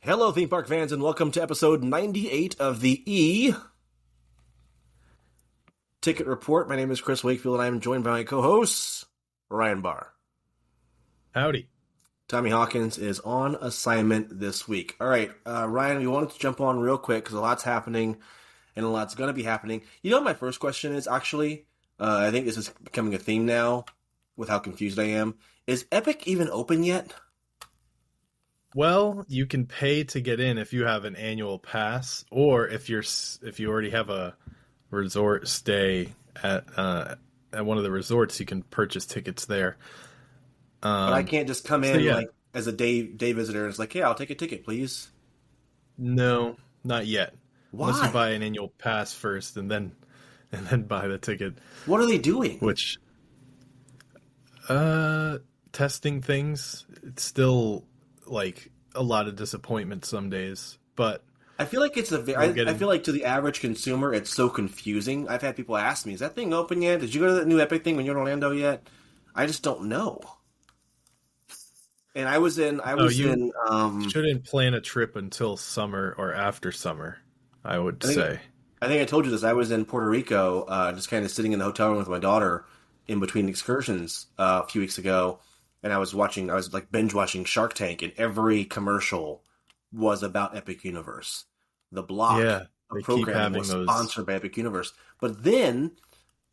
Hello, theme park fans, and welcome to episode 98 of the Ticket Report. My name is Chris Wakefield, and I'm joined by my co-hosts, Ryan Barr. Howdy. Tommy Hawkins is on assignment this week. All right, Ryan, we wanted to jump on real quick because a lot's happening, and a lot's going to be happening. You know what my first question is, actually? I think this is becoming a theme now with how confused I am. Is Epic even open yet? Well, you can pay to get in if you have an annual pass, or if you already have a resort stay at one of the resorts, you can purchase tickets there. But I can't just come in like as a day visitor and it's like, hey, I'll take a ticket, please. No, not yet. Why? Unless you buy an annual pass first and then buy the ticket. What are they doing? Which testing things. It's still like a lot of disappointment some days, but I feel like it's I feel like to the average consumer, it's so confusing. I've had people ask me, "Is that thing open yet? Did you go to that new Epic thing when you're in Orlando yet?" I just don't know. And I was in. Shouldn't plan a trip until summer or after summer. I would say. I think I told you this. I was in Puerto Rico, just kind of sitting in the hotel room with my daughter in between excursions a few weeks ago. And I was like binge watching Shark Tank, and every commercial was about Epic Universe. The block of programming was sponsored by Epic Universe. But then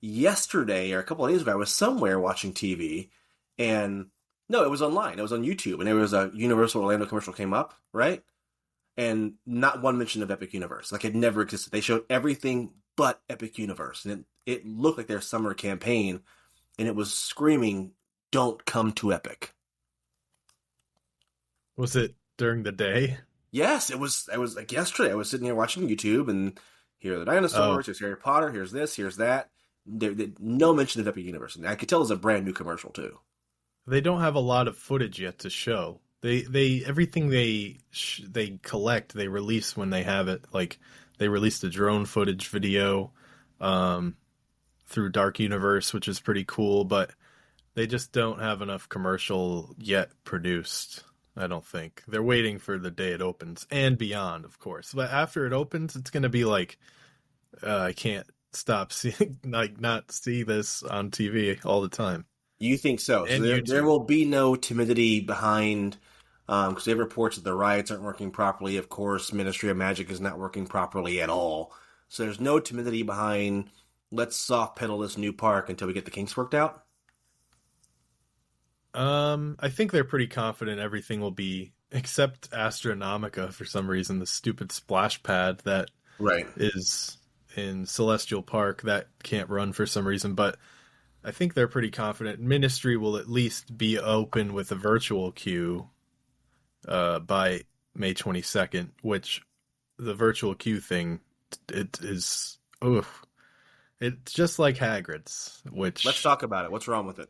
yesterday or a couple of days ago, I was somewhere watching TV, and no, it was online. It was on YouTube, and there was a Universal Orlando commercial came up, right? And not one mention of Epic Universe. Like it never existed. They showed everything but Epic Universe, and it looked like their summer campaign, and it was screaming, "Don't come to Epic." Was it during the day? Yes, it was. I was like yesterday. I was sitting here watching YouTube, and here are the dinosaurs. Here's Harry Potter. Here's this. Here's that. No mention of Epic Universe, and I could tell it was a brand new commercial too. They don't have a lot of footage yet to show. They everything they collect, they release when they have it. Like they released a drone footage video through Dark Universe, which is pretty cool, but they just don't have enough commercial yet produced, I don't think. They're waiting for the day it opens, and beyond, of course. But after it opens, it's going to be like, I can't stop seeing, like, not see this on TV all the time. You think so? So there will be no timidity behind, because they have reports that the riots aren't working properly. Of course, Ministry of Magic is not working properly at all. So there's no timidity behind, let's soft pedal this new park until we get the kinks worked out? I think they're pretty confident everything will be, except Astronomica for some reason, the stupid splash pad that is in Celestial Park that can't run for some reason, but I think they're pretty confident Ministry will at least be open with a virtual queue by May 22nd, which the virtual queue thing, it's just like Hagrid's, which... Let's talk about it. What's wrong with it?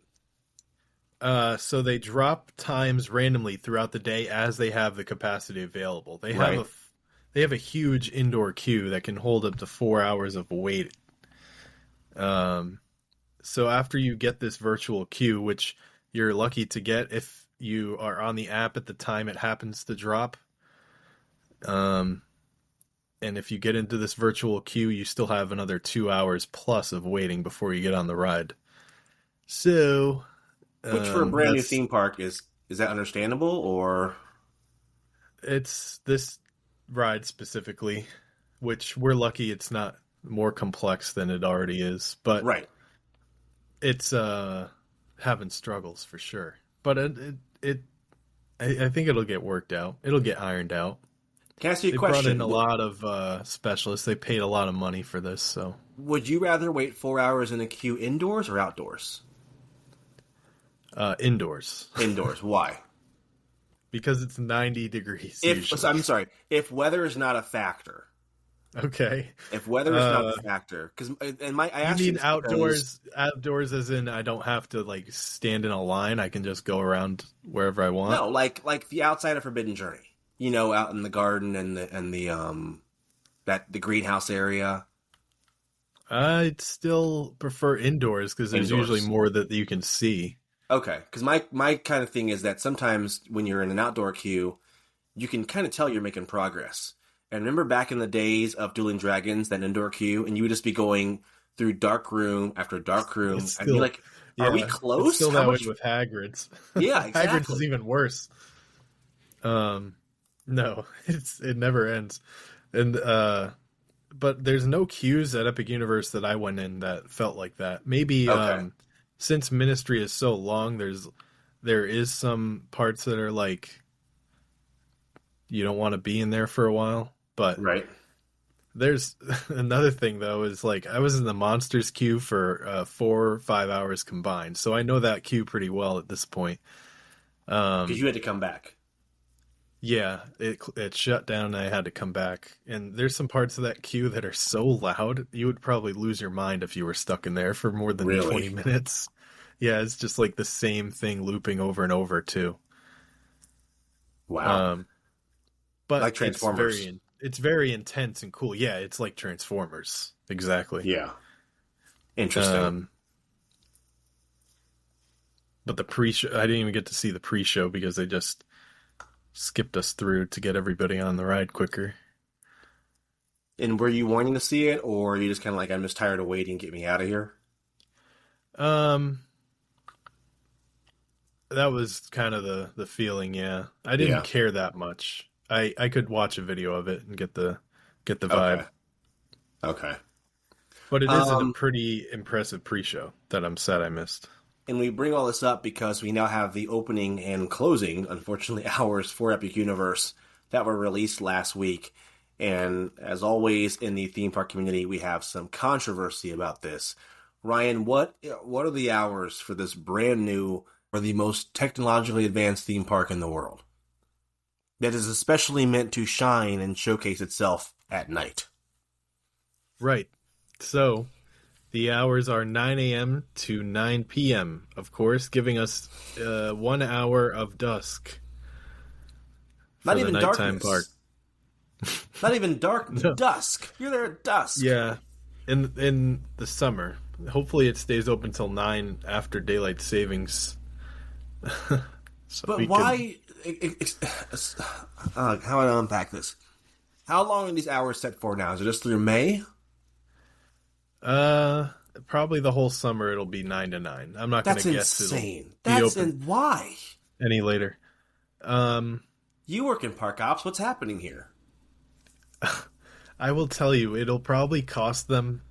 So they drop times randomly throughout the day as they have the capacity available. They have a huge indoor queue that can hold up to 4 hours of wait. So after you get this virtual queue, which you're lucky to get if you are on the app at the time it happens to drop, and if you get into this virtual queue, you still have another 2 hours plus of waiting before you get on the ride. So... Which for a brand new theme park, is that understandable, or? It's this ride specifically, which we're lucky it's not more complex than it already is, but it's having struggles for sure. But I think it'll get worked out. It'll get ironed out. Can I ask you a question? They brought in a lot of specialists. They paid a lot of money for this. So, would you rather wait 4 hours in a queue indoors or outdoors? Indoors. Indoors. Why? Because it's 90 degrees. I'm sorry. If weather is not a factor. Okay. If weather is not a factor, because I asked you mean outdoors? Outdoors, as in I don't have to like stand in a line. I can just go around wherever I want. No, like the outside of Forbidden Journey. You know, out in the garden and the greenhouse area. I'd still prefer indoors because there's usually more that you can see. Okay, because my kind of thing is that sometimes when you're in an outdoor queue, you can kind of tell you're making progress. And remember back in the days of Dueling Dragons, that indoor queue, and you would just be going through dark room after dark room. It's I'd be still, like, are we yeah, it's close? still How that way much? with Hagrid's. Yeah, Hagrid's is exactly. even worse. No, it never ends. And but there's no queues at Epic Universe that I went in that felt like that. Maybe Okay. since Ministry is so long, there is some parts that are like you don't want to be in there for a while. But Right. there's another thing though is like I was in the Monsters queue for 4 or 5 hours combined, so I know that queue pretty well at this point. Because Um, you had to come back. Yeah, it shut down and I had to come back. And there's some parts of that queue that are so loud, you would probably lose your mind if you were stuck in there for more than 20 Really? minutes. Yeah, it's just like the same thing looping over and over too. Wow. Um, but Like Transformers. it's very intense and cool. Yeah, it's like Transformers. Exactly. Yeah. Interesting. Um, but the pre-show, I didn't even get to see the pre-show because they just skipped us through to get everybody on the ride quicker. And were you wanting to see it, or are you just kind of like, I'm just tired of waiting, get me out of here? Um, that was kind of the feeling, yeah. I didn't Yeah. care that much. I could watch a video of it and get the Okay. vibe. Okay. But it is a Um, pretty impressive pre-show that I'm sad I missed. and we bring all this up because we now have the opening and closing, unfortunately, hours for Epic Universe that were released last week. And as always in the theme park community, we have some controversy about this. Ryan, what are the hours for this brand new or the most technologically advanced theme park in the world that is especially meant to shine and showcase itself at night? Right. So the hours are 9 a.m. to 9 p.m., of course, giving us 1 hour of dusk for Not the even nighttime part. darkness. Not even dark. No. Dusk. You're there at dusk. Yeah, in the summer. Hopefully, it stays open till 9 after daylight savings. So But we why? How do I unpack this? How long are these hours set for now? Is it just through May? probably the whole summer it'll be 9 to 9. I'm not going That's to guess it'll insane. be That's open why? any later. Um, You work in park ops. What's happening here? I will tell you, it'll probably cost them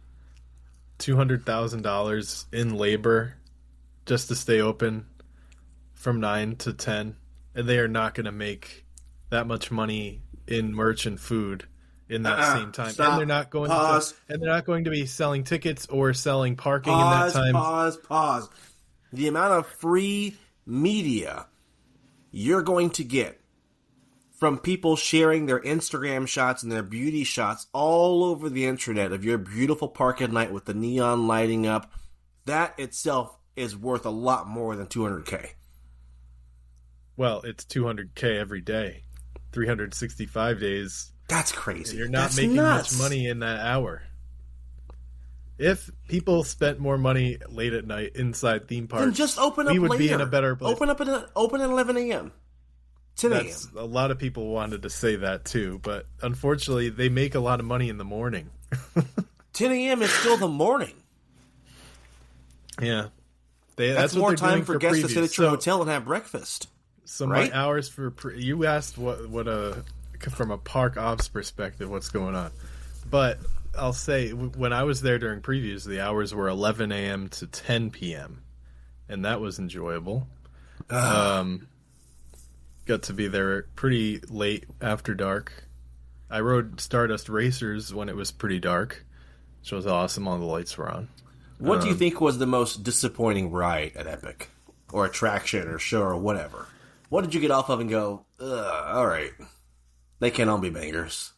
$200,000 in labor just to stay open from 9 to 10, and they are not going to make that much money in merch and food in that same time. Stop. And they're not going Pause. to and they're not going to be selling tickets or selling parking in that Pause. time. Pause. The amount of free media you're going to get from people sharing their Instagram shots and their beauty shots all over the internet of your beautiful park at night with the neon lighting up, that itself is worth a lot more than $200K. Well, it's $200K every day. 365 days. That's crazy. You're not That's making nuts. much money in that hour. If people spent more money late at night inside theme parks, Then just open up we would later. be in a better place. Open at 11 a.m. 10 a.m. That's a lot of people wanted to say that too, but unfortunately, they make a lot of money in the morning. 10 a.m. is still the morning. Yeah, That's what more they're time doing for guests to previews. sit at your hotel and have breakfast. So right? my hours for you asked what from a park ops perspective, what's going on? But I'll say when I was there during previews, the hours were 11 a.m. to 10 p.m. and that was enjoyable. Got to be there pretty late after dark. I rode Stardust Racers when it was pretty dark, which was awesome. All the lights were on. What do you think was the most disappointing ride at Epic? Or attraction or show or whatever? What did you get off of and go, ugh, all right. They can all be bangers.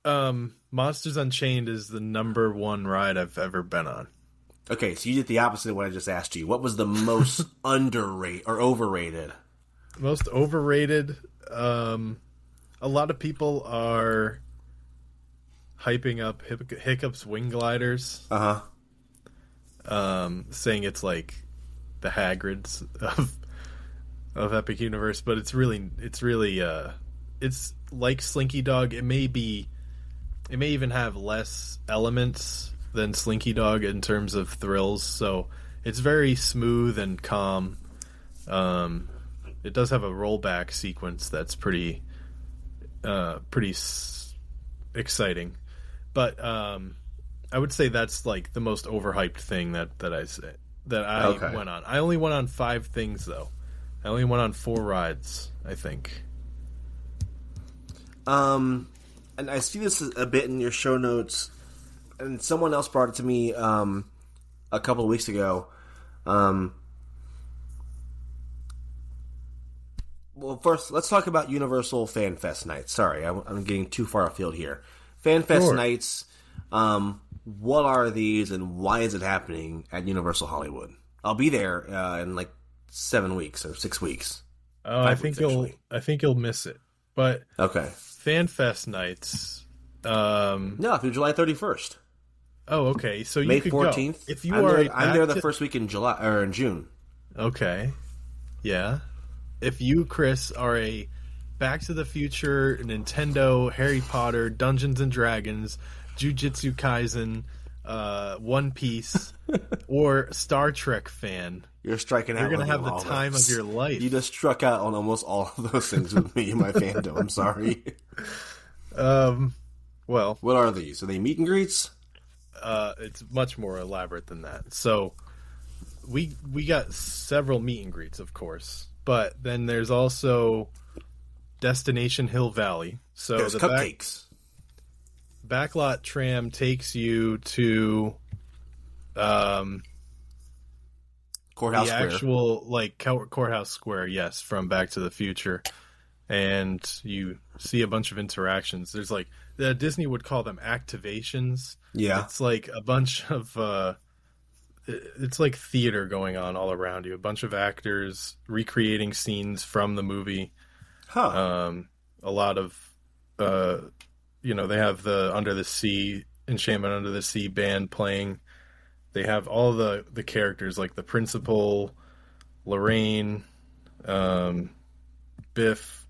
Monsters Unchained is the number one ride I've ever been on. Okay, so you did the opposite of what I just asked you. What was the most underrated or overrated? Most overrated. A lot of people are hyping up Hiccup's wing gliders, Uh-huh. saying it's like the Hagrids of Epic Universe, but it's like Slinky Dog. It may even have less elements than Slinky Dog in terms of thrills. So it's very smooth and calm. It does have a rollback sequence that's pretty exciting, but I would say that's like the most overhyped thing that I went on. I only went on 5 things though. I only went on 4 rides, I think. And I see this a bit in your show notes, and someone else brought it to me a couple of weeks ago. Well, first, let's talk about Universal Fan Fest nights. Sorry, I'm getting too far afield here. Fan Fest nights, what are these and why is it happening at Universal Hollywood? I'll be there in like 7 weeks or 6 weeks. Oh, I think you'll miss it. But okay, Fan Fest nights. No, through July 31st. Oh, okay. So May you could 14th. Go. If you I'm there the first week in July or in June. Okay. Yeah. If you, Chris, are a Back to the Future, Nintendo, Harry Potter, Dungeons and Dragons, Jujutsu Kaisen, One Piece, or Star Trek fan, you're striking out. You're going to have the time of your life. You just struck out on almost all of those things with me and my fandom. I'm sorry. Well, what are these? Are they meet and greets? It's much more elaborate than that. So we got several meet and greets, of course. But then there's also Destination Hill Valley. So there's cupcakes. Backlot tram takes you to Courthouse Square. Actual Courthouse Square, yes, from Back to the Future. And you see a bunch of interactions. There's Disney would call them activations. Yeah. It's like a bunch of it's like theater going on all around you. A bunch of actors recreating scenes from the movie. Huh. A lot of, they have the Under the Sea, Enchantment Under the Sea band playing. They have all the characters, like the principal, Lorraine, Biff.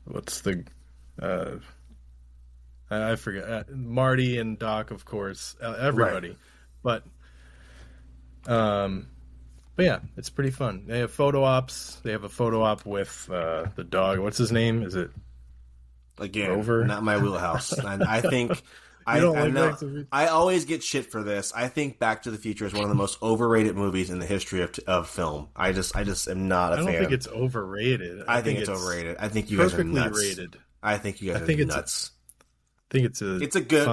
What's the... I forget. Marty and Doc, of course. Everybody. Right. But yeah, it's pretty fun. They have photo ops. They have a photo op with the dog. What's his name? Is it Rover? Not my wheelhouse. And I think I always get shit for this. I think Back to the Future is one of the most overrated movies in the history of film. I just am not a fan. I don't think it's overrated. I think it's overrated. I think you guys are nuts. Rated. I think you guys are nuts. I think it's a good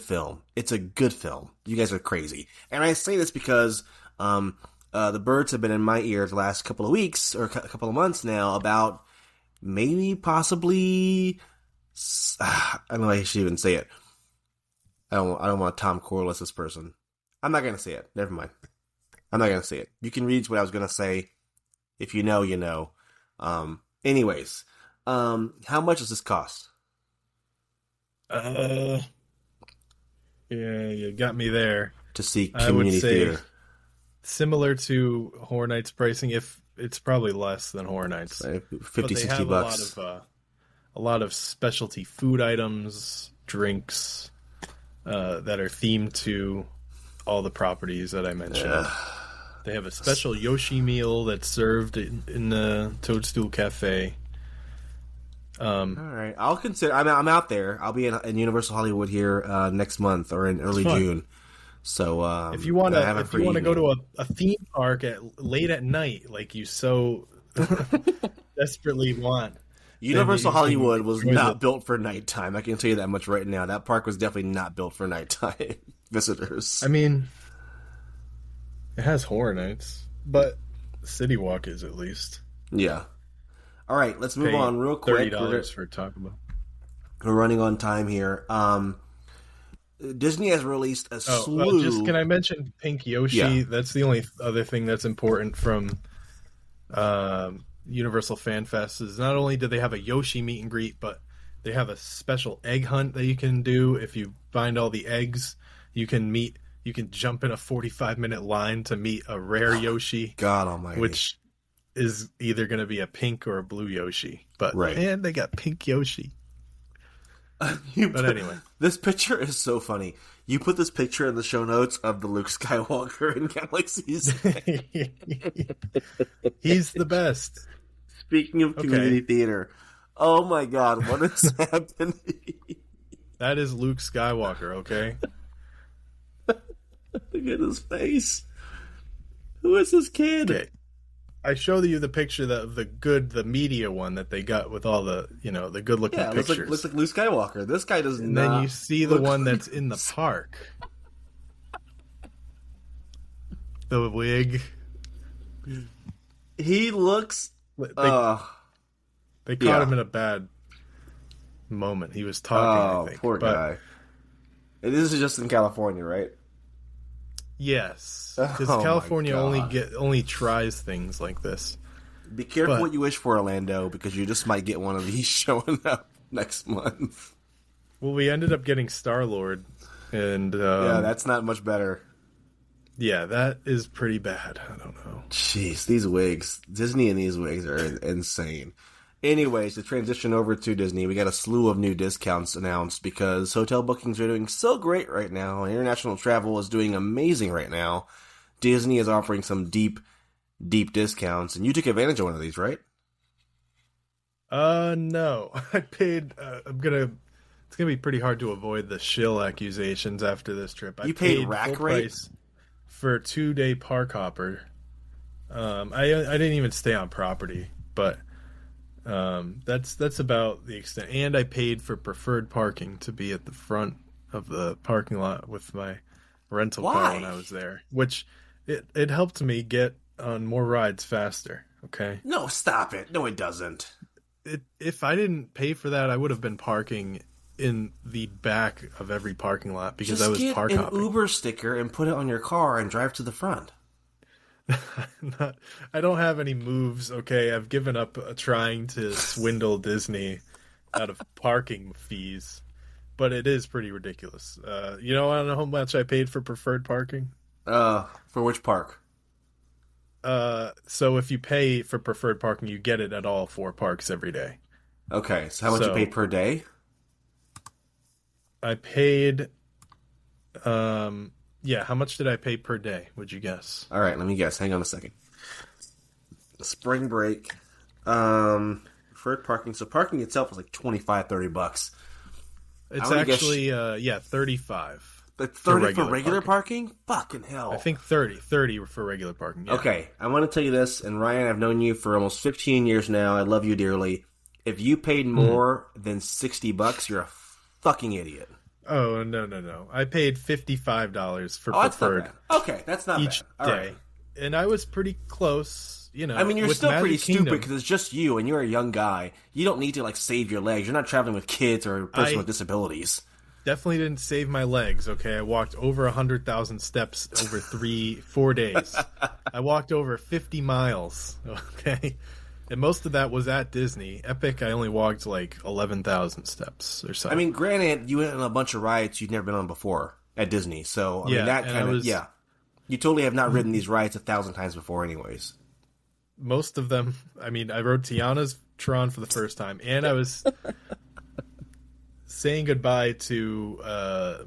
film. It's a good film. You guys are crazy. And I say this because the birds have been in my ear the last couple of weeks or a couple of months now about maybe possibly I don't know if I should even say it. I don't want to Tom Corliss this person. I'm not going to say it. Never mind. I'm not going to say it. You can read what I was going to say. If you know, you know. Anyways, how much does this cost? Yeah, you got me there. To see community theater. Similar to Horror Nights pricing, if it's probably less than Horror Nights. $50-$60. A lot of specialty food items, drinks that are themed to all the properties that I mentioned. They have a special Yoshi meal that's served in the Toadstool Cafe. All right, I'll consider. I'm out there. I'll be in Universal Hollywood here next month or in early June. So if you want to go to a theme park late at night, like you so desperately want, Universal Hollywood was not built for nighttime. I can tell you that much right now. That park was definitely not built for nighttime visitors. I mean, it has Horror Nights, but City Walk is at least. Yeah. All right, let's move on real quick. $30 for Taco Bell. We're running on time here. Disney has released a slew. Can I mention Pink Yoshi? Yeah. That's the only other thing that's important from Universal Fan Fest. Is not only do they have a Yoshi meet and greet, but they have a special egg hunt that you can do. If you find all the eggs, you can jump in a 45-minute line to meet a rare Yoshi. God almighty. Which is either going to be a pink or a blue Yoshi. But Right. man, they got pink Yoshi. But anyway, this picture is so funny. You put this picture in the show notes of the Luke Skywalker in Galaxies. he's the best. Speaking of community theater, oh my God, what is happening? That is Luke Skywalker, okay? Look at his face. Who is this kid? Okay. I showed you the picture of the media one that they got with all the, the good looking pictures. Looks like Luke Skywalker. This guy does and not. Then you see the one that's in the park. The wig. He looks. They caught him in a bad moment. He was talking, I think. Poor guy. And this is just in California, right? Yes, because California only tries things like this. Be careful what you wish for, Orlando, because you just might get one of these showing up next month. Well, we ended up getting Star-Lord, and yeah, that's not much better. Yeah, that is pretty bad. I don't know. Jeez, these wigs, Disney and these wigs are insane. Anyways, to transition over to Disney, we got a slew of new discounts announced because hotel bookings are doing so great right now, and international travel is doing amazing right now. Disney is offering some deep discounts, and you took advantage of one of these, right? No. I paid, it's gonna be pretty hard to avoid the shill accusations after this trip. I paid rack full rate? price for a 2-day park hopper. I didn't even stay on property, but that's about the extent. And I paid for preferred parking to be at the front of the parking lot with my rental car when I was there, which it helped me get on more rides faster. Okay. No, stop it. No, it doesn't. If I didn't pay for that, I would have been parking in the back of every parking lot because I was park hopping. Just get an Uber sticker and put it on your car and drive to the front. I don't have any moves, okay? I've given up trying to swindle Disney out of parking fees, but it is pretty ridiculous. I don't know how much I paid for preferred parking. For which park? So if you pay for preferred parking, you get it at all 4 parks every day. Okay, so how much you paid per day? I paid, how much did I pay per day, would you guess? All right, let me guess. Hang on a second. Spring break. Preferred parking. So parking itself was like $25-$30. It's actually, 35. But 30 for regular parking? Fucking hell. I think 30 for regular parking. Yeah. Okay, I want to tell you this, and Ryan, I've known you for almost 15 years now. I love you dearly. If you paid more than $60, you're a fucking idiot. Oh, no. I paid $55 for preferred. That's not each bad. day. Right. And I was pretty close, I mean, you're still Magic pretty Kingdom, stupid because it's just you, and you're a young guy. You don't need to, save your legs. You're not traveling with kids or a person with disabilities. Definitely didn't save my legs, okay? I walked over 100,000 steps over 4 days. I walked over 50 miles, okay? And most of that was at Disney. Epic, I only walked 11,000 steps or so. I mean, granted, you went on a bunch of rides you'd never been on before at Disney. So, I mean, that kind of, You totally have not ridden these rides 1,000 times before anyways. Most of them, I mean, I rode Tiana's Tron for the first time, and I was saying goodbye to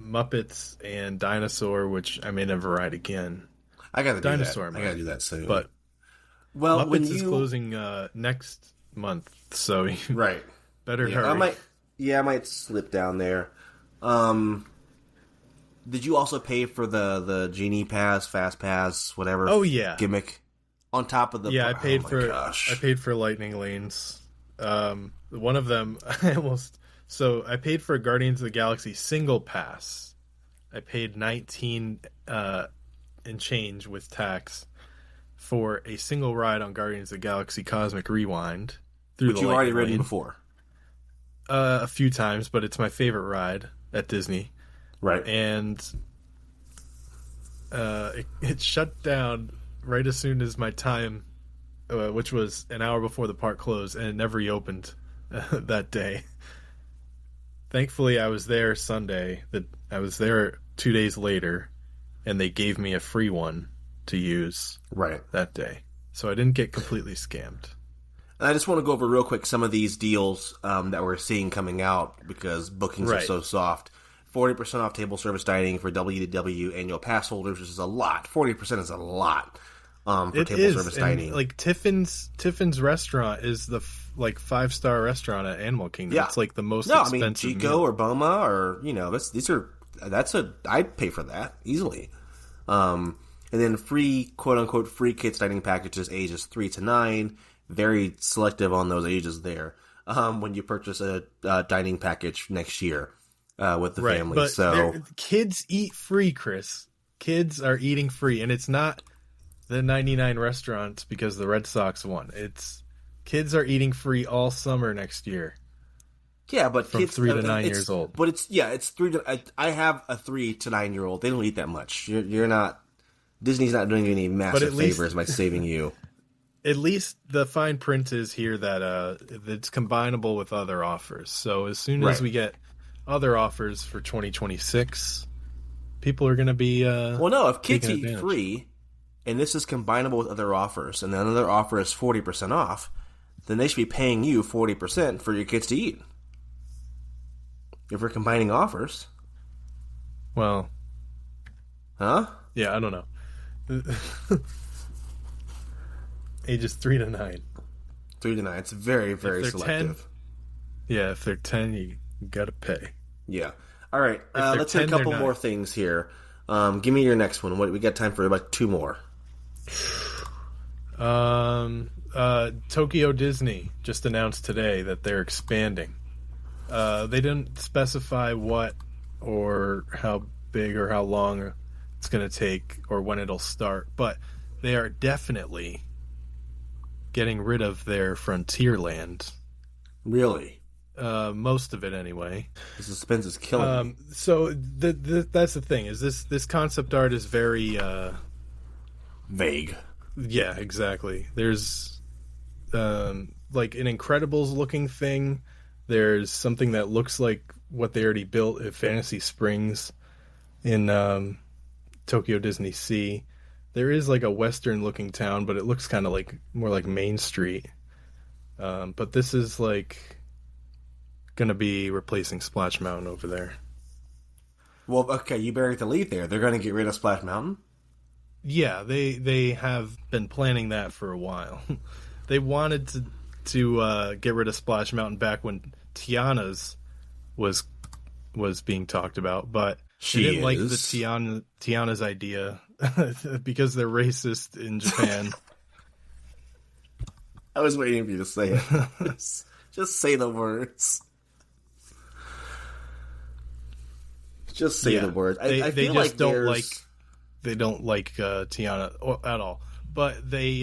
Muppets and Dinosaur, which I may never ride again. I gotta do Dinosaur, that. I gotta do that soon. But Muppets is closing next month, so right, better hurry. I might slip down there. Did you also pay for the Genie Pass, Fast Pass, whatever? Oh yeah, gimmick on top of the. Yeah, I paid for Lightning Lanes. One of them I paid for a Guardians of the Galaxy single pass. I paid $19 and change with tax for a single ride on Guardians of the Galaxy Cosmic Rewind. Which you've already ridden before. A few times, but it's my favorite ride at Disney. Right. And it shut down right as soon as my time, which was an hour before the park closed, and it never reopened that day. Thankfully, I was there Sunday. I was there 2 days later, and they gave me a free one to use right that day. so I didn't get completely scammed. And I just want to go over real quick some of these deals that we're seeing coming out because bookings are so soft. 40% off table service dining for WDW annual pass holders, which is a lot. 40% is a lot for table service dining. Like Tiffin's restaurant is the 5-star restaurant at Animal Kingdom. Yeah. It's like the most expensive Chico meal. or Boma or I'd pay for that easily. And then free, quote unquote, free kids dining packages ages 3 to 9. Very selective on those ages there. When you purchase a dining package next year with the family. But so kids eat free, Chris. Kids are eating free, and it's not the 99 restaurants because the Red Sox won. It's kids are eating free all summer next year. Yeah, but from kids 3 to 9 years old. But it's 3 to. I have a 3 to 9 year old. They don't eat that much. You're not. Disney's not doing you any massive favors by saving you. At least the fine print is here that it's combinable with other offers. So as soon as we get other offers for 2026, people are going to be if kids eat free, and this is combinable with other offers, and another offer is 40% off, then they should be paying you 40% for your kids to eat. If we're combining offers. Well. Huh? Yeah, I don't know. Ages 3 to 9. 3 to 9. It's very, very selective. 10, if they're 10, you gotta pay. Yeah. All right. Let's hit a couple more things here. Give me your next one. We got time for about 2 more. Tokyo Disney just announced today that they're expanding. They didn't specify what or how big or how long it's going to take or when it'll start, but they are definitely getting rid of their Frontierland. Really? Most of it anyway. The suspense is killing me. So that's the thing, is this concept art is very vague. Yeah, exactly. There's like an Incredibles looking thing. There's something that looks like what they already built at Fantasy Springs in Tokyo Disney Sea. There is like a western looking town, but it looks kind of like more like Main Street. But this is like going to be replacing Splash Mountain over there. Well, okay, you buried the lead there. They're going to get rid of Splash Mountain? Yeah, they have been planning that for a while. They wanted to get rid of Splash Mountain back when Tiana's was being talked about, but she didn't like the Tiana's idea because they're racist in Japan. I was waiting for you to say it. Just say the words. Just say the words. I feel like they don't like Tiana at all. But they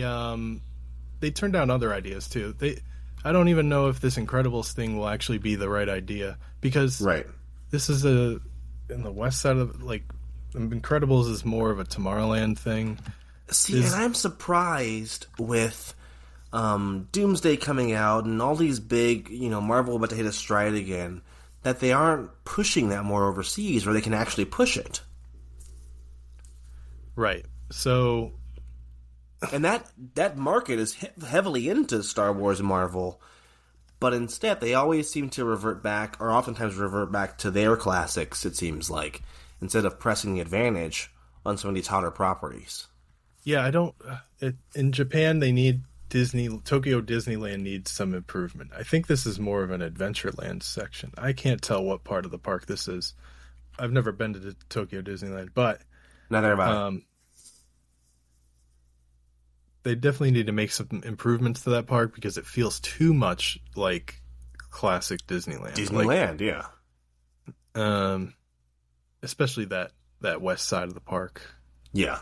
turned down other ideas too. I don't even know if this Incredibles thing will actually be the right idea because this is in the west side of Incredibles is more of a Tomorrowland thing. See, and I'm surprised with Doomsday coming out and all these big, Marvel about to hit a stride again, that they aren't pushing that more overseas where they can actually push it. Right. So, and that market is heavily into Star Wars and Marvel, but instead they always seem to oftentimes revert back to their classics, it seems like, instead of pressing the advantage on some of these hotter properties. Yeah, in Japan they need Tokyo Disneyland needs some improvement. I think this is more of an Adventureland section. I can't tell what part of the park this is. I've never been to Tokyo Disneyland, but neither have I. They definitely need to make some improvements to that park because it feels too much like classic Disneyland. Yeah. Especially that west side of the park. Yeah.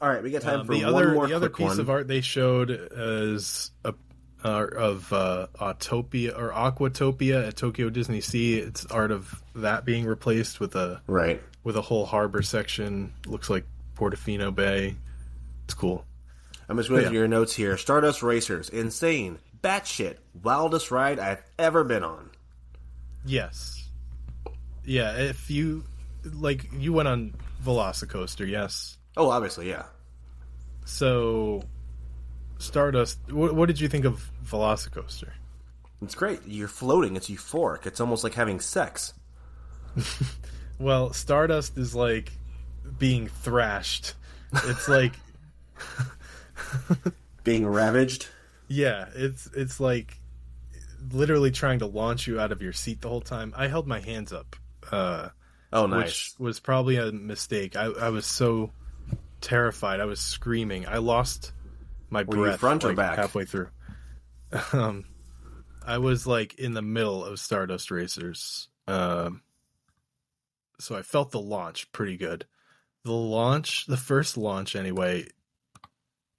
All right, we got time for the other piece of art they showed is of Autopia or Aquatopia at Tokyo Disney Sea. It's art of that being replaced with a whole harbor section. Looks like Portofino Bay. It's cool. I'm just going through your notes here. Stardust Racers, insane, batshit, wildest ride I've ever been on. Yes. Yeah, if you went on Velocicoaster, yes. Oh, obviously, yeah. So Stardust. What did you think of Velocicoaster? It's great. You're floating. It's euphoric. It's almost like having sex. Well, Stardust is like being thrashed. It's like Being ravaged. yeah, it's like literally trying to launch you out of your seat the whole time. I held my hands up, Oh, nice. which was probably a mistake. I was so terrified. I was screaming. I lost my Were you breath front or like, back? halfway through. Um, I was like in the middle of Stardust Racers, so I felt the launch pretty good. The first launch anyway.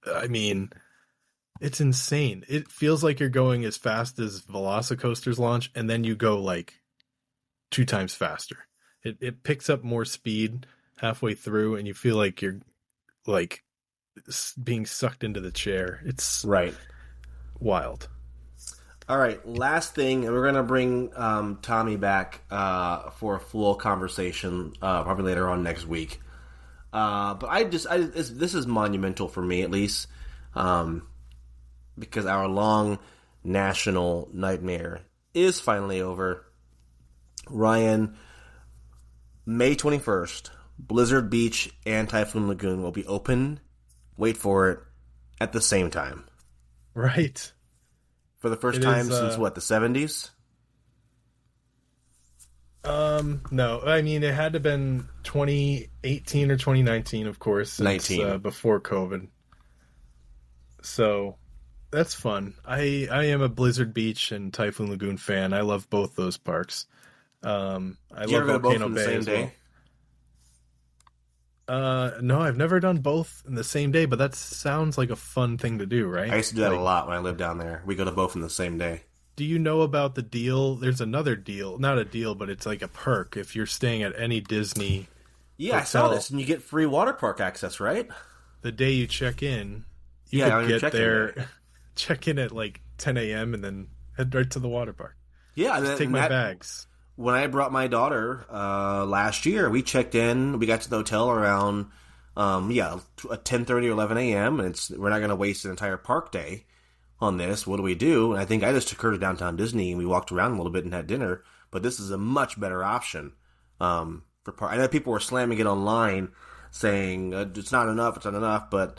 I mean, it's insane. It feels like you're going as fast as Velocicoaster's launch, and then you go like 2 times faster. It picks up more speed halfway through, and you feel like you're like being sucked into the chair. It's Right. wild. All right, last thing, and we're gonna bring Tommy back for a full conversation probably later on next week. But this is monumental for me at least, because our long national nightmare is finally over. Ryan, May 21st, Blizzard Beach and Typhoon Lagoon will be open. Wait for it, at the same time. Right. For the first It time is, since what, the 70s? No, I mean it had to have been 2018 or 2019, of course, since 19. Before COVID. So that's fun. I am a Blizzard Beach and Typhoon Lagoon fan. I love both those parks. I Did you love ever go to both Volcano on the Bay same as day? well. No, I've never done both in the same day, but that sounds like a fun thing to do, right? I used to do that Like, a lot when I lived down there. We go to both on the same day. do you know about the deal? There's another deal, not a deal, but it's like a perk if you're staying at any Disney Yeah, I saw hotel. this, and you get free water park access, right? The day you check in, you Yeah, on could your get check-in there, day. check in at like 10 a.m. and then head right to the water park. Yeah, Just take my bags. When I brought my daughter last year, we checked in. We got to the hotel around 10:30 or 11 a.m. And we're not going to waste an entire park day on this. What do we do? And I think I just took her to downtown Disney and we walked around a little bit and had dinner. But this is a much better option for park. I know people were slamming it online, saying it's not enough. It's not enough. But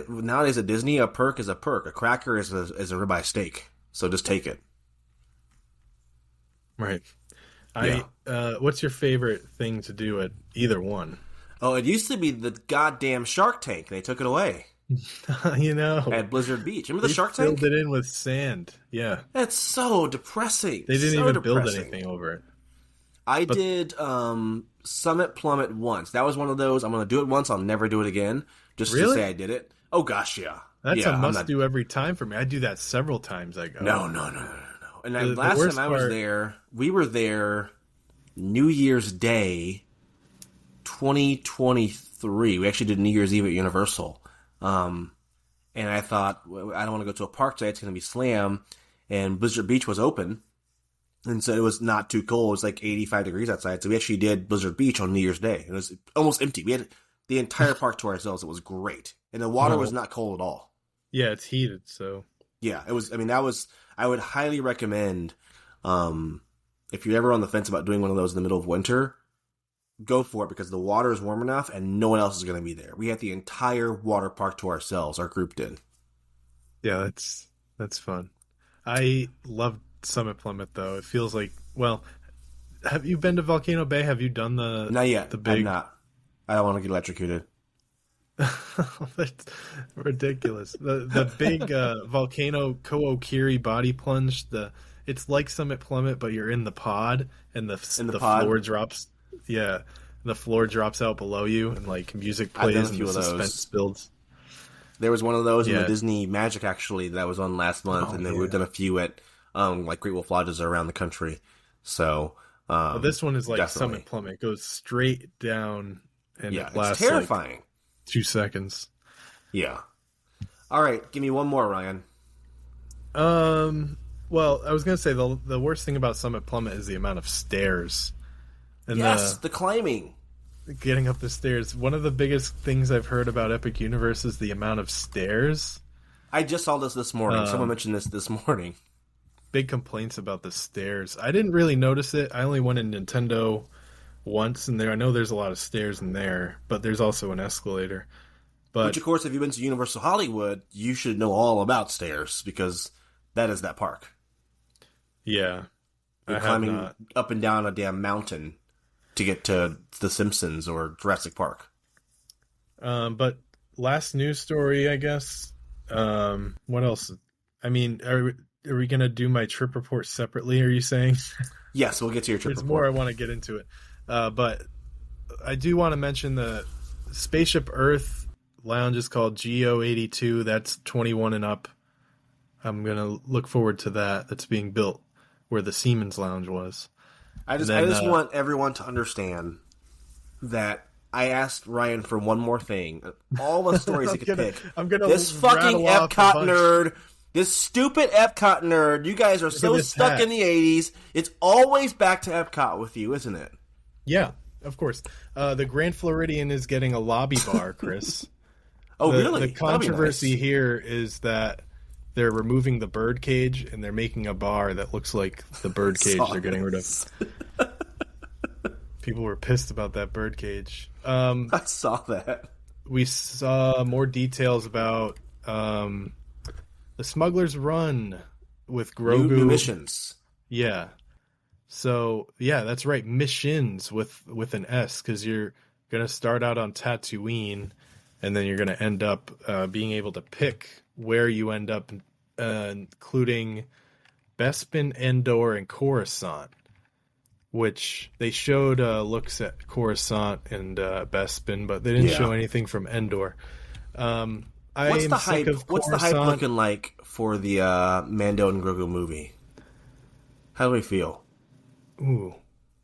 nowadays at Disney, a perk is a perk. A cracker is a ribeye steak. So just take it. Right. Yeah. What's your favorite thing to do at either one? Oh, it used to be the goddamn Shark Tank. They took it away You know, at Blizzard Beach. Remember the they Shark filled Tank? it in with sand. Yeah, That's so depressing. they didn't So even build depressing. anything over it. I did Summit Plummet once. That was one of those. I'm going to do it once. I'll never do it again. Just to Really? say I did it. Oh gosh, yeah. That's Yeah, a I'm must not- do every time for me. I do that several times. I go. No. And The last worst time I was part- there, we were there New Year's Day, 2023. We actually did New Year's Eve at Universal. And I thought, well, I don't want to go to a park today. It's going to be slam. And Blizzard Beach was open. And so it was not too cold. It was like 85 degrees outside. So we actually did Blizzard Beach on New Year's Day. It was almost empty. We had the entire park to ourselves. It was great. And the water was not cold at all. Yeah, it's heated, so Yeah, it was. I mean, I would highly recommend, if you're ever on the fence about doing one of those in the middle of winter, go for it because the water is warm enough and no one else is going to be there. We had the entire water park to ourselves. Our group did. yeah, that's fun. I love Summit Plummet though. It feels like, well, have you been to Volcano Bay? Have you done the Not yet. the big I'm not. I don't want to get electrocuted. That's ridiculous. The big volcano Kookiri body plunge. It's like Summit Plummet, but you're in the pod, and the pod? floor drops. Yeah, the floor drops out below you, and like music I've done plays a and few the of those. suspense builds. There was one of those in Yeah. the Disney Magic actually that I was on last month, Oh, and then yeah. we've done a few at like Great Wolf Lodges around the country. So But this one is like definitely. Summit Plummet. It goes straight down, and Yeah, it it's lasts like terrifying. 2 seconds. Yeah. All right, give me one more, Ryan. Well, I was gonna say the worst thing about Summit Plummet is the amount of stairs. And Yes, the climbing. getting up the stairs. One of the biggest things I've heard about Epic Universe is the amount of stairs. I just saw this morning. Someone mentioned this morning. Big complaints about the stairs. I didn't really notice it. I only went in Nintendo once, and I know there's a lot of stairs in there, but there's also an escalator. Which, of course, if you've been to Universal Hollywood, you should know all about stairs, because that is that park. Yeah. You're climbing up and down a damn mountain to get to The Simpsons or Jurassic Park. But last news story, I guess. What else? I mean, are we going to do my trip report separately, are you saying? Yes, we'll get to your trip There's report. more I want to get into it. But I do want to mention the Spaceship Earth lounge is called GO82. That's 21 and up. I'm going to look forward to that. That's being built where the Siemens Lounge was. I just want everyone to understand that I asked Ryan for one more thing. All the stories he could pick. I'm gonna this fucking Epcot nerd, this stupid Epcot nerd, you guys are so stuck in the 80s. It's always back to Epcot with you, isn't it? Yeah, of course. The Grand Floridian is getting a lobby bar, Chris. Really? The controversy here is that they're removing the bird cage and they're making a bar that looks like the bird cage they're getting rid of. People were pissed about that bird cage. I saw that. We saw more details about the Smuggler's Run with Grogu. New missions. Yeah. So, yeah, that's right. Missions with an S, because you're going to start out on Tatooine, and then you're going to end up being able to pick where you end up, including Bespin, Endor, and Coruscant, which they showed looks at Coruscant and Bespin, but they didn't show anything from Endor. What's the hype looking like for the Mando and Grogu movie? How do we feel? Ooh.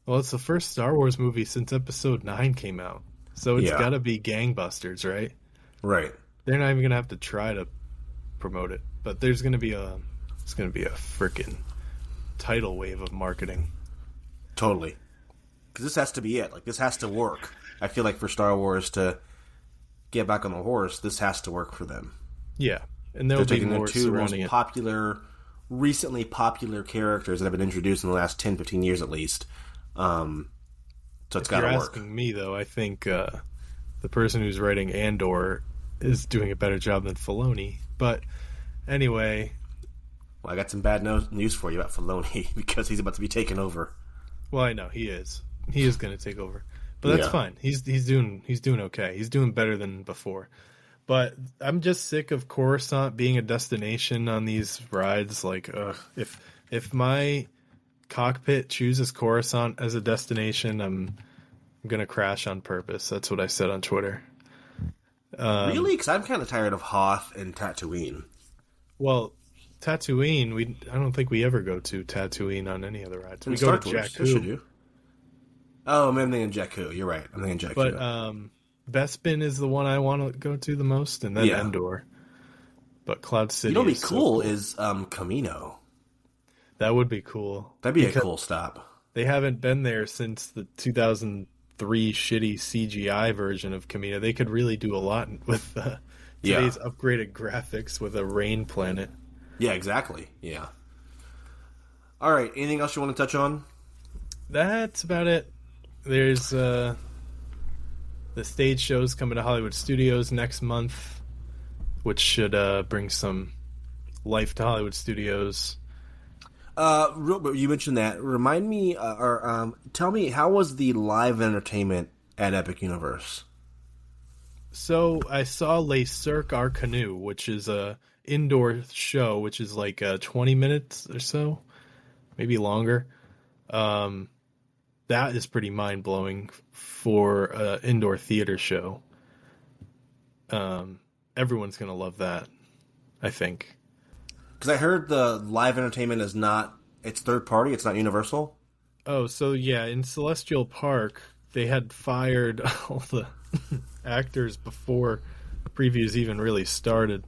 Well, it's the first Star Wars movie since Episode 9 came out. So it's got to be gangbusters, right? Right. They're not even going to have to try to promote it. But there's going to be a freaking tidal wave of marketing. Totally. Because this has to be it. Like, this has to work. I feel like for Star Wars to get back on the horse, this has to work for them. Yeah. And there'll be more surrounding it. Recently popular characters that have been introduced in the last 10, 15 years at least. So it's got to work. If you're asking me, though, I think the person who's writing Andor is doing a better job than Filoni. But anyway... Well, I got some bad news for you about Filoni, because he's about to be taken over. Well, I know, he is. He is going to take over. But that's fine. He's doing okay. He's doing better than before. But I'm just sick of Coruscant being a destination on these rides. Like, if my cockpit chooses Coruscant as a destination, I'm going to crash on purpose. That's what I said on Twitter. Really? Because I'm kind of tired of Hoth and Tatooine. Well, Tatooine, I don't think we ever go to Tatooine on any other rides. We go to Jakku. Should you? Oh, I'm thinking Jakku. You're right. I'm thinking Jakku. But Bespin is the one I want to go to the most, and then Endor. But Cloud City. You know what'd be cool is Camino. That would be cool. That'd be a cool stop. They haven't been there since the 2003 shitty CGI version of Camino. They could really do a lot with today's upgraded graphics with a rain planet. Yeah, exactly. Yeah. All right. Anything else you want to touch on? That's about it. There's the stage shows coming to Hollywood Studios next month, which should bring some life to Hollywood Studios. You mentioned that. Remind me, or tell me, how was the live entertainment at Epic Universe? So I saw Les Cirque Our Canoe, which is a indoor show, which is like 20 minutes or so, maybe longer. That is pretty mind-blowing for an indoor theater show. Everyone's going to love that, I think. Because I heard the live entertainment is not, it's third party, it's not Universal. Oh, so yeah, in Celestial Park, they had fired all the actors before previews even really started.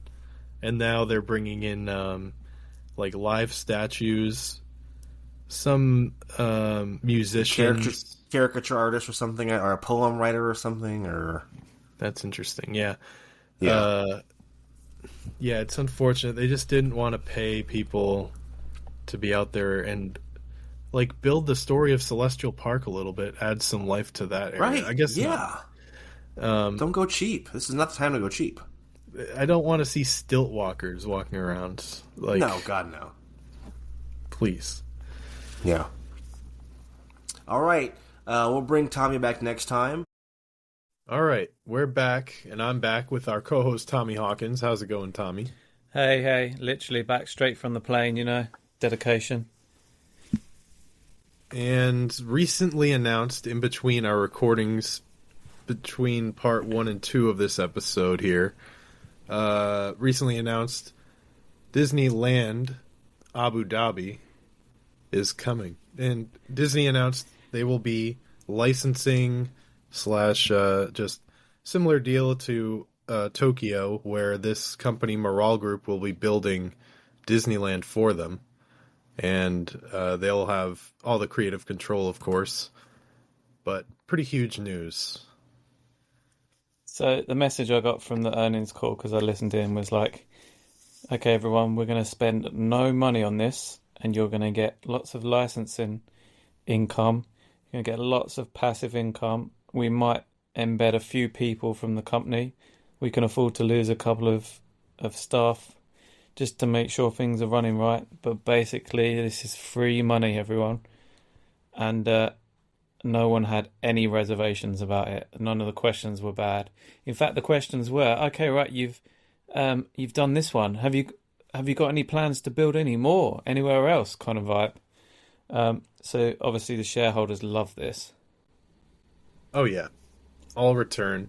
And now they're bringing in like live statues. some Caricature musicians. caricature artist or something, or a poem writer or something, or That's interesting. Yeah. yeah. Uh, yeah, it's unfortunate. They just didn't want to pay people to be out there and like build the story of Celestial Park a little bit, add some life to that area. Right. I guess not. Yeah. Don't go cheap. This is not the time to go cheap. I don't want to see stilt walkers walking around. Like, No, God, no. please. Yeah. All right. We'll bring Tommy back next time. All right, we're back, and I'm back with our co-host Tommy Hawkins. How's it going, Tommy? Hey, literally back straight from the plane, dedication. And recently announced in between our recordings, between part 1 and 2 of this episode here, recently announced Disneyland Abu Dhabi is coming. And Disney announced they will be licensing slash just similar deal to Tokyo, where this company Moral Group will be building Disneyland for them. And they'll have all the creative control, of course. But pretty huge news. So the message I got from the earnings call, because I listened in, was like, okay, everyone, we're going to spend no money on this, and you're going to get lots of licensing income. You're going to get lots of passive income. We might embed a few people from the company. We can afford to lose a couple of staff just to make sure things are running right. But basically, this is free money, everyone. And no one had any reservations about it. None of the questions were bad. In fact, the questions were, okay, right, you've done this one. Have you got any plans to build any more anywhere else? Kind of vibe. So obviously the shareholders love this. Oh, yeah. All return.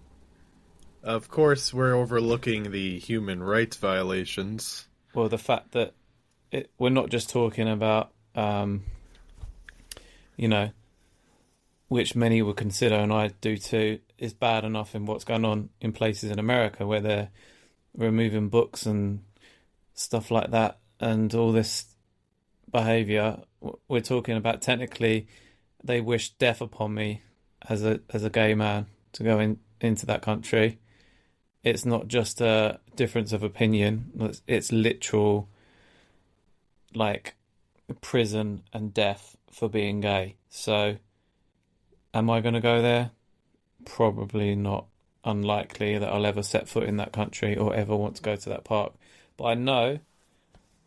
Of course, we're overlooking the human rights violations. Well, the fact that we're not just talking about, which many would consider, and I do too, is bad enough in what's going on in places in America where they're removing books and stuff like that and all this behaviour. We're talking about technically they wish death upon me as a gay man to go into that country. It's not just a difference of opinion. It's literal, like, prison and death for being gay. So, am I going to go there? Probably not. Unlikely that I'll ever set foot in that country or ever want to go to that park. But I know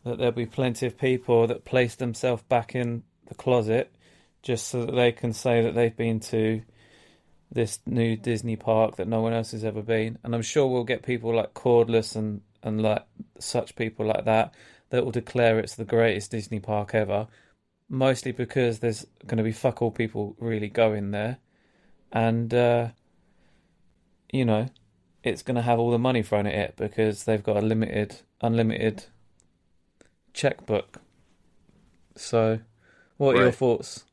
that there'll be plenty of people that place themselves back in the closet just so that they can say that they've been to this new Disney park that no one else has ever been. And I'm sure we'll get people like Cordless and like such people like that will declare it's the greatest Disney park ever, mostly because there's going to be fuck all people really going there. And, it's going to have all the money thrown at it because they've got a unlimited checkbook. So, what are your thoughts?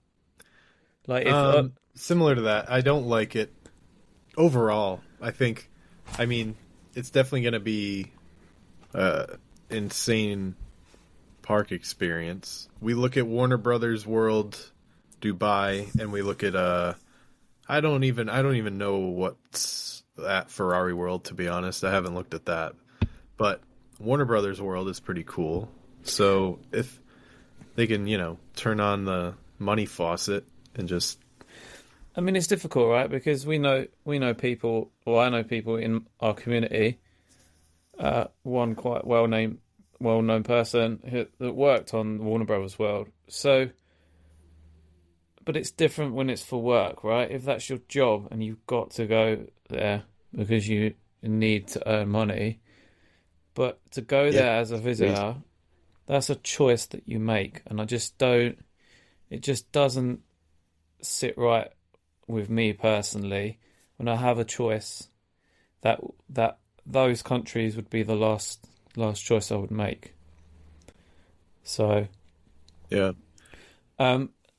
Like, if similar to that, I don't like it overall. I mean, it's definitely going to be insane park experience. We look at Warner Brothers World Dubai, and we look at I don't even know what's at Ferrari World, to be honest. I haven't looked at that. But Warner Brothers World is pretty cool. So if they can, turn on the money faucet and just... I mean, it's difficult, right? Because we know people, or I know people in our community, one quite well-known person that worked on Warner Brothers World. So, but it's different when it's for work, right? If that's your job and you've got to go there because you need to earn money, but to go there as a visitor, that's a choice that you make, and it just doesn't sit right with me personally when I have a choice that those countries would be the last choice I would make. So yeah.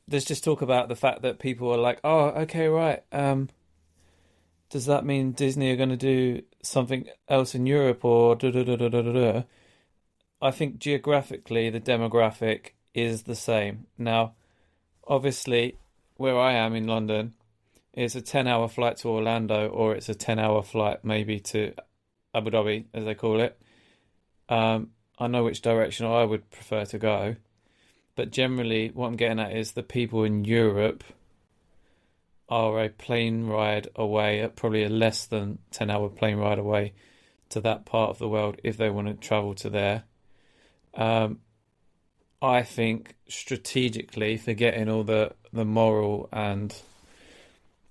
There's just talk about the fact that people are like, oh, okay, right. Does that mean Disney are going to do something else in Europe or I think geographically the demographic is the same. Now, obviously, where I am in London, it's a 10-hour flight to Orlando, or it's a 10-hour flight maybe to Abu Dhabi, as they call it. I know which direction I would prefer to go, but generally, what I'm getting at is the people in Europe are a plane ride away, at probably a less than 10-hour plane ride away to that part of the world if they want to travel to there. I think strategically, forgetting all the moral and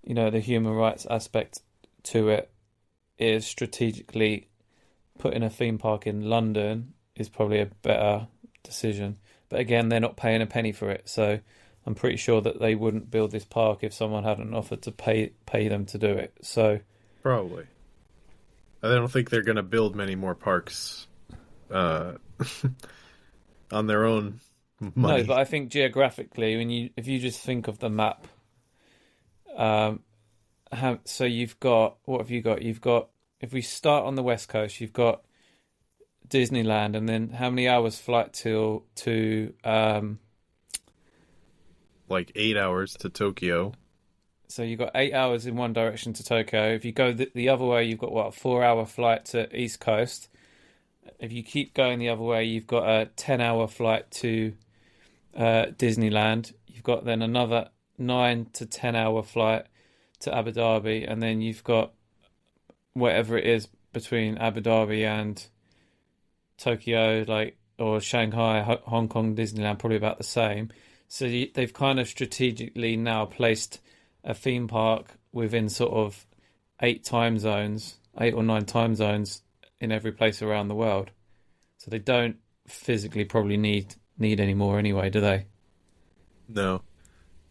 the human rights aspect to it, is strategically putting a theme park in London is probably a better decision. But again, they're not paying a penny for it, so I'm pretty sure that they wouldn't build this park if someone hadn't offered to pay them to do it. So Probably. I don't think they're going to build many more parks on their own money. no, but I think geographically, if you just think of the map, so you've got, what have you got? You've got, if we start on the West Coast, you've got Disneyland, and then how many hours flight to like 8 hours to Tokyo. so you've got 8 hours in one direction to Tokyo. If you go the other way, you've got what, a 4-hour flight to East Coast. If you keep going the other way, you've got a 10-hour flight to Disneyland. You've got then another 9 to 10-hour flight to Abu Dhabi, and then you've got whatever it is between Abu Dhabi and Tokyo, or Shanghai, Hong Kong, Disneyland, probably about the same. So they've kind of strategically now placed a theme park within sort of 8 or 9 time zones in every place around the world. So they don't physically probably need any more anyway, do they? No.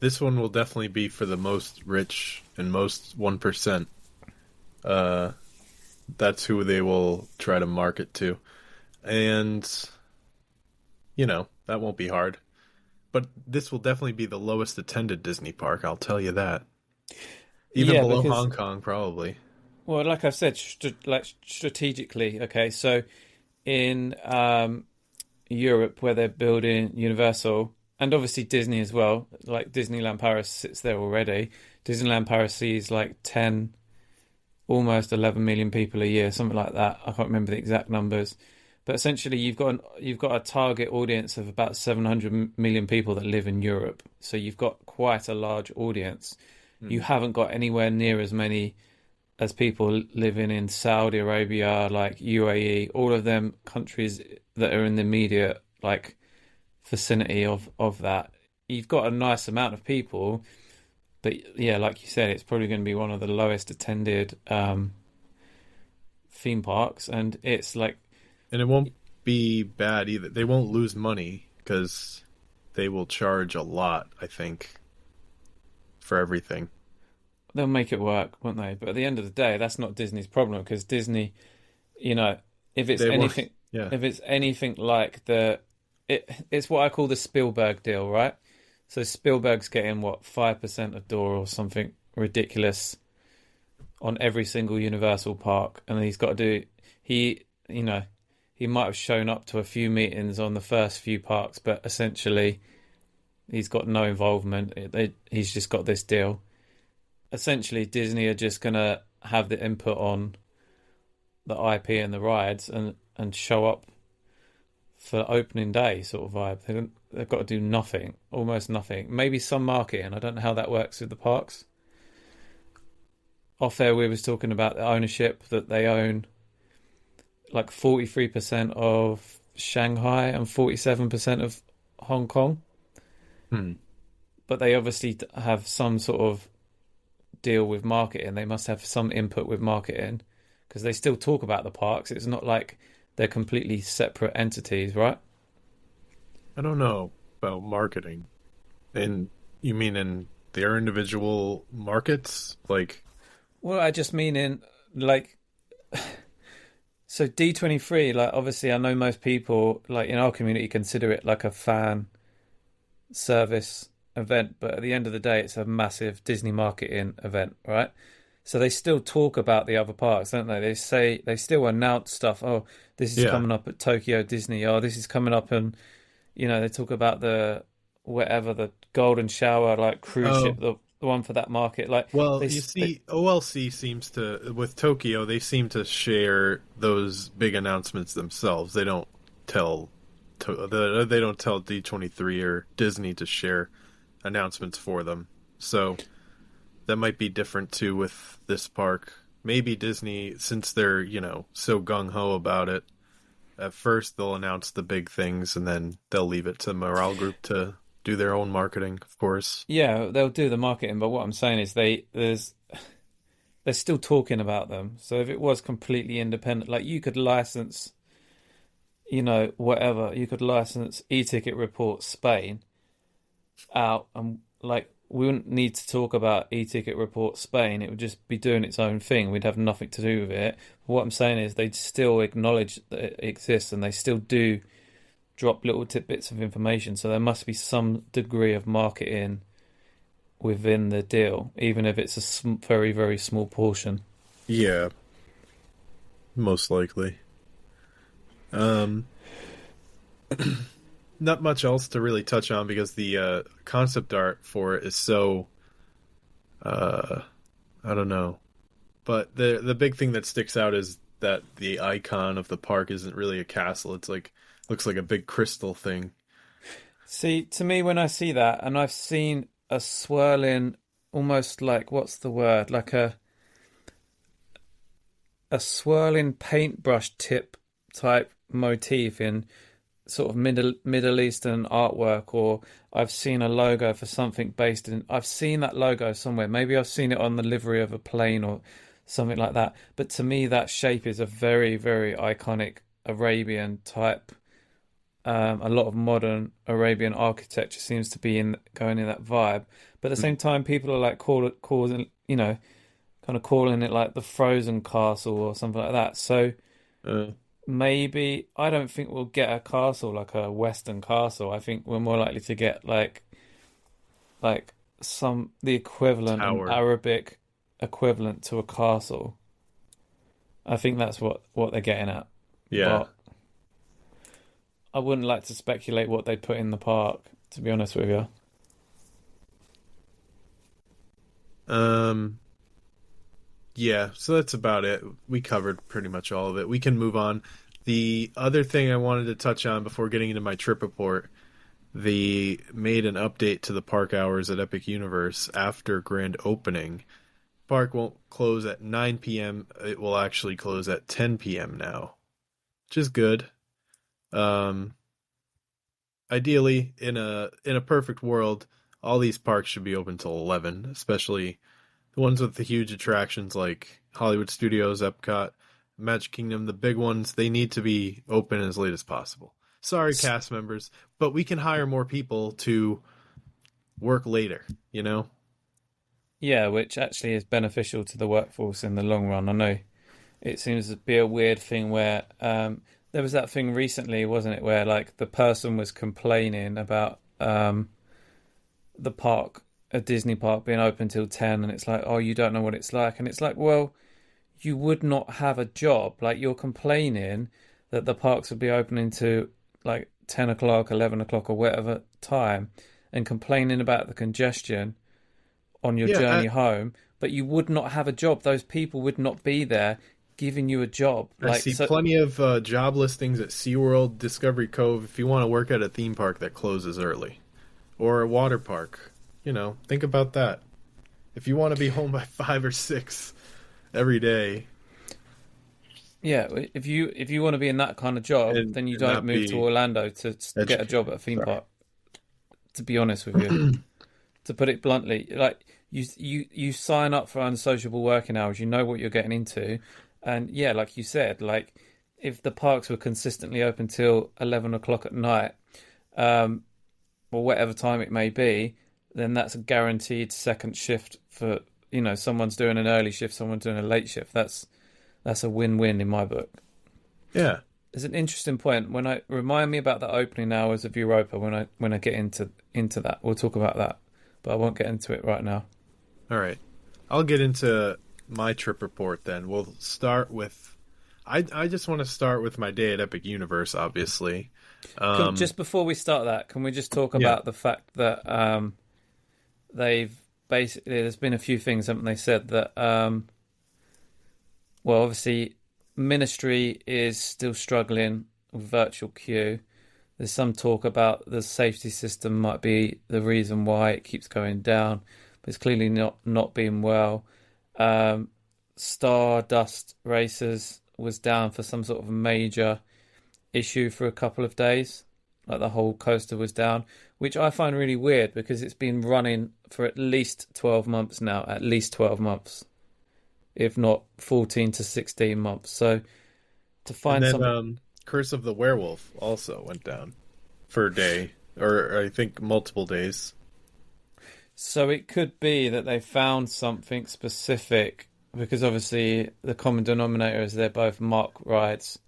This one will definitely be for the most rich and most 1%. That's who they will try to market to. And, that won't be hard. But this will definitely be the lowest attended Disney park, I'll tell you that. Even below Hong Kong, probably. Well, like I've said, strategically, okay, so in Europe, where they're building Universal, and obviously Disney as well, like Disneyland Paris sits there already. Disneyland Paris sees like 10, almost 11 million people a year, something like that. I can't remember the exact numbers. But essentially, you've got a target audience of about 700 million people that live in Europe. So you've got quite a large audience. You haven't got anywhere near as many as people living in Saudi Arabia, like UAE, all of them countries that are in the immediate vicinity of that. You've got a nice amount of people, but yeah, like you said, it's probably going to be one of the lowest attended theme parks, and it's like. And it won't be bad either. They won't lose money because they will charge a lot, I think, for everything. They'll make it work, won't they? But at the end of the day, that's not Disney's problem, because Disney, if it's if it's anything like it's what I call the Spielberg deal, right? So Spielberg's getting 5% a door or something ridiculous on every single Universal park, and he's got to do he might have shown up to a few meetings on the first few parks, but essentially he's got no involvement. He's just got this deal. Essentially, Disney are just going to have the input on the IP and the rides and show up for opening day sort of vibe. They've got to do nothing, almost nothing. Maybe some marketing. I don't know how that works with the parks. Off air, we was talking about the ownership, that they own like 43% of Shanghai and 47% of Hong Kong. But they obviously have some sort of deal with marketing. They must have some input with marketing, because they still talk about the parks. It's not like they're completely separate entities, right? I don't know about marketing. And you mean in their individual markets? Well, I just mean in so D23, obviously I know most people in our community consider it like a fan service event, but at the end of the day, it's a massive Disney marketing event, right? So they still talk about the other parks, don't they? They still announce stuff. Oh, this is coming up at Tokyo Disney. Oh, this is coming up, and they talk about the whatever, the Golden Shower, like cruise ship, Oh, the one for that market. Like well, they, you they see, OLC seems to, with Tokyo, they seem to share those big announcements themselves. They don't tell, they don't tell D23 or Disney to share announcements for them. So that might be different too with this park. Maybe Disney, since they're, so gung ho about it, at first they'll announce the big things and then they'll leave it to the Morale Group to do their own marketing, of course. yeah, they'll do the marketing, but what I'm saying is they're still talking about them. So if it was completely independent, like you could license, whatever, you could license e-ticket report Spain out, and like we wouldn't need to talk about e-ticket report Spain. It would just be doing its own thing. We'd have nothing to do with it. But what I'm saying is they still acknowledge that it exists, and they still do drop little tidbits of information. So there must be some degree of marketing within the deal, even if it's a very, very small portion. Yeah, most likely. Not much else to really touch on because the concept art for it is so I don't know. But the big thing that sticks out is that the icon of the park isn't really a castle. It's like looks like a big crystal thing. See, to me, when I see that, and I've seen a swirling, almost like, what's the word? Like a swirling paintbrush tip type motif in sort of Middle Eastern artwork, or I've seen a logo for something based in. I've seen that logo somewhere. Maybe I've seen it on the livery of a plane or something like that. But to me, that shape is a very, very iconic Arabian type. A lot of modern Arabian architecture seems to be going in that vibe. But at the same time, people are like calling, kind of calling it like the Frozen Castle or something like that. So maybe I don't think we'll get a castle like a Western castle. I think we're more likely to get like the equivalent, an Arabic equivalent to a castle. I think that's what they're getting at. Yeah. But I wouldn't like to speculate what they'd put in the park, to be honest with you. Yeah, so that's about it. We covered pretty much all of it. We can move on. The other thing I wanted to touch on before getting into my trip report, they made an update to the park hours at Epic Universe after grand opening. Park won't close at 9 p.m. It will actually close at 10 p.m. now, which is good. Ideally, in a perfect world, all these parks should be open till 11, especially the ones with the huge attractions like Hollywood Studios, Epcot, Magic Kingdom, the big ones. They need to be open as late as possible. Sorry, cast members, but we can hire more people to work later, Yeah, which actually is beneficial to the workforce in the long run. I know it seems to be a weird thing where there was that thing recently, wasn't it, where like the person was complaining about the park, a Disney park, being open till 10, and it's like, oh, you don't know what it's like. And it's like, well, you would not have a job. Like, you're complaining that the parks would be opening to like 10 o'clock, 11 o'clock, or whatever time, and complaining about the congestion on your journey home, but you would not have a job. Those people would not be there giving you a job. I see plenty of job listings at SeaWorld, Discovery Cove, if you want to work at a theme park that closes early. Or a water park. Think about that. If you want to be home by 5 or 6 every day. Yeah, if you want to be in that kind of job, then you don't move to Orlando to get a job at a theme park. To be honest with you. To put it bluntly, like you sign up for unsociable working hours, you know what you're getting into. And yeah, like you said, like if the parks were consistently open till 11 o'clock at night, or whatever time it may be, then that's a guaranteed second shift for, someone's doing an early shift, someone's doing a late shift. That's a win-win in my book. Yeah. It's an interesting point. Remind me about the opening hours of Europa when I get into that. We'll talk about that, but I won't get into it right now. All right. I'll get into my trip report then. We'll start with I just want to start with my day at Epic Universe, obviously. Just before we start that, can we just talk Yeah. about the fact that they've basically, there's been a few things, haven't they, said that, well, obviously, Ministry is still struggling with virtual queue. There's some talk about the safety system might be the reason why it keeps going down, but it's clearly not being well. Stardust Racers was down for some sort of major issue for a couple of days. Like the whole coaster was down, which I find really weird because it's been running for at least 12 months now, at least 12 months, if not 14 to 16 months. So to find And then something... Curse of the Werewolf also went down for a day, or I think multiple days. So it could be that they found something specific because obviously the common denominator is they're both Mark rides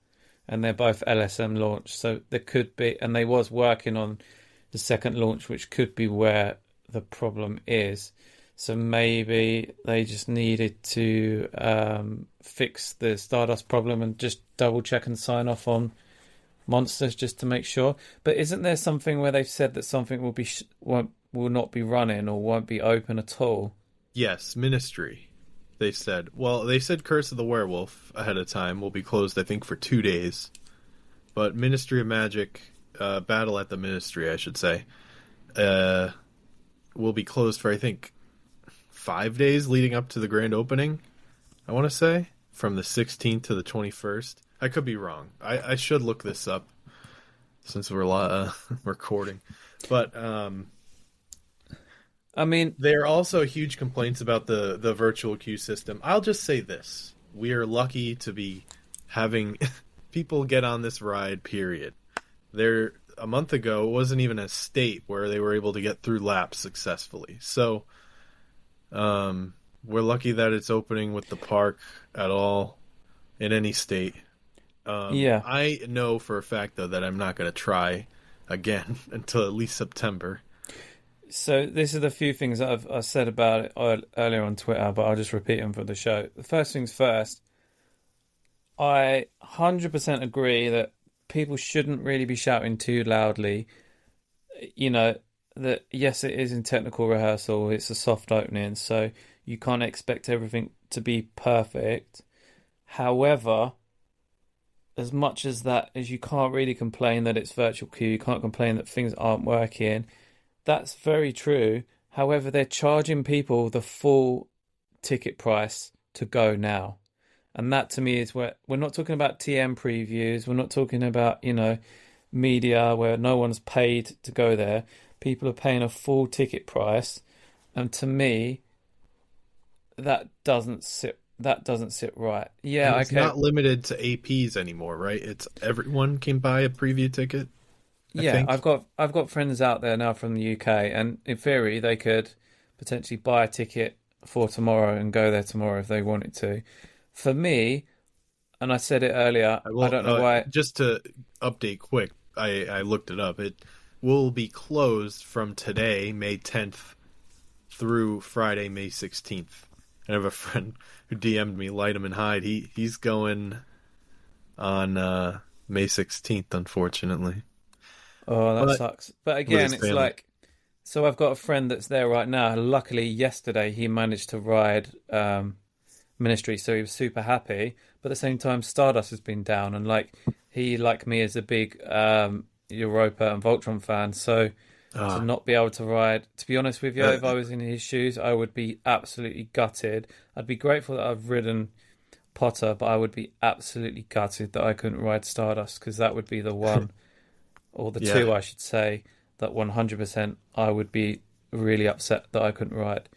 and they're both LSM launch. So there could be, and they was working on the second launch, which could be where the problem is. So maybe they just needed to fix the Stardust problem and just double check and sign off on Monsters just to make sure. But isn't there something where they've said that something will not be running or won't be open at all? Yes, Ministry. They said. Well, they said Curse of the Werewolf ahead of time will be closed, I think, for 2 days. But Ministry of Magic, Battle at the Ministry, I should say, will be closed for, I think, 5 days leading up to the grand opening, I want to say, from the 16th to the 21st. I could be wrong. I should look this up since we're recording. But I mean, there are also huge complaints about the virtual queue system. I'll just say this. We are lucky to be having people get on this ride, period. There, a month ago, it wasn't even a state where they were able to get through laps successfully. So, we're lucky that it's opening with the park at all in any state. yeah. I know for a fact, though, that I'm not going to try again until at least September. So this are the few things that I've said about it earlier on Twitter, but I'll just repeat them for the show. The first things first, I 100% agree that people shouldn't really be shouting too loudly. You know, that yes, it is in technical rehearsal, it's a soft opening, so you can't expect everything to be perfect. However, as much as that, as you can't really complain that it's virtual queue, you can't complain that things aren't working. That's very true. However, they're charging people the full ticket price to go now. And that to me is where we're not talking about TM previews. We're not talking about, media where no one's paid to go there. People are paying a full ticket price. And to me, that doesn't sit right. Yeah, and it's okay. not limited to APs anymore, right? It's everyone can buy a preview ticket. Yeah, I've got friends out there now from the UK, and in theory, they could potentially buy a ticket for tomorrow and go there tomorrow if they wanted to. For me, and I said it earlier, I don't know why. Just to update quick, I looked it up. It will be closed from today, May 10th, through Friday, May 16th. I have a friend who DM'd me, Light him and Hide. He's going on May 16th, unfortunately. Oh, that sucks. But again, it's like, so I've got a friend that's there right now. Luckily, yesterday he managed to ride Ministry, so he was super happy. But at the same time, Stardust has been down, and he, like me, is a big Europa and Voltron fan. So to not be able to ride, to be honest with you, if I was in his shoes, I would be absolutely gutted. I'd be grateful that I've ridden Potter, but I would be absolutely gutted that I couldn't ride Stardust, because that would be the one. Or the two, I should say, that 100% I would be really upset that I couldn't ride.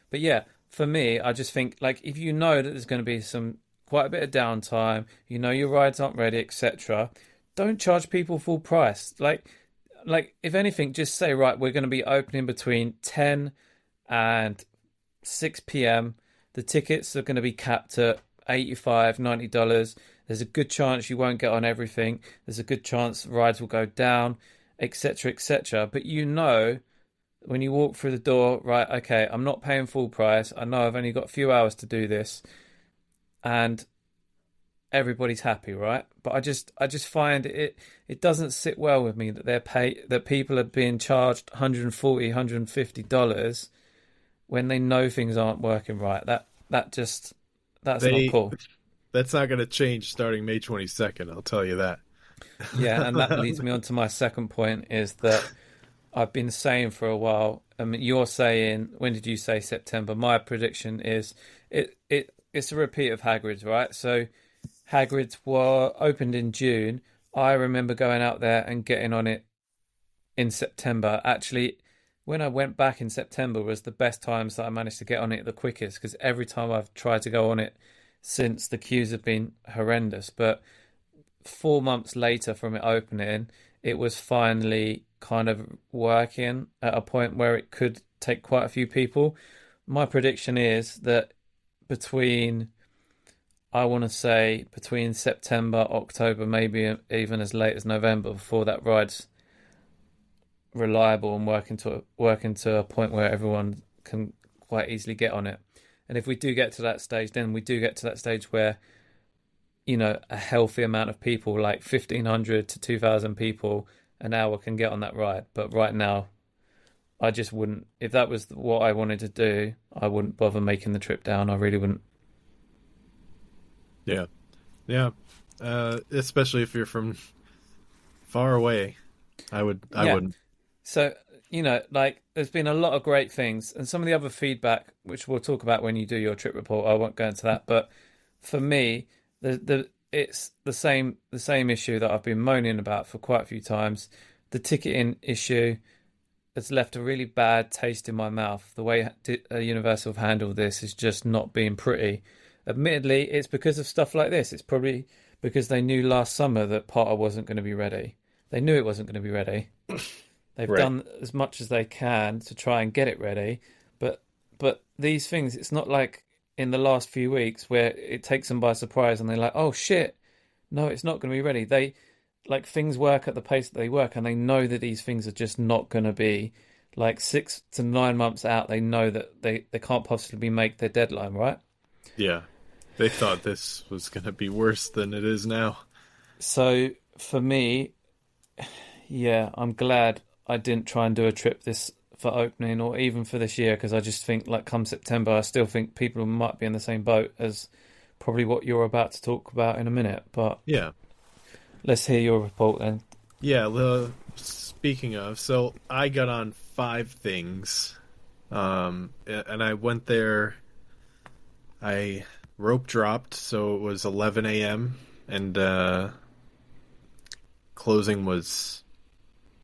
But yeah, for me, I just think, if you know that there's going to be quite a bit of downtime, your rides aren't ready, etc., don't charge people full price. If anything, just say, right, we're going to be opening between 10 and 6 p.m. The tickets are going to be capped at $85, $90. There's a good chance you won't get on everything. There's a good chance rides will go down, etc., etc. But when you walk through the door, right, okay, I'm not paying full price. I know I've only got a few hours to do this. And everybody's happy, right? But I just find it doesn't sit well with me that that people are being charged $140, $150 when they know things aren't working right. That's not They cool. That's not going to change starting May 22nd. I'll tell you that. Yeah, and that leads me on to my second point is that I've been saying for a while. I mean, you're saying, when did you say September? My prediction is it's a repeat of Hagrid's, right? So Hagrid's were opened in June. I remember going out there and getting on it in September. Actually, when I went back in September was the best times that I managed to get on it the quickest, because every time I've tried to go on it since, the queues have been horrendous. But 4 months later from it opening, it was finally kind of working at a point where it could take quite a few people. My prediction is that I want to say between September, October, maybe even as late as November, before that ride's reliable and working to a point where everyone can quite easily get on it. And if we do get to that stage, then we do get to that stage where, a healthy amount of people, like 1,500 to 2,000 people an hour, can get on that ride. But right now, I just wouldn't. If that was what I wanted to do, I wouldn't bother making the trip down. I really wouldn't. Yeah. Yeah. Especially if you're from far away. I wouldn't. So, there's been a lot of great things, and some of the other feedback, which we'll talk about when you do your trip report. I won't go into that, but for me, it's the same issue that I've been moaning about for quite a few times. The ticketing issue has left a really bad taste in my mouth. The way Universal have handled this is just not being pretty. Admittedly, it's because of stuff like this. It's probably because they knew last summer that Potter wasn't going to be ready. They knew it wasn't going to be ready. They've done as much as they can to try and get it ready. But these things, it's not like in the last few weeks where it takes them by surprise and they're like, oh shit, no, it's not going to be ready. Things work at the pace that they work, and they know that these things are just not going to be 6 to 9 months out. They know that they can't possibly make their deadline, right? Yeah. They thought this was going to be worse than it is now. So for me, yeah, I'm glad I didn't try and do a trip this for opening or even for this year, because I just think come September, I still think people might be in the same boat as probably what you're about to talk about in a minute. But yeah, let's hear your report then. Yeah, speaking of, so I got on 5 things, and I went there. I rope dropped, so it was 11 a.m. and closing was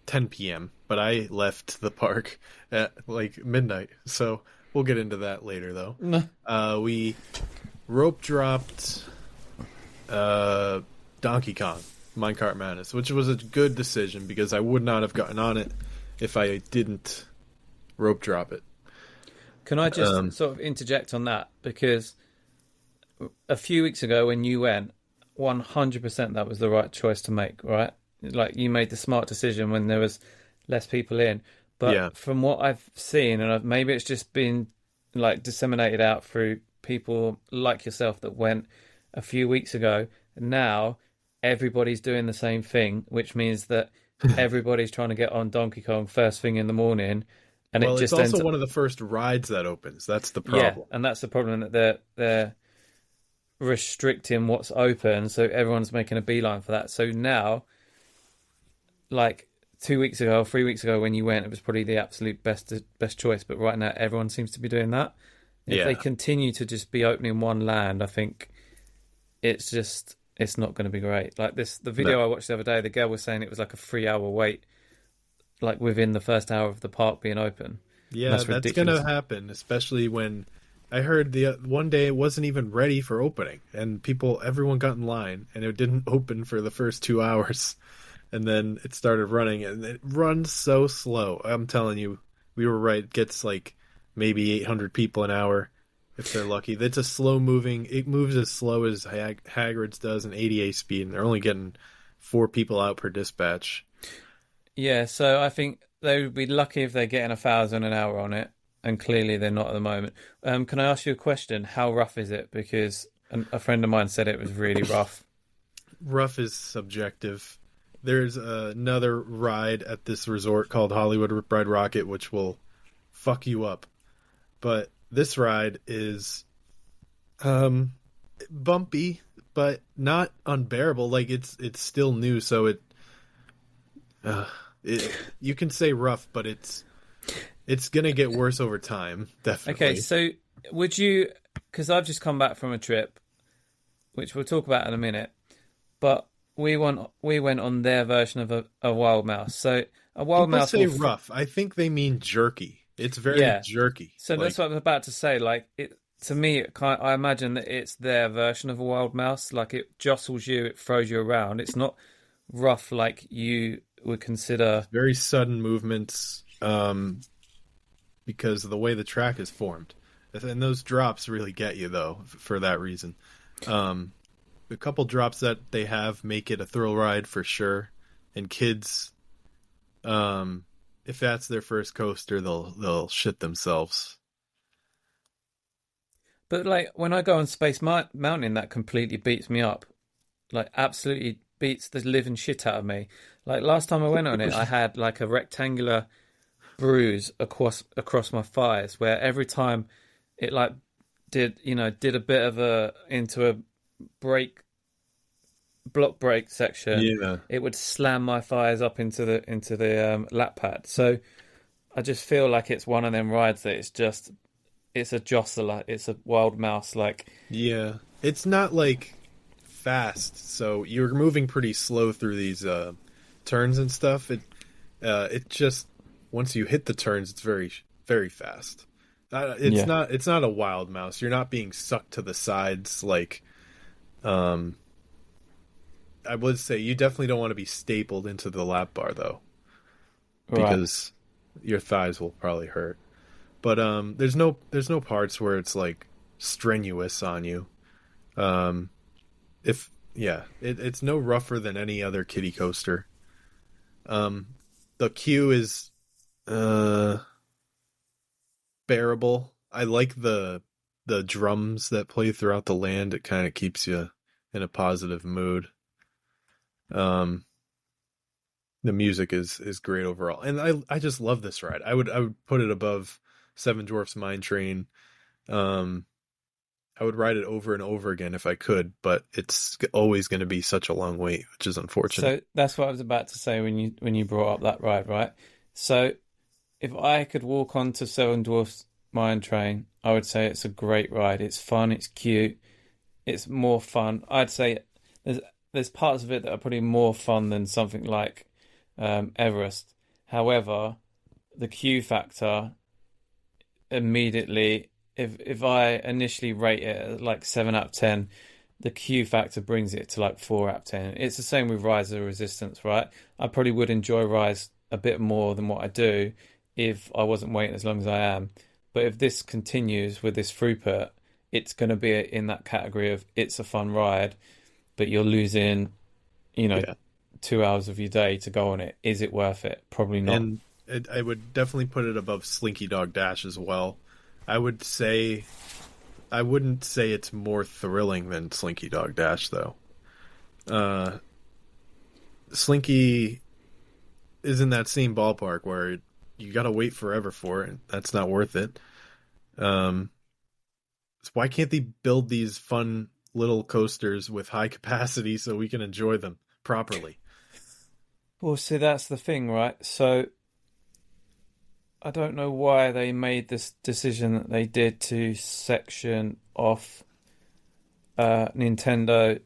10 p.m. But I left the park at midnight, so we'll get into that later, though. No. We rope dropped Donkey Kong Minecart Madness, which was a good decision because I would not have gotten on it if I didn't rope drop it. Can I just sort of interject on that? Because a few weeks ago when you went, 100% that was the right choice to make, right? You made the smart decision when there was less people in. But from what I've seen, and maybe it's just been disseminated out through people like yourself that went a few weeks ago, now everybody's doing the same thing, which means that everybody's trying to get on Donkey Kong first thing in the morning. And it just it's also one of the first rides that opens. That's the problem. Yeah, and that's the problem, that they're restricting what's open, so everyone's making a beeline for that. So now, 2 weeks ago, 3 weeks ago when you went, it was probably the absolute best choice. But right now, everyone seems to be doing that. If they continue to just be opening one land, I think it's not going to be great. The video I watched the other day, the girl was saying it was a 3-hour wait, within the first hour of the park being open. Yeah, that's going to happen, especially when I heard the one day it wasn't even ready for opening, and everyone got in line, and it didn't open for the first 2 hours, and then it started running, and it runs so slow. I'm telling you, we were right. It gets maybe 800 people an hour if they're lucky. That's a slow moving. It moves as slow as Hagrid's does in ADA speed, and they're only getting 4 people out per dispatch. Yeah, so I think they would be lucky if they're getting 1,000 an hour on it, and clearly they're not at the moment. Can I ask you a question? How rough is it? Because a friend of mine said it was really rough. Rough is subjective. There's another ride at this resort called Hollywood Ride Rocket, which will fuck you up. But this ride is bumpy, but not unbearable. Like it's still new, so you can say rough, but it's gonna get worse over time, definitely. Okay, so would you? Because I've just come back from a trip, which we'll talk about in a minute, but we went on their version of a wild mouse. So a wild People mouse say rough. I think they mean jerky. It's very jerky. So that's what I was about to say. Like it to me, I imagine that it's their version of a wild mouse. Like it jostles you, it throws you around. It's not rough like you would consider. Very sudden movements, because of the way the track is formed, and those drops really get you though for that reason. The couple drops that they have make it a thrill ride for sure, and kids, if that's their first coaster, they'll shit themselves. But like when I go on Space Mountain, that completely beats me up. Like absolutely beats the living shit out of me. Like last time I went on it, I had like a rectangular bruise across my thighs, where every time it like did a bit of into a block break section, it would slam my thighs up into the lap pad. So I just feel like it's one of them rides that it's a jostler, it's a wild mouse. Like it's not like fast, so you're moving pretty slow through these turns and stuff. It just once you hit the turns, it's very very fast. It's not a wild mouse. You're not being sucked to the sides like. I would say you definitely don't want to be stapled into the lap bar though, because your thighs will probably hurt. But there's no parts where it's like strenuous on you. It's no rougher than any other kiddie coaster. The queue is bearable. I like the drums that play throughout the land. It kind of keeps you in a positive mood. The music is great overall, and I just love this ride. I would put it above Seven Dwarfs Mine Train. I would ride it over and over again if I could, but it's always going to be such a long wait, which is unfortunate. So that's what I was about to say when you brought up that ride, right? So if I could walk onto Seven Dwarfs Mine Train, I would say it's a great ride. It's fun, it's cute, it's more fun. I'd say there's parts of it that are probably more fun than something like Everest. However, the queue factor immediately, if I initially rate it at like 7 out of 10, the queue factor brings it to like 4 out of 10. It's the same with Rise of the Resistance, right? I probably would enjoy Rise a bit more than what I do if I wasn't waiting as long as I am. But if this continues with this throughput, it's going to be in that category of it's a fun ride, but you're losing, 2 hours of your day to go on it. Is it worth it? Probably not. And I would definitely put it above Slinky Dog Dash as well. I wouldn't say it's more thrilling than Slinky Dog Dash, though. Slinky is in that same ballpark where you got to wait forever for it. That's not worth it. So why can't they build these fun little coasters with high capacity so we can enjoy them properly? Well, see, that's the thing, right? So I don't know why they made this decision that they did to section off Nintendo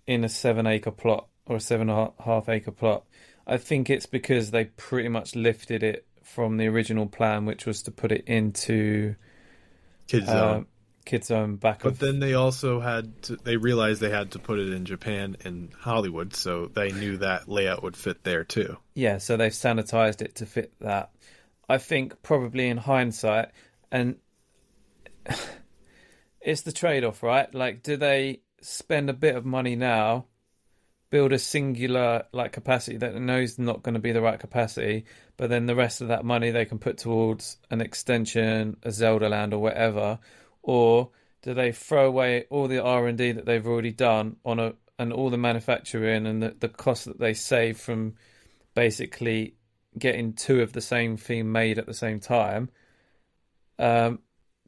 in a 7-acre plot or a 7.5-acre plot. I think it's because they pretty much lifted it from the original plan, which was to put it into Kids Zone back. But then they also they realized they had to put it in Japan and Hollywood, so they knew that layout would fit there too. Yeah, so they've sanitized it to fit that. I think probably in hindsight, and it's the trade-off, right? Like, do they spend a bit of money now, build a singular like capacity that they know is not going to be the right capacity, but then the rest of that money they can put towards an extension, a Zelda land or whatever? Or do they throw away all the R&D that they've already done on and all the manufacturing and the cost that they save from basically getting two of the same theme made at the same time? Do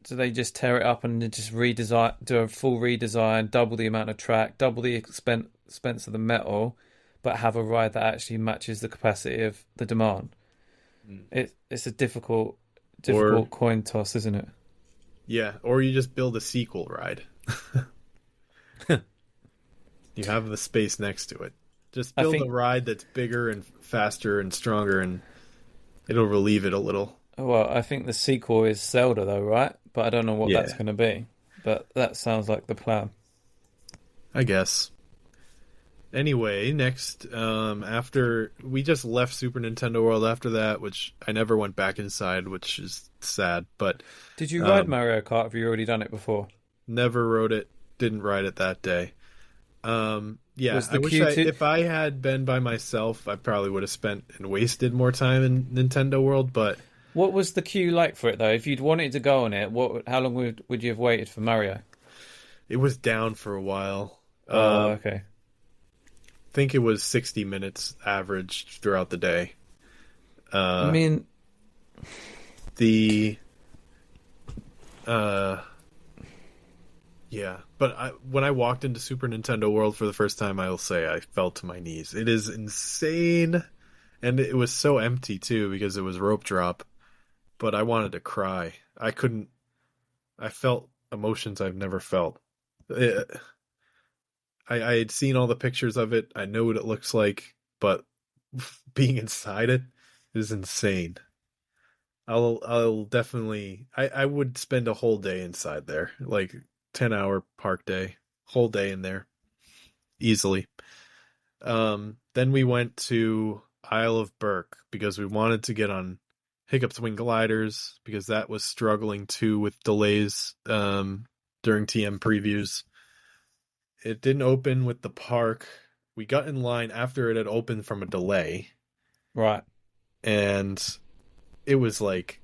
they just tear it up and just redesign, do a full redesign, double the amount of track, double the expense of the metal, but have a ride that actually matches the capacity of the demand? It's a difficult coin toss, isn't it? Yeah, or you just build a sequel ride. You have the space next to it. Just build a ride that's bigger and faster and stronger, and it'll relieve it a little. Well, I think the sequel is Zelda, though, right? But I don't know what that's going to be. But that sounds like the plan. I guess. Anyway, next, after we just left Super Nintendo World after that, which I never went back inside, which is sad. But did you ride Mario Kart? Have you already done it before? Never rode it. Didn't ride it that day. Yeah, I wish if I had been by myself, I probably would have spent and wasted more time in Nintendo World. But what was the queue like for it, though? If you'd wanted to go on it, how long would you have waited for Mario? It was down for a while. Oh, okay. I think it was 60 minutes average throughout the day. I mean, yeah, but when I walked into Super Nintendo World for the first time, I will say I fell to my knees. It is insane, and it was so empty too because it was rope drop. But I wanted to cry. I couldn't. I felt emotions I've never felt. I had seen all the pictures of it. I know what it looks like, but being inside it is insane. I'll definitely. I would spend a whole day inside there, like 10-hour park day, whole day in there, easily. Then we went to Isle of Berk because we wanted to get on Hiccup Swing gliders because that was struggling too with delays during TM previews. It didn't open with the park. We got in line after it had opened from a delay. Right. And it was like,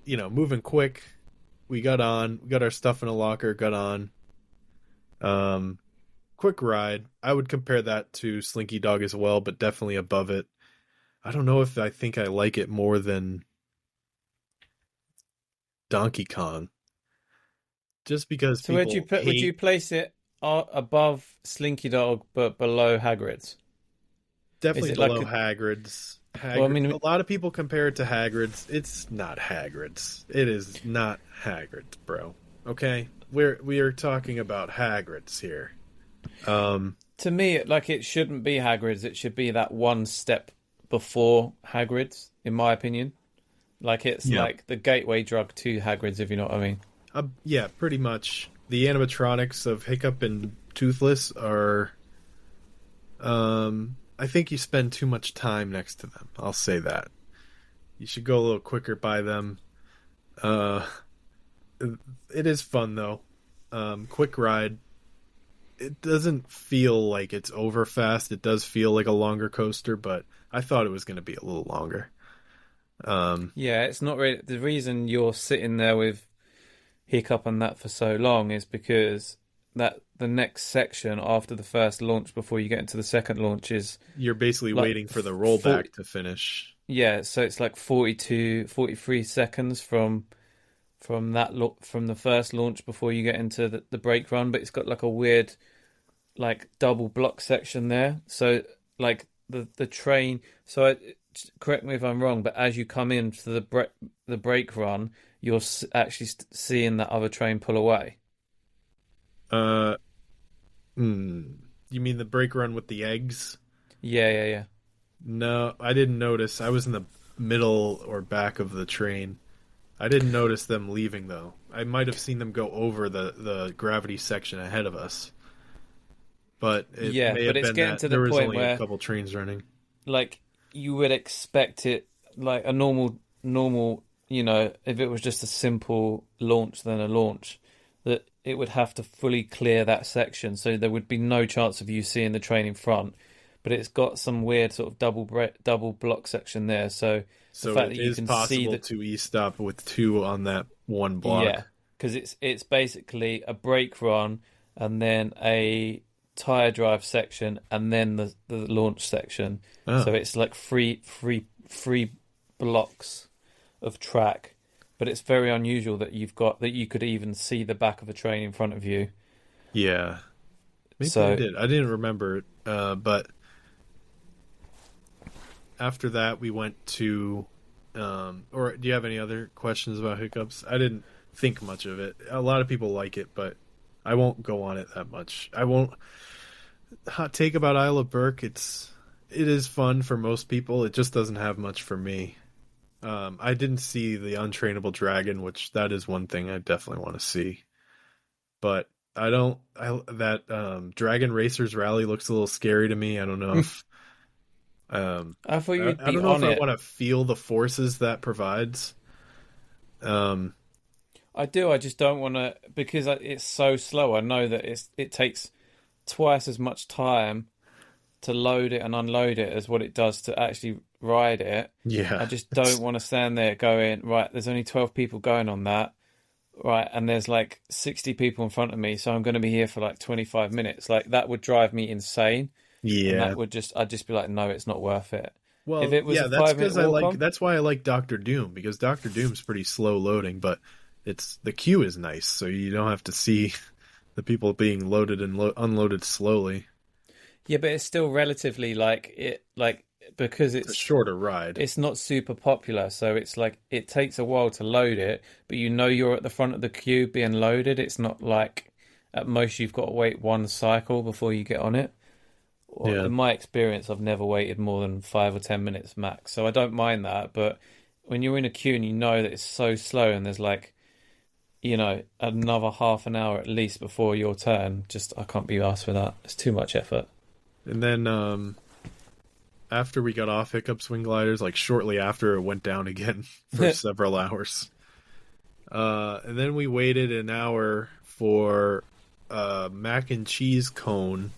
moving quick. We got on. We got our stuff in a locker, got on. Quick ride. I would compare that to Slinky Dog as well, but definitely above it. I don't know if I think I like it more than Donkey Kong. Just because so would you place it above Slinky Dog but below Hagrid's? Definitely below Hagrid's. Well, I mean, a lot of people compare it to Hagrid's. It's not Hagrid's. It is not Hagrid's, bro. Okay? We are talking about Hagrid's here. To me, it shouldn't be Hagrid's. It should be that one step before Hagrid's, in my opinion. It's like the gateway drug to Hagrid's, if you know what I mean. Yeah, pretty much. The animatronics of Hiccup and Toothless are... I think you spend too much time next to them. I'll say that. You should go a little quicker by them. It is fun, though. Quick ride. It doesn't feel like it's over fast. It does feel like a longer coaster, but I thought it was going to be a little longer. Yeah, it's not really... The reason you're sitting there with Hiccup and that for so long is because that the next section after the first launch before you get into the second launch is... You're basically waiting for the rollback to finish. Yeah, so it's 43 seconds from the first launch before you get into the brake run, but it's got a weird double block section there. So the train... So correct me if I'm wrong, but as you come into the brake run, you're actually seeing that other train pull away. You mean the brake run with the eggs? Yeah. No, I didn't notice. I was in the middle or back of the train. I didn't notice them leaving, though. I might have seen them go over the gravity section ahead of us. But it may have been that there was only a couple trains running. You would expect it a normal, if it was just a simple launch, then a launch, that it would have to fully clear that section. So there would be no chance of you seeing the train in front. But it's got some weird sort of double block section there. So the fact that you can see possible to e-stop with two on that one block. Yeah. because it's basically a brake run and then a tire drive section and then the launch section. Oh, So it's like three blocks of track, but it's very unusual that you could even see the back of a train in front of you. yeah. Maybe I So did. I didn't remember it. But after that, we went to. Or do you have any other questions about hiccups? I didn't think much of it. A lot of people like it, but I won't go on it that much. I won't. Hot take about Isle of Berk. It is fun for most people. It just doesn't have much for me. I didn't see the untrainable dragon, which that is one thing I definitely want to see. But I don't. That Dragon Racers Rally looks a little scary to me. I don't know if. I thought you'd I be don't know if on I it. want to feel the forces that provides. I do. I just don't want to because it's so slow. I know that it takes twice as much time to load it and unload it as what it does to actually ride it. Yeah, I just don't want to stand there going, right, there's only 12 people going on that, right, and there's like 60 people in front of me, so I'm going to be here for like 25 minutes. Like, that would drive me insane. And yeah. I'd just be like, no, it's not worth it. Well, If it was yeah, a that's 5 minute because I walk like. on, That's why I like Doctor Doom, because Doctor Doom's pretty slow loading, but the queue is nice, so you don't have to see the people being loaded and unloaded slowly. yeah, but it's still relatively because It's a shorter ride. it's not super popular, so it's like it takes a while to load it, but you know you're at the front of the queue being loaded. It's not like at most you've got to wait one cycle before you get on it. Or Yeah. in my experience, I've never waited more than 5 or 10 minutes max, so I don't mind that. But when you're in a queue and you know that it's so slow and there's like, another half an hour at least before your turn, just I can't be asked for that. It's too much effort. And then after we got off Hiccup Swing Gliders, like shortly after, it went down again for several hours. And then we waited an hour for mac and cheese cone.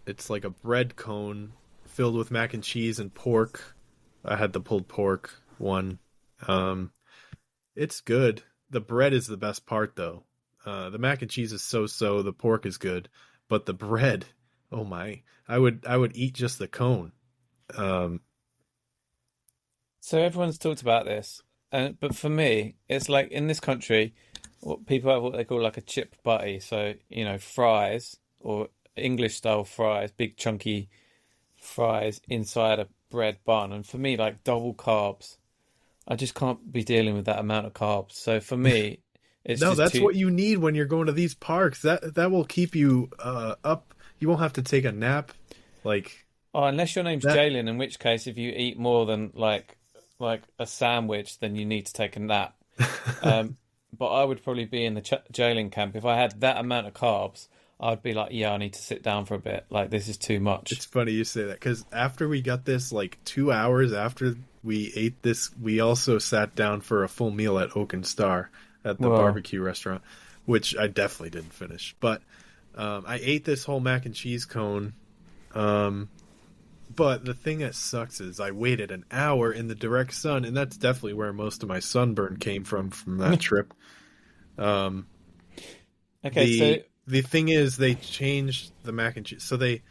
It's like a bread cone filled with mac and cheese and pork. I had the pulled pork one. It's good. The bread is the best part, though. The mac and cheese is so-so. The pork is good, but the bread, oh my! I would eat just the cone. So everyone's talked about this, but for me, it's like in this country, people have what they call like a chip butty. So fries or English style fries, big chunky fries inside a bread bun, and for me, like double carbs. I just can't be dealing with that amount of carbs. So for me, it's No, just that's too... what you need when you're going to these parks. That will keep you up. You won't have to take a nap. Like, Oh, unless your name's that. Jalen, in which case, if you eat more than like a sandwich, then you need to take a nap. But I would probably be in the Jalen camp if I had that amount of carbs. I'd be like, yeah, I need to sit down for a bit. Like, this is too much. It's funny you say that, because after we got this, like 2 hours after we ate this, we also sat down for a full meal at Oak and Star at the Wow. barbecue restaurant, which I definitely didn't finish. But I ate this whole mac and cheese cone. But the thing that sucks is I waited an hour in the direct sun, and that's definitely where most of my sunburn came from that trip. Okay, The thing is, they changed the mac and cheese. So they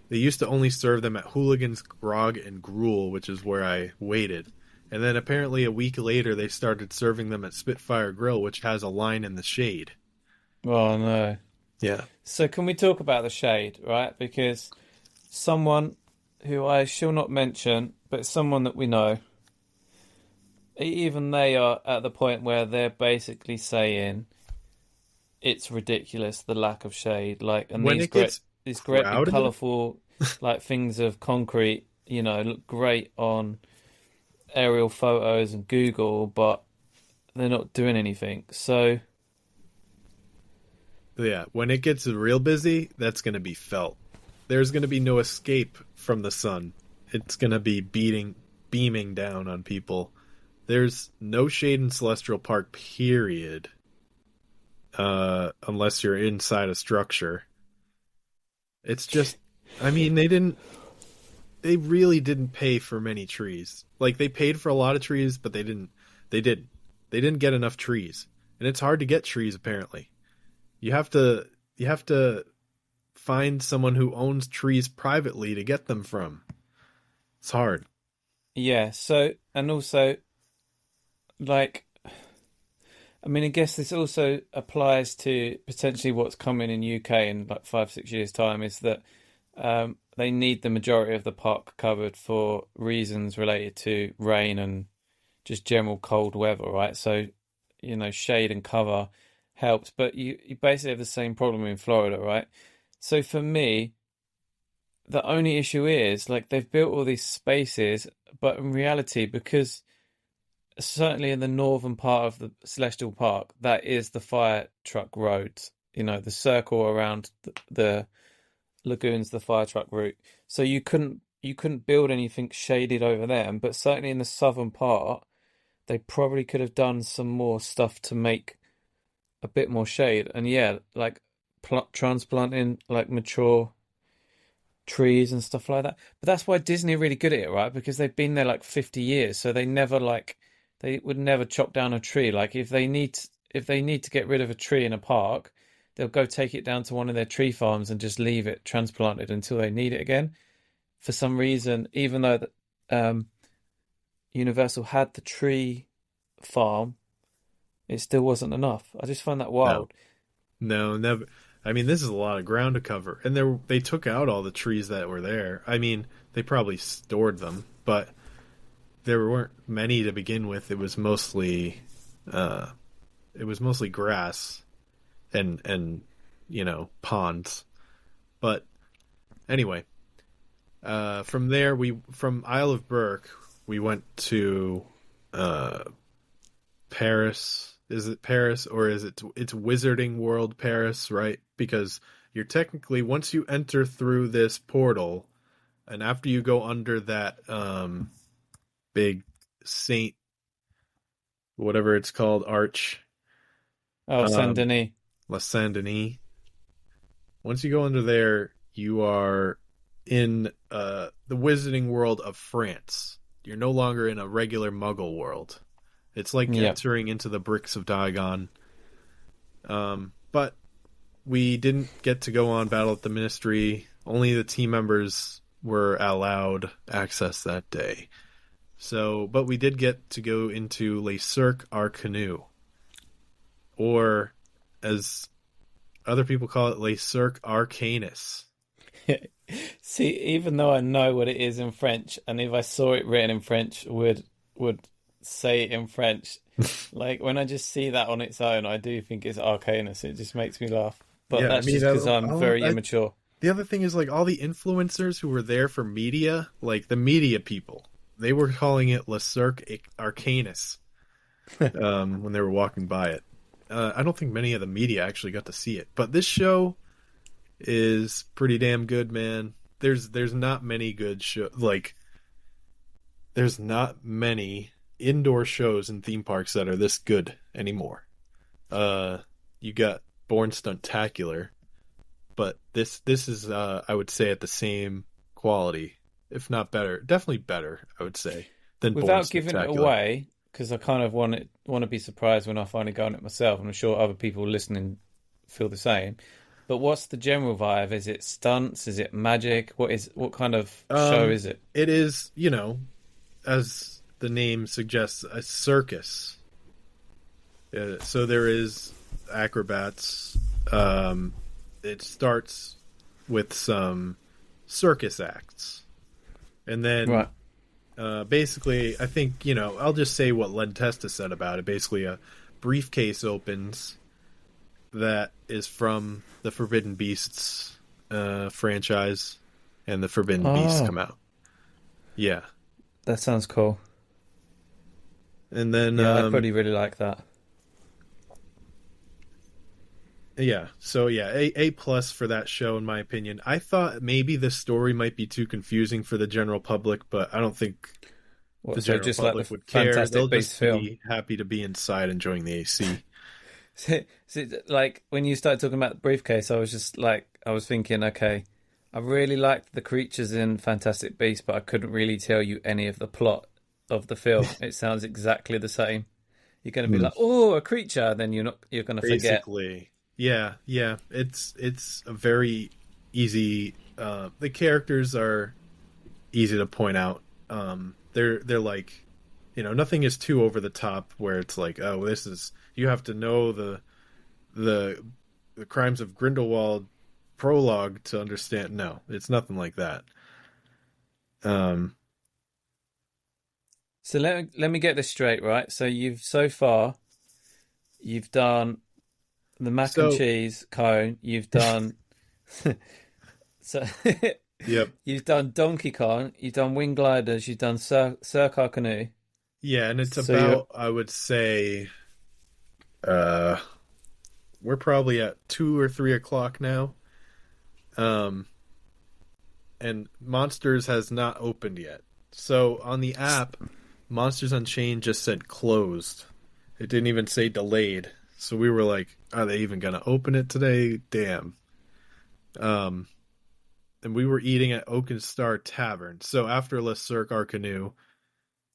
used to only serve them at Hooligans, Grog, and Gruel, which is where I waited. And then apparently a week later, they started serving them at Spitfire Grill, which has a line in the shade. oh no. Yeah. So can we talk about the shade, right? Because someone who I shall not mention, but someone that we know, even they are at the point where they're basically saying it's ridiculous, the lack of shade. Like, and When these it gets these great big crowded? colourful like things of concrete, look great on aerial photos and Google, but they're not doing anything. So Yeah, when it gets real busy, that's going to be felt. There's going to be no escape from the sun. It's going to be beaming down on people. There's no shade in Celestial Park, period. Unless you're inside a structure. It's just, I mean, they really didn't pay for many trees. Like, they paid for a lot of trees, but they didn't get enough trees. and it's hard to get trees. Apparently, you have to find someone who owns trees privately to get them from. It's hard. Yeah. So, and also, like, I mean, I guess this also applies to potentially what's coming in UK in like 5-6 years' time. Is that they need the majority of the park covered for reasons related to rain and just general cold weather, right? So, shade and cover helps, but you basically have the same problem in Florida, right? So for me, the only issue is like they've built all these spaces, but in reality, because certainly in the northern part of the Celestial Park, that is the fire truck road. The circle around the lagoons, the fire truck route. So you couldn't build anything shaded over them, but certainly in the southern part, they probably could have done some more stuff to make a bit more shade. And yeah, like transplanting like mature trees and stuff like that. But that's why Disney are really good at it, right? Because they've been there like 50 years, so they would never chop down a tree. Like if they need to get rid of a tree in a park, they'll go take it down to one of their tree farms and just leave it transplanted until they need it again. For some reason, even though Universal had the tree farm, it still wasn't enough. I just find that wild. No, never. I mean, this is a lot of ground to cover, and they took out all the trees that were there. I mean, they probably stored them, but there weren't many to begin with. It was mostly grass and ponds. But anyway, from there from Isle of Berk we went to Paris. Is it Paris or is it's Wizarding World Paris, right? Because you're technically, once you enter through this portal and after you go under that big Saint whatever it's called arch. Oh, Saint Denis. La Saint Denis. Once you go under there, you are in the Wizarding World of France. You're no longer in a regular Muggle world. It's like entering into the bricks of Diagon. But we didn't get to go on Battle at the Ministry. Only the team members were allowed access that day. So, but we did get to go into Les Cirques Arcanus. Or, as other people call it, Les Cirques Arcanus. See, even though I know what it is in French, and if I saw it written in French, would say it in French. Like when I just see that on its own, I do think it's Arcanus. It just makes me laugh. But that's just because I'm very immature. The other thing is like all the influencers who were there for media, like the media people, they were calling it Les Cirques Arcanus when they were walking by it. I don't think many of the media actually got to see it, but this show is pretty damn good, man. There's not many good shows. Like there's not many indoor shows in theme parks that are this good anymore. You got Born Stuntacular, but this is I would say at the same quality, if not better, definitely better, I would say, than without giving it away, because I kind of want to be surprised when I finally go on it myself, and I'm sure other people listening feel the same. But what's the general vibe? Is it stunts? Is it magic? What kind of show is it? It is, as the name suggests, a circus. So there is acrobats. It starts with some circus acts. And then basically, I think, I'll just say what Len Testa said about it. Basically, a briefcase opens that is from the Forbidden Beasts franchise, and the Forbidden Beasts come out. Yeah. That sounds cool. And then I probably really like that. Yeah. So yeah, A plus for that show in my opinion. I thought maybe the story might be too confusing for the general public, but I don't think the general public would care. They'll just be happy to be inside enjoying the AC. So, like when you started talking about the briefcase, I was thinking, okay, I really liked the creatures in Fantastic Beasts, but I couldn't really tell you any of the plot of the film. It sounds exactly the same. You're going to be like, oh, a creature. Then you're going to forget. Basically, yeah, yeah. It's a very easy. The characters are easy to point out. They're like, nothing is too over the top where it's like, oh, this is, you have to know the Crimes of Grindelwald prologue to understand. No, it's nothing like that. So let me get this straight, right? So you've done the mac and cheese cone. You've done so. Yep. You've done Donkey Kong. You've done Wing Gliders. You've done Circar Canoe. Yeah, and it's So about, I would say, we're probably at 2 or 3 o'clock now. And Monsters has not opened yet. So on the app, Monsters Unchained just said closed. It didn't even say delayed. So we were like, are they even going to open it today? Damn. And we were eating at Oak and Star Tavern. So after Le Cirque Canoe,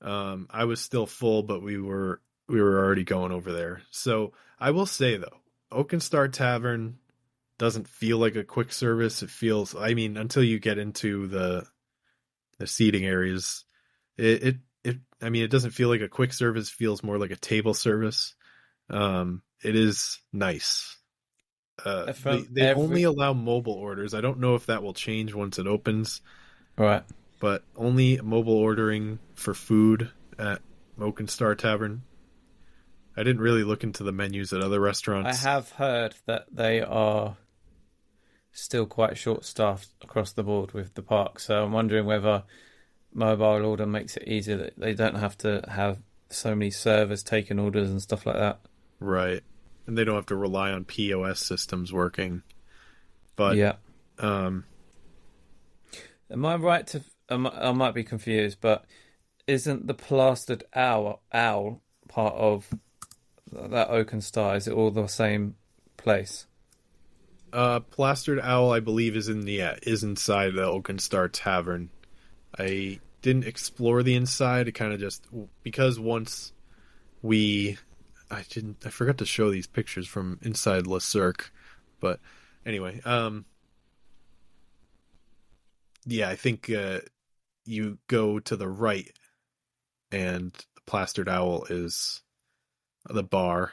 I was still full, but we were already going over there. So I will say though, Oak and Star Tavern doesn't feel like a quick service. It feels, I mean, until you get into the seating areas, it doesn't feel like a quick service. It feels more like a table service. It is nice. They only allow mobile orders. I don't know if that will change once it opens. Right. But only mobile ordering for food at Oak and Star Tavern. I didn't really look into the menus at other restaurants. I have heard that they are still quite short-staffed across the board with the park. So I'm wondering whether mobile order makes it easier that they don't have to have so many servers taking orders and stuff like that. Right. And they don't have to rely on POS systems working. But yeah. Am I right to... I might be confused, but isn't the plastered owl part of that Oak and Star? Is it all the same place? Plastered Owl, I believe, is inside the Oak and Star Tavern. I didn't explore the inside. It kind of just, because once I forgot to show these pictures from inside Le Cirque, but anyway, yeah, I think you go to the right, and the Plastered Owl is the bar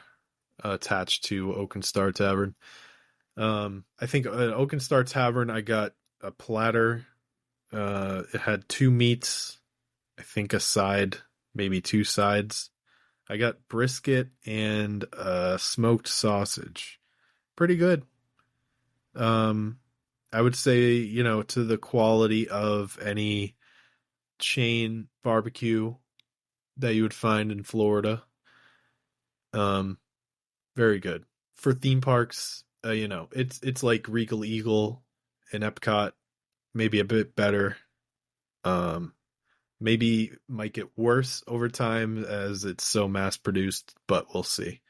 attached to Oak and Star Tavern. I think at Oak and Star Tavern, I got a platter. It had 2 meats, I think a side, maybe 2 sides. I got brisket and smoked sausage. Pretty good. I would say, to the quality of any chain barbecue that you would find in Florida. Very good. For theme parks, it's like Regal Eagle and Epcot, maybe a bit better. Maybe might get worse over time as it's so mass produced, but we'll see.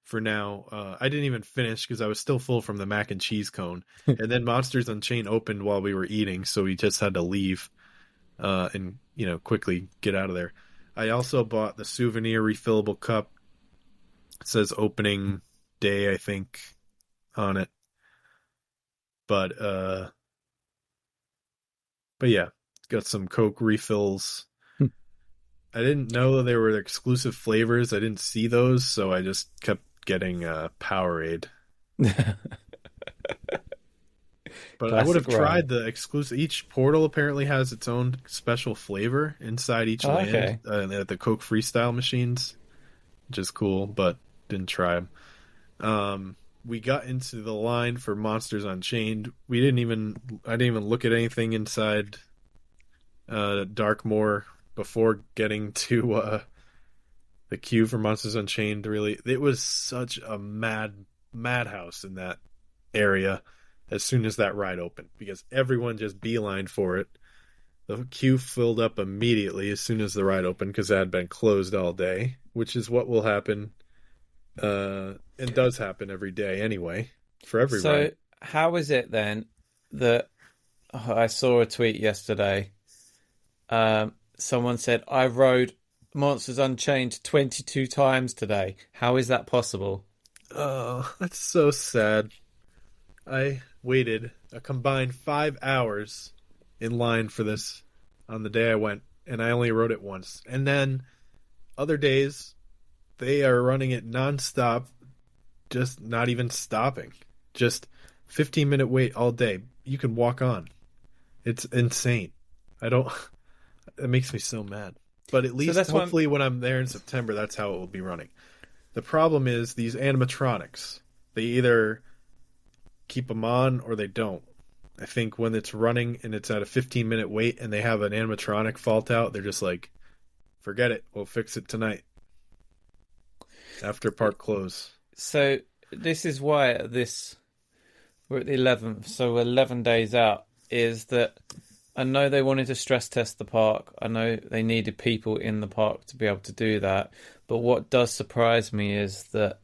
For now, I didn't even finish because I was still full from the mac and cheese cone. And then Monsters Unchained opened while we were eating, so we just had to leave and quickly get out of there. I also bought the souvenir refillable cup. It says opening day, I think, on it. But yeah, got some Coke refills. I didn't know that they were exclusive flavors. I didn't see those, so I just kept getting Powerade. But classic. I would have tried the exclusive. Each portal apparently has its own special flavor inside each land. Okay. The Coke Freestyle machines, which is cool, but didn't try them. We got into the line for Monsters Unchained. I didn't even look at anything inside Darkmoor before getting to the queue for Monsters Unchained. Really, it was such a madhouse in that area as soon as that ride opened, because everyone just beelined for it. The queue filled up immediately as soon as the ride opened because it had been closed all day, which is what will happen and does happen every day anyway for every ride. So how is it then that I saw a tweet yesterday? Someone said, I rode Monsters Unchained 22 times today. How is that possible? Oh, that's so sad. I waited a combined 5 hours in line for this on the day I went, and I only rode it once. And then other days, they are running it nonstop, just not even stopping. Just 15-minute wait all day. You can walk on. It's insane. I don't. It makes me so mad. But at least, hopefully, when I'm there in September, that's how it will be running. The problem is these animatronics. They either keep them on or they don't. I think when it's running and it's at a 15-minute wait and they have an animatronic fault out, they're just like, forget it. We'll fix it tonight. After park close. So this is why we're at the 11th, so we're 11 days out, is that I know they wanted to stress test the park. I know they needed people in the park to be able to do that. But what does surprise me is that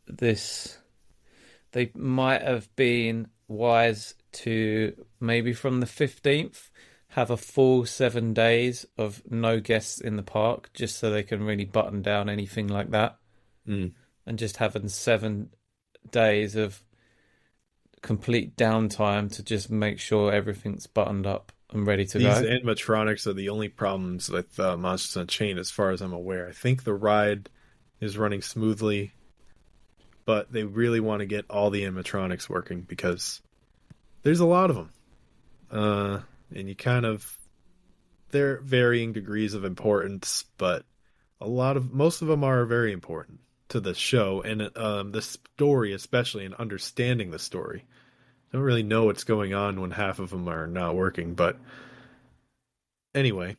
they might have been wise to maybe from the 15th have a full 7 days of no guests in the park, just so they can really button down anything like that. And just having 7 days of complete downtime to just make sure everything's buttoned up and ready to go. These animatronics are the only problems with Monsters Unchained, as far as I'm aware. I think the ride is running smoothly, but they really want to get all the animatronics working because there's a lot of them. And you they're varying degrees of importance, but most of them are very important to the show and the story, especially, and understanding the story. I don't really know what's going on when half of them are not working, but anyway,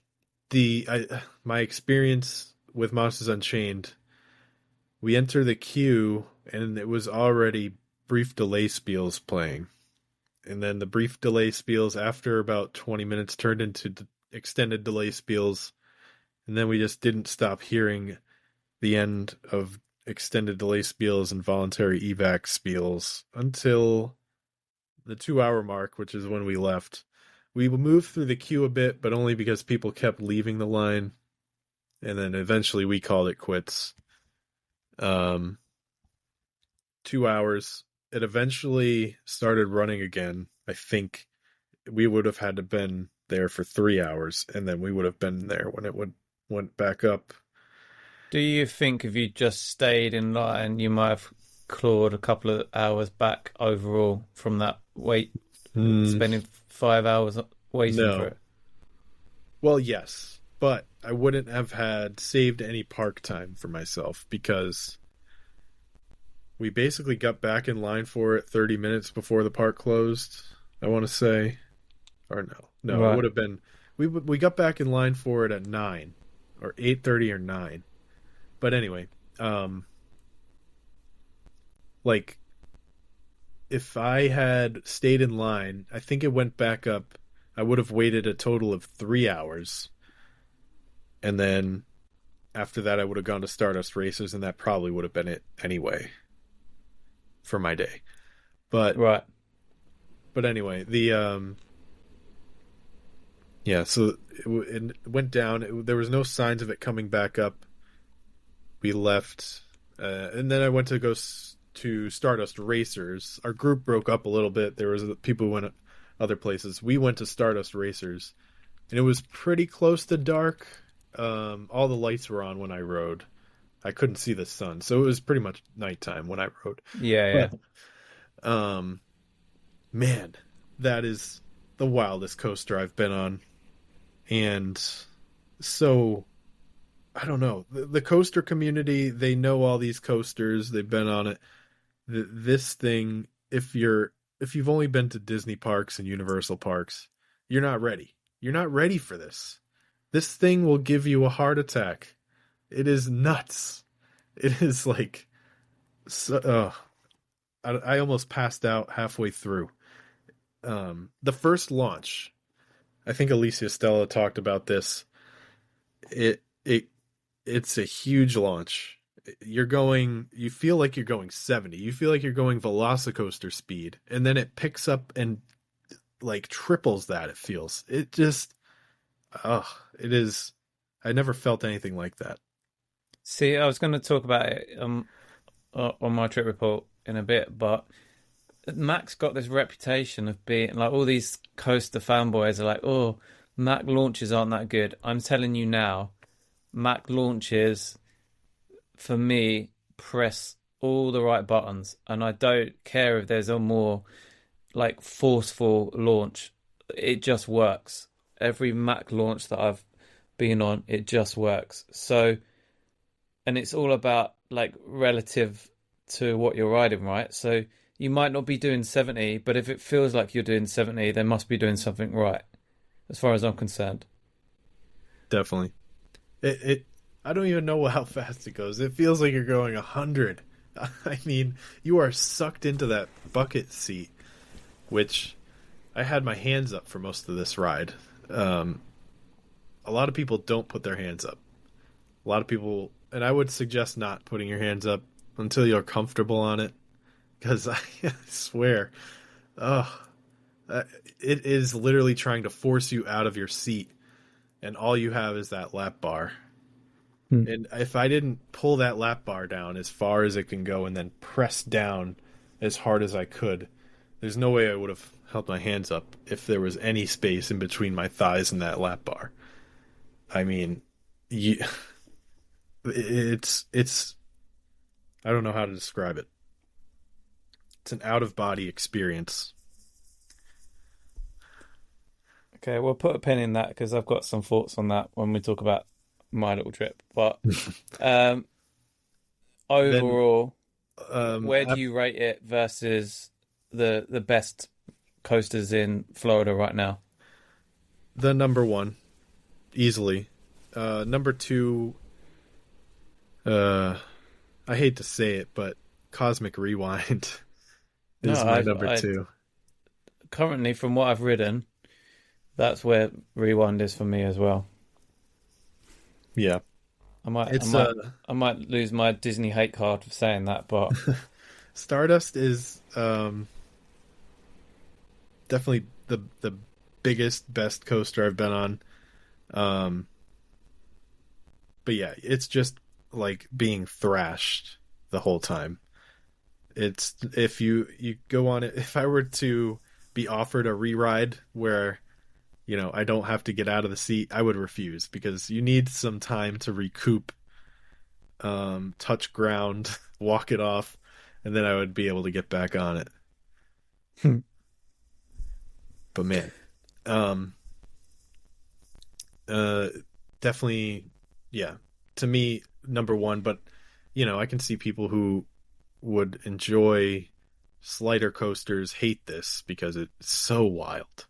my experience with Monsters Unchained, we enter the queue and it was already brief delay spiels playing. And then the brief delay spiels after about 20 minutes turned into extended delay spiels. And then we just didn't stop hearing the end of extended delay spiels and voluntary evac spiels until the 2-hour mark, which is when we left. We moved through the queue a bit, but only because people kept leaving the line. And then eventually we called it quits. 2 hours. It eventually started running again. I think we would have had to been there for 3 hours, and then we would have been there when it went back up. Do you think if you just stayed in line, you might have clawed a couple of hours back overall from that wait, spending 5 hours waiting for it? Well, yes, but I wouldn't have had saved any park time for myself because we basically got back in line for it 30 minutes before the park closed, I want to say. Or no, right. It would have been... We got back in line for it at 9, or 8:30 or 9. But anyway, if I had stayed in line, I think it went back up. I would have waited a total of 3 hours. And then after that, I would have gone to Stardust Racers, and that probably would have been it anyway for my day. But right. But anyway, so it went down. There was no signs of it coming back up. We left, and then I went to go to Stardust Racers. Our group broke up a little bit. There was people who went other places. We went to Stardust Racers, and it was pretty close to dark. All the lights were on when I rode. I couldn't see the sun, so it was pretty much nighttime when I rode. Yeah. But, man, that is the wildest coaster I've been on. And so, I don't know. The coaster community, they know all these coasters. They've been on it. This thing, if you've only been to Disney parks and Universal parks, you're not ready. You're not ready for this. This thing will give you a heart attack. It is nuts. It is like... I almost passed out halfway through. The first launch, I think Alicia Stella talked about this. It's a huge launch. You feel like you're going 70. You feel like you're going Velocicoaster speed, and then it picks up and like triples that. It feels. It just, it is. I never felt anything like that. See, I was going to talk about it on my trip report in a bit, but Mac's got this reputation of being like all these coaster fanboys are like, oh, Mac launches aren't that good. I'm telling you now, Mac launches for me press all the right buttons, and I don't care if there's a more like forceful launch. It just works. Every Mac launch that I've been on, it just works. So, and it's all about like relative to what you're riding, right? So you might not be doing 70, but if it feels like you're doing 70, they must be doing something right, as far as I'm concerned. Definitely. It I don't even know how fast it goes. It feels like you're going 100. I mean, you are sucked into that bucket seat, which I had my hands up for most of this ride. A lot of people don't put their hands up. A lot of people, and I would suggest not putting your hands up until you're comfortable on it, because I swear, it is literally trying to force you out of your seat, and all you have is that lap bar. And if I didn't pull that lap bar down as far as it can go and then press down as hard as I could, there's no way I would have held my hands up if there was any space in between my thighs and that lap bar. I mean, it's I don't know how to describe it. It's an out-of-body experience. Okay, we'll put a pin in that because I've got some thoughts on that when we talk about my little trip. But overall, where do you rate it versus the best coasters in Florida right now? The number one, easily. Number two, I hate to say it, but Cosmic Rewind is my number two. Currently, from what I've ridden, that's where Rewind is for me as well. Yeah. I might lose my Disney hate card for saying that, but Stardust is definitely the biggest, best coaster I've been on. But yeah, it's just like being thrashed the whole time. It's if you go on it, if I were to be offered a re-ride where I don't have to get out of the seat, I would refuse, because you need some time to recoup, touch ground, walk it off, and then I would be able to get back on it. But man, definitely, yeah, to me, number one. But I can see people who would enjoy slider coasters hate this because it's so wild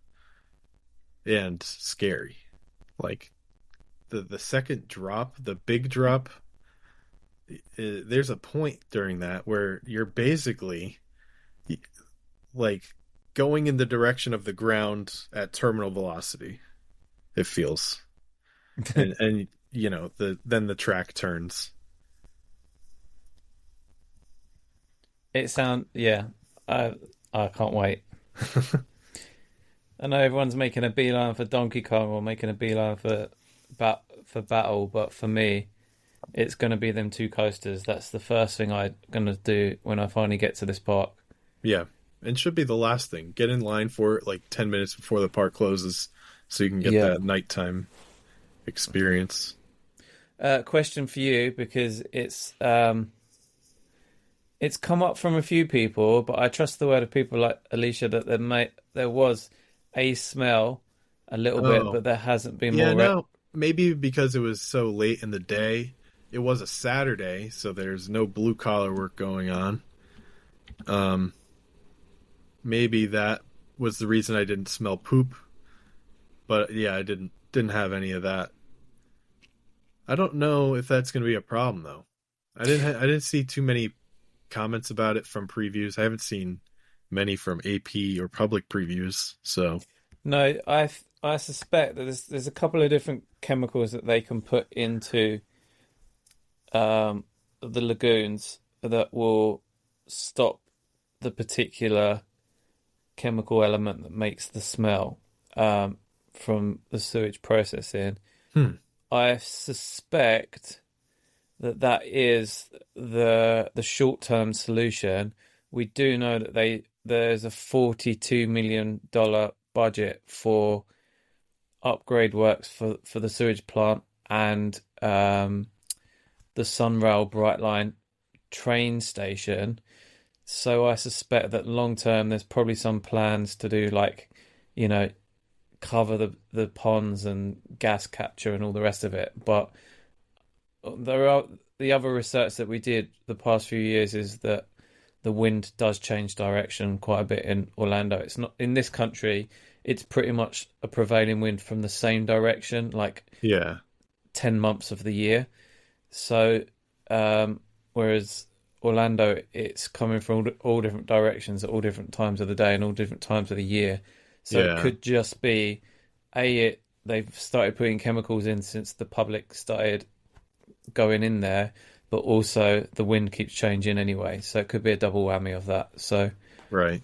and scary. Like the second drop, the big drop, there's a point during that where you're basically like going in the direction of the ground at terminal velocity, it feels. and then the track turns. I can't wait. I know everyone's making a beeline for Donkey Kong or making a beeline for Battle, but for me, it's going to be them two coasters. That's the first thing I'm going to do when I finally get to this park. Yeah, and should be the last thing. Get in line for it like 10 minutes before the park closes so you can get that nighttime experience. Question for you, because it's come up from a few people, but I trust the word of people like Alicia that there was a smell a little bit, but there hasn't been more. No, maybe because it was so late in the day. It was a Saturday, so there's no blue collar work going on. Maybe that was the reason I didn't smell poop. But yeah, I didn't have any of that. I don't know if that's going to be a problem though. I didn't see too many comments about it from previews. I haven't seen many from AP or public previews. So no, I suspect that there's a couple of different chemicals that they can put into the lagoons that will stop the particular chemical element that makes the smell from the sewage processing. I suspect that is the short-term solution. We do know that there's a $42 million budget for upgrade works for the sewage plant and the Sunrail Brightline train station. So I suspect that long term, there's probably some plans to do like, you know, cover the ponds and gas capture and all the rest of it. But there are the other research that we did the past few years is that the wind does change direction quite a bit in Orlando. It's not in this country. It's pretty much a prevailing wind from the same direction, like 10 months of the year. So, whereas Orlando, it's coming from all different directions at all different times of the day and all different times of the year. So it could just be, they've started putting chemicals in since the public started going in there, but also the wind keeps changing anyway. So it could be a double whammy of that. So right.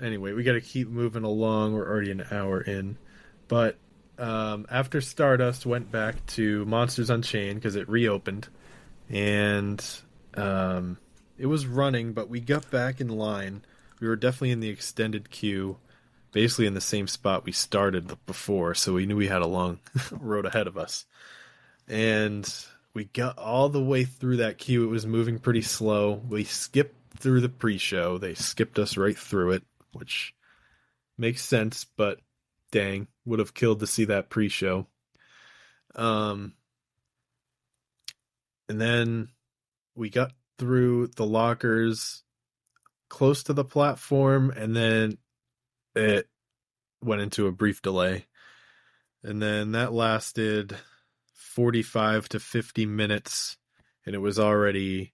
Anyway, we got to keep moving along. We're already an hour in. But after Stardust went back to Monsters Unchained because it reopened. And it was running, but we got back in line. We were definitely in the extended queue, basically in the same spot we started before. So we knew we had a long road ahead of us. And we got all the way through that queue. It was moving pretty slow. We skipped through the pre-show. They skipped us right through it, which makes sense, but dang, would have killed to see that pre-show. And then we got through the lockers close to the platform, and then it went into a brief delay. And then that lasted 45 to 50 minutes, and it was already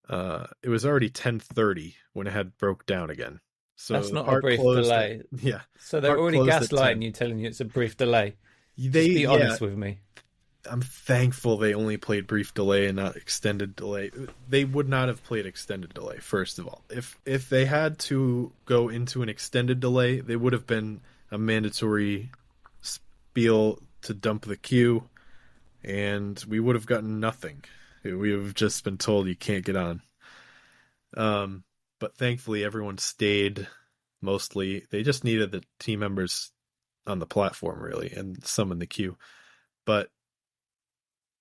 10:30 when it had broke down again. So that's not a brief delay. Yeah. So they're already gaslighting you, telling you it's a brief delay. Just be honest with me. I'm thankful they only played brief delay and not extended delay. They would not have played extended delay, first of all. If they had to go into an extended delay, they would have been a mandatory spiel to dump the queue, and we would have gotten nothing. We would have just been told you can't get on. But thankfully everyone stayed, mostly. They just needed the team members on the platform, really, and some in the queue. But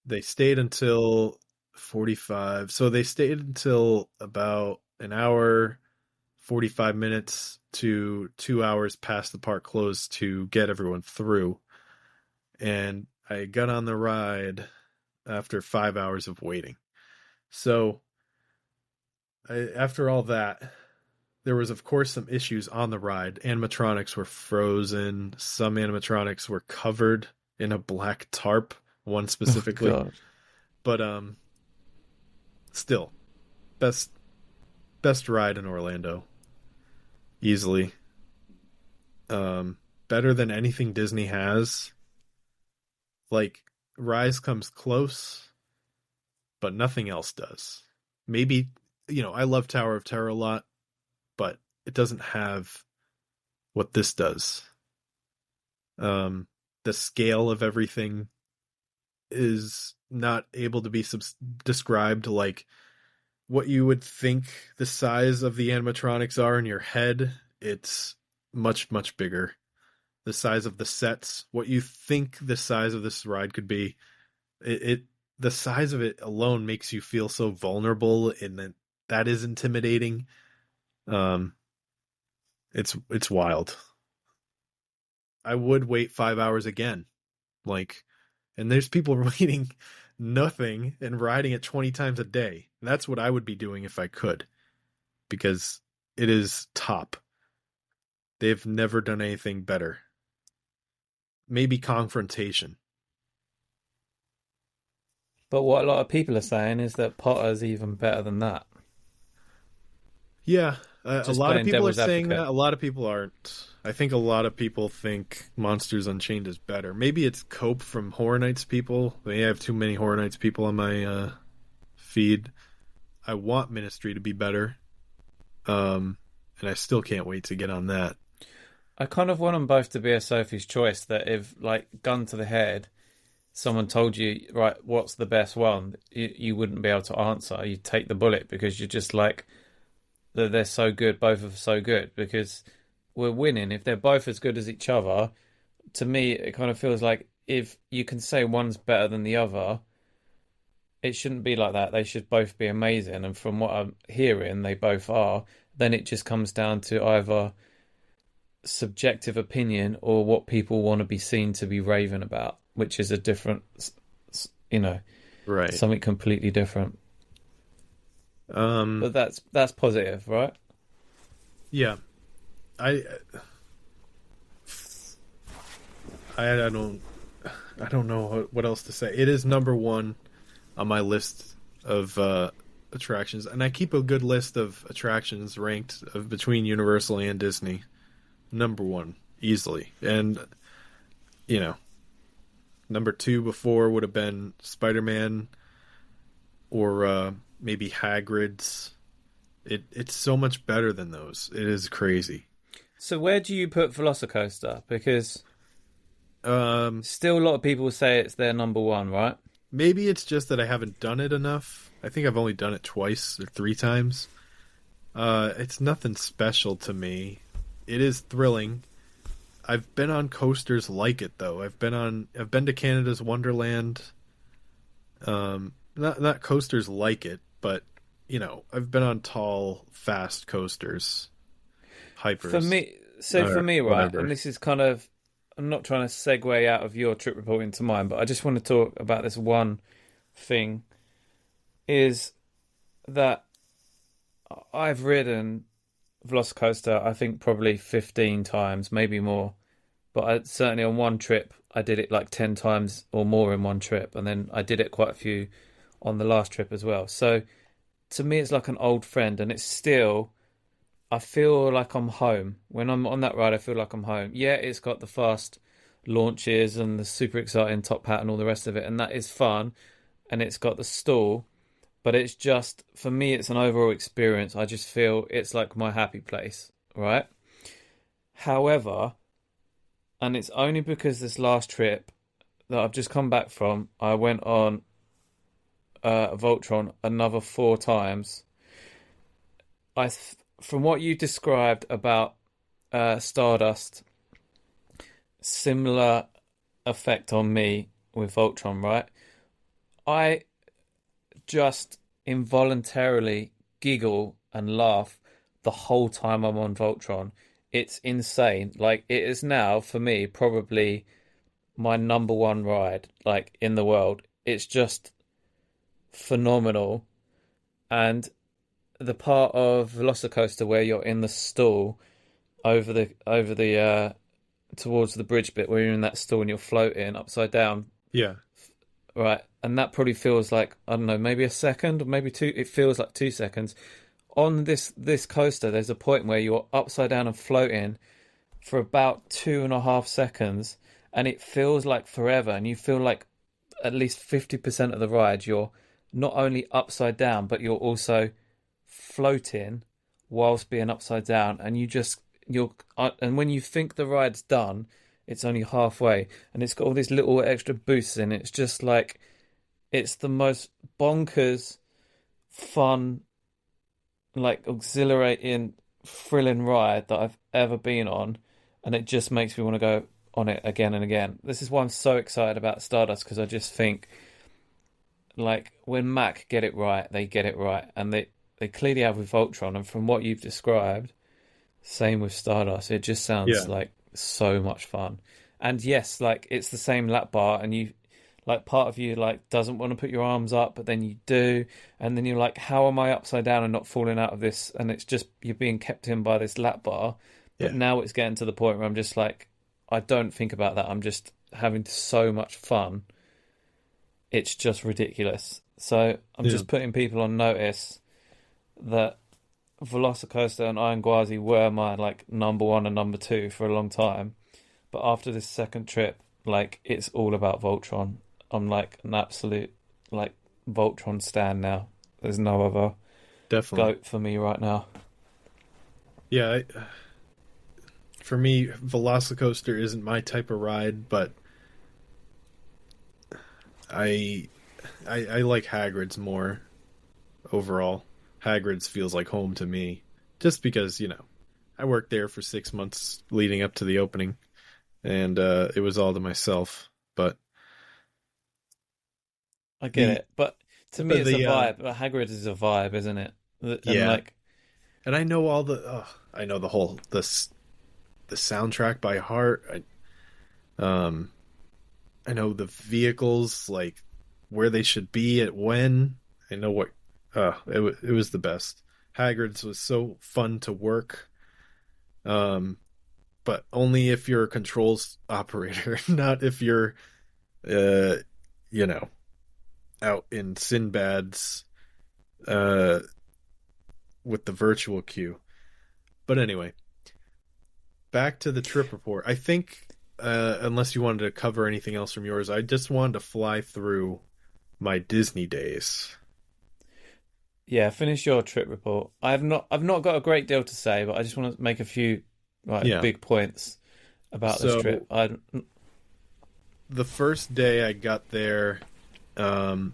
they stayed until 45. So they stayed until about an hour, 45 minutes to 2 hours past the park close to get everyone through. And I got on the ride after 5 hours of waiting. So after all that, there was, of course, some issues on the ride. Animatronics were frozen. Some animatronics were covered in a black tarp, one specifically. Oh, God. But still, best ride in Orlando. Easily. Better than anything Disney has. Like, Rise comes close, but nothing else does. Maybe, I love Tower of Terror a lot, but it doesn't have what this does. The scale of everything is not able to be described. Like, what you would think the size of the animatronics are in your head, it's much, much bigger. The size of the sets, what you think the size of this ride could be, the size of it alone makes you feel so vulnerable, and that is intimidating. It's wild. I would wait 5 hours again. And there's people waiting nothing and riding it 20 times a day. That's what I would be doing if I could, because it is top. They've never done anything better. Maybe Confrontation. But what a lot of people are saying is that Potter's even better than that. Yeah, a lot of people are saying advocate. that. A lot of people aren't. I think a lot of people think Monsters Unchained is better. Maybe it's Cope from Horror Nights people. They have too many Horror Nights people on my feed. I want Ministry to be better. And I still can't wait to get on that. I kind of want them both to be a Sophie's choice, that if, gun to the head, someone told you, right, what's the best one, you wouldn't be able to answer. You'd take the bullet because you're just like, they're so good, both of them so good, because we're winning. If they're both as good as each other, to me, it kind of feels like if you can say one's better than the other, it shouldn't be like that. They should both be amazing. And from what I'm hearing, they both are. Then it just comes down to either subjective opinion or what people want to be seen to be raving about, which is a different, Right. something completely different. But that's positive, right? Yeah. I don't know what else to say. It is number one on my list of attractions, and I keep a good list of attractions ranked between Universal and Disney. Number one, easily. And number two before would have been Spider-Man or maybe Hagrid's. It's so much better than those. It is crazy. So where do you put Velocicoaster? Because still a lot of people say it's their number one, right? Maybe it's just that I haven't done it enough. I think I've only done it twice or three times. It's nothing special to me. It is thrilling. I've been on coasters like it though. I've been to Canada's Wonderland. Not coasters like it, but I've been on tall, fast coasters. Hypers. For me, right, whatever. and this is kind of, I'm not trying to segue out of your trip report into mine, but I just want to talk about this one thing, is that I've ridden Velocicoaster, I think probably 15 times, maybe more, but certainly on one trip, I did it like 10 times or more in one trip, and then I did it quite a few on the last trip as well. So to me, it's like an old friend, and it's still, I feel like I'm home. When I'm on that ride, I feel like I'm home. Yeah, it's got the fast launches and the super exciting top hat and all the rest of it, and that is fun. And it's got the stall, but it's just, for me, it's an overall experience. I just feel it's like my happy place, right? However, and it's only because this last trip that I've just come back from, I went on Voltron another 4 times. From what you described about Stardust, similar effect on me with Voltron, right? I just involuntarily giggle and laugh the whole time I'm on Voltron. It's insane. Like, it is now, for me, probably my number one ride, like, in the world. It's just phenomenal. And the part of Velocicoaster where you're in the stall over the towards the bridge bit, where you're in that stall and you're floating upside down, Yeah. right? And that probably feels like, I don't know, maybe a second or maybe 2. It feels like 2 seconds. On this coaster, there's a point where you're upside down and floating for about 2.5 seconds, and it feels like forever. And you feel like at least 50% of the ride, you're not only upside down, but you're also floating whilst being upside down. And and when you think the ride's done, it's only halfway, and it's got all these little extra boosts in it. It's just like, it's the most bonkers, fun, like exhilarating, thrilling ride that I've ever been on, and it just makes me want to go on it again and again. This is why I'm so excited about Stardust, because I just think, like, when Mac get it right, they get it right, and they clearly have with Voltron, and from what you've described, same with Stardust. It just sounds like so much fun. And yes, like, it's the same lap bar, and you, like, part of you, like, doesn't want to put your arms up, but then you do, and then you're like, how am I upside down and not falling out of this? And it's just, you're being kept in by this lap bar. But now it's getting to the point where I'm just like, I don't think about that. I'm just having so much fun. It's just ridiculous. So I'm just putting people on notice that Velocicoaster and Iron Gwazi were my, like, number one and number two for a long time. But after this second trip, like, it's all about Voltron. I'm like an absolute, like, Voltron stan now. There's no other goat for me right now. Yeah, for me, Velocicoaster isn't my type of ride, but I I like Hagrid's more overall. Hagrid's feels like home to me, just because I worked there for 6 months leading up to the opening, and it was all to myself. But I get the it, but to me, it's a the vibe. Hagrid is a vibe, isn't it? And yeah, like, and I know all the I know the whole the soundtrack by heart. Um I know the vehicles, like where they should be at when. I know what. It was the best. Hagrid's was so fun to work. Um, but only if you're a controls operator, not if you're, uh, you know, out in Sinbad's, uh, with the virtual queue. But anyway, back to the trip report. I think, unless you wanted to cover anything else from yours, I just wanted to fly through my Disney days. yeah, finish your trip report. I've not got a great deal to say, but I just want to make a few Yeah. big points about this So trip. I the first day I got there, um,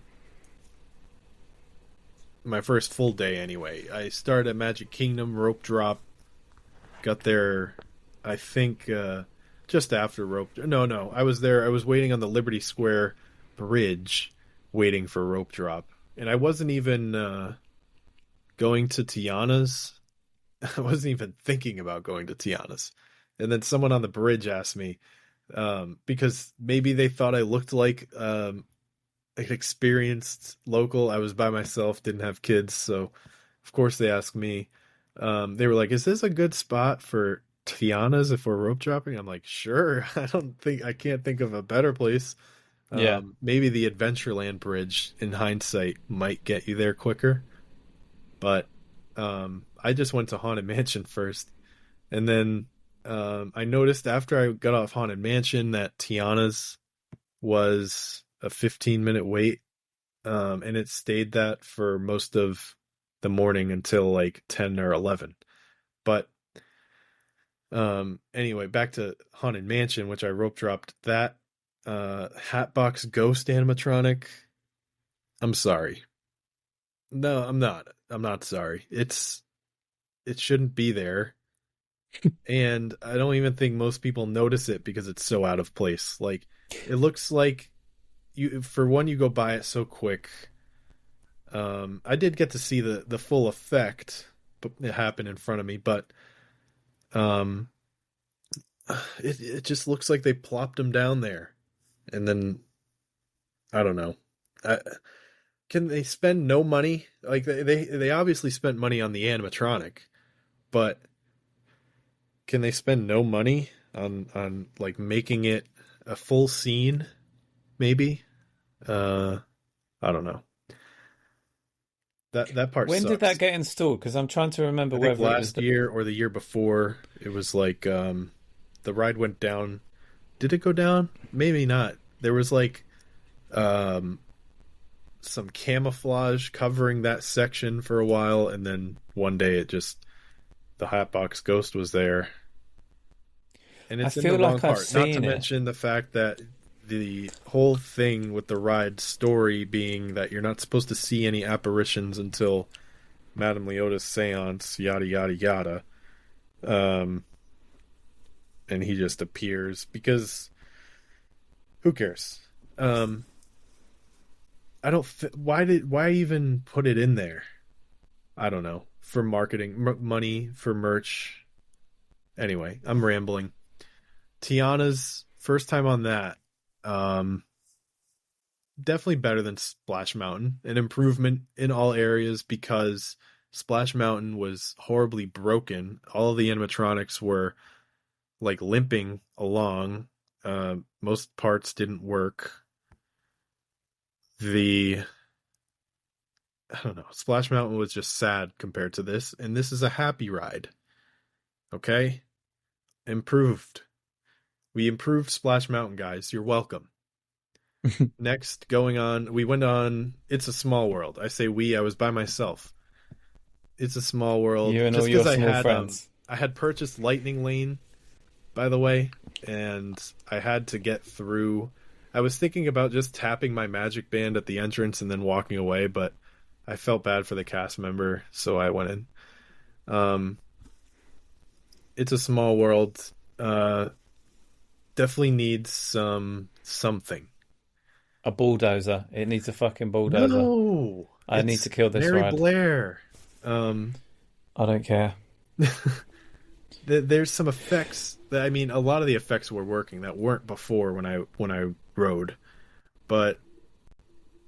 my first full day anyway, I started at Magic Kingdom, rope drop, got there, I think, just after rope. No, I was there. I was waiting on the Liberty Square bridge, waiting for rope drop, and I wasn't even going to Tiana's. I wasn't even thinking about going to Tiana's, and then someone on the bridge asked me, because maybe they thought I looked like an experienced local. I was by myself, didn't have kids, so of course they asked me. They were like, "Is this a good spot for Tiana's if we're rope dropping?" I'm like, "Sure." I can't think of a better place. yeah. Maybe the Adventureland Bridge, in hindsight, might get you there quicker. But I just went to Haunted Mansion first, and then I noticed after I got off Haunted Mansion that Tiana's was a 15-minute wait, and it stayed that for most of the morning until like 10 or 11. But anyway, back to Haunted Mansion, which I rope dropped. That Hatbox Ghost animatronic. I'm sorry. No, I'm not. I'm not sorry. It shouldn't be there. And I don't even think most people notice it because it's so out of place. Like, it looks like for one, you go by it so quick. I did get to see the full effect, but it happened in front of me. But um, it just looks like they plopped him down there, and then I don't know. Can they spend no money? Like they obviously spent money on the animatronic, but can they spend no money on like making it a full scene? Maybe. I don't know. That part When did that sucks. get installed? Because I'm trying to remember I think whether it was last year or the year before, it was like the ride went down. Did it go down? Maybe not. There was like um some camouflage covering that section for a while, and then one day the Hatbox Ghost was there, and I it's in the feel wrong like I've part. Not to seen it. mention the fact that the whole thing with the ride story being that you're not supposed to see any apparitions until Madame Leota's seance, yada yada yada. Um, and he just appears because who cares? I don't. Why even put it in there? I don't know, for marketing, money for merch. Anyway, I'm rambling. Tiana's first time on that. Um, Definitely better than Splash Mountain. An improvement in all areas because Splash Mountain was horribly broken. All of the animatronics were like limping along. Most parts didn't work. The I don't know. Splash Mountain was just sad compared to this, and this is a happy ride. Okay? Improved. We improved Splash Mountain, guys. You're welcome. Next, going on, we went on It's a Small World. I say we, I was by myself. It's a Small World. You and Just all your because small friends. I had purchased Lightning Lane, by the way, and I had to get through. I was thinking about just tapping my magic band at the entrance and then walking away, but I felt bad for the cast member, so I went in. It's a small world. Definitely needs something. A bulldozer. It needs a fucking bulldozer. No, I need to kill this Mary ride. Blair. I don't care. There's some effects that, I mean, a lot of the effects were working that weren't before when I rode, but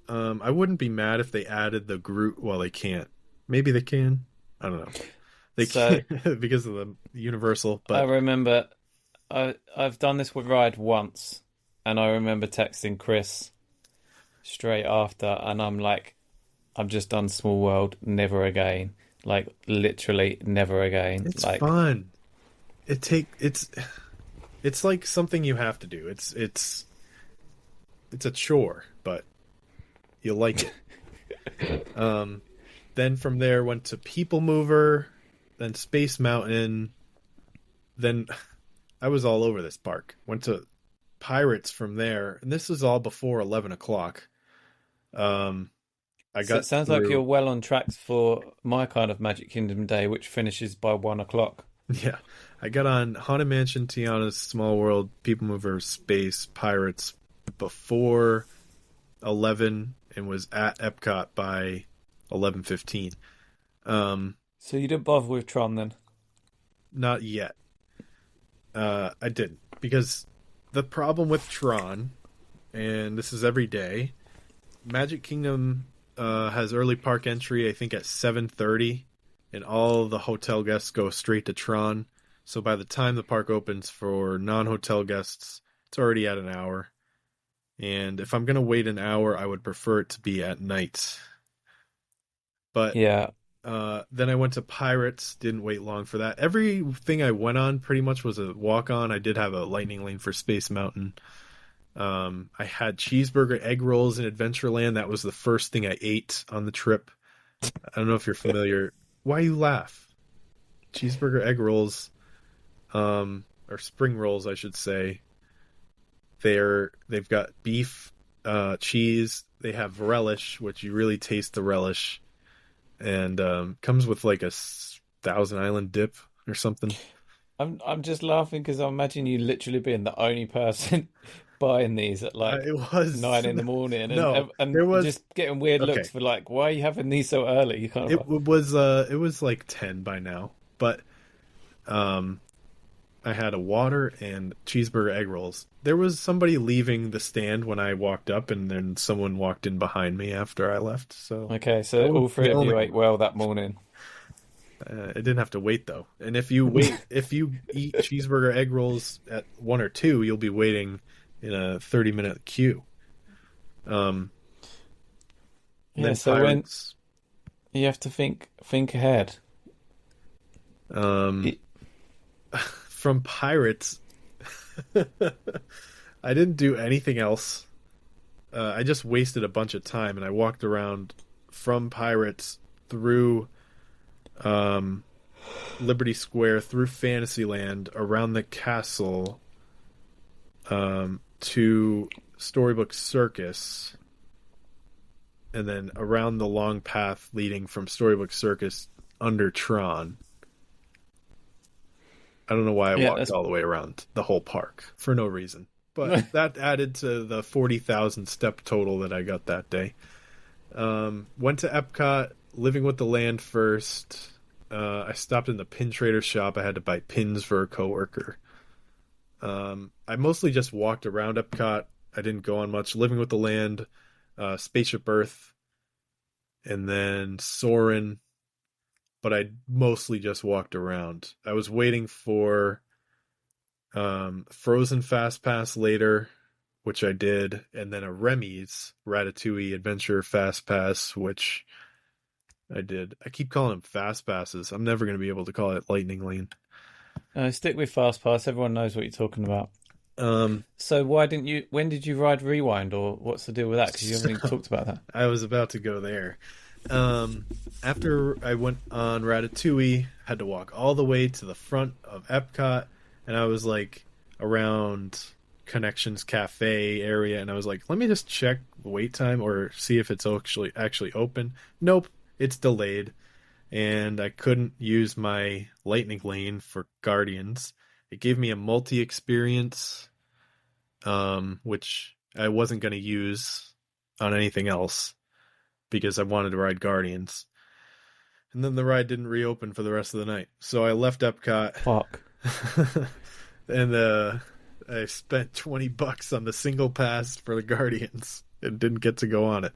I wouldn't be mad if they added the Groot. Well, they can't. Maybe they can. I don't know. They can't because of the Universal. But I remember I've done this ride once, and I remember texting Chris straight after, and I'm like, I've just done Small World, never again. Like literally never again. It's like fun. It's like something you have to do. It's a chore, but you like it. Then from there went to People Mover, then Space Mountain, then I was all over this park. Went to Pirates from there, and this was all before 11 o'clock. it sounds like you're well on track for my kind of Magic Kingdom day, which finishes by 1 o'clock. Yeah, I got on Haunted Mansion, Tiana's Small World, People Mover, Space, Pirates before 11 and was at Epcot by 11:15. So you didn't bother with Tron then? Not yet. I didn't, because the problem with Tron, and this is every day, Magic Kingdom has early park entry, I think at 7:30, and all the hotel guests go straight to Tron. So by the time the park opens for non-hotel guests, it's already at an hour. And if I'm going to wait an hour, I would prefer it to be at night. But yeah. Then I went to Pirates, didn't wait long for that. Everything I went on pretty much was a walk-on. I did have a lightning lane for Space Mountain. I had cheeseburger egg rolls in Adventureland. That was the first thing I ate on the trip. I don't know if you're familiar. Why you laugh? Cheeseburger egg rolls, or spring rolls, I should say. They've got beef, cheese. They have relish, which you really taste the relish, and comes with like a Thousand Island dip or something. I'm just laughing because I imagine you literally being the only person buying these at like it was 9 in the morning, and, no, and there was just getting weird looks for like, why are you having these so early? You can't. It was like 10 by now, but I had a water and cheeseburger egg rolls. There was somebody leaving the stand when I walked up, and then someone walked in behind me after I left. So okay, so all three of you ate well that morning. I didn't have to wait though. And if you eat cheeseburger egg rolls at 1 or 2, you'll be waiting in a 30-minute queue. Yeah, so Pirates, when you have to think ahead. From Pirates, I didn't do anything else. I just wasted a bunch of time, and I walked around from Pirates through Liberty Square, through Fantasyland, around the castle, to Storybook Circus, and then around the long path leading from Storybook Circus under Tron. I don't know why I walked all the way around the whole park for no reason, but that added to the 40,000 step total that I got that day. Went to Epcot, Living with the Land first. I stopped in the pin trader shop. I had to buy pins for a coworker. I mostly just walked around Epcot. I didn't go on much. Living with the Land, Spaceship Earth, and then Soarin'. But I mostly just walked around. I was waiting for Frozen Fast Pass later, which I did, and then a Remy's Ratatouille Adventure Fast Pass, which I did. I keep calling them Fast Passes. I'm never going to be able to call it Lightning Lane. Stick with Fast Pass. Everyone knows what you're talking about. So why didn't you? When did you ride Rewind, or what's the deal with that? Because you haven't even talked about that. I was about to go there. After I went on Ratatouille, had to walk all the way to the front of Epcot, and I was like around Connections Cafe area, and I was like, let me just check the wait time or see if it's actually open. Nope, it's delayed, and I couldn't use my Lightning Lane for Guardians. It gave me a multi-experience, which I wasn't going to use on anything else because I wanted to ride Guardians. And then the ride didn't reopen for the rest of the night. So I left Epcot. Fuck. And I spent $20 on the single pass for the Guardians and didn't get to go on it.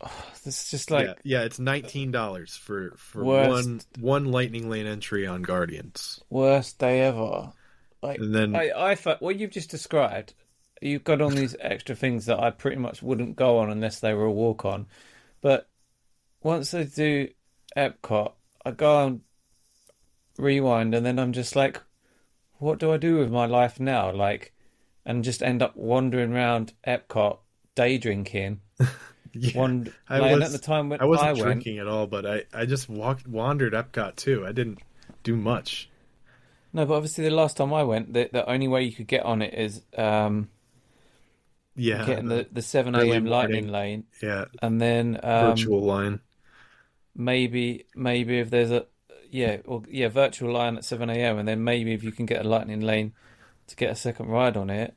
Oh, this is just like yeah, it's $19 for one Lightning Lane entry on Guardians. worst day ever. Like, And then I thought what you've just described, you've got on these extra things that I pretty much wouldn't go on unless they were a walk on. But once I do Epcot, I go on Rewind, and then I'm just like, what do I do with my life now? Like, and just end up wandering around Epcot, day drinking. yeah, And at the time when I wasn't I went, drinking at all, but I just wandered Epcot too. I didn't do much. no, but obviously the last time I went, the only way you could get on it is Yeah, getting the 7 early a.m. morning. Lightning Lane, Yeah, and then virtual line. maybe if there's a virtual line at 7 a.m. and then maybe if you can get a Lightning Lane to get a second ride on it.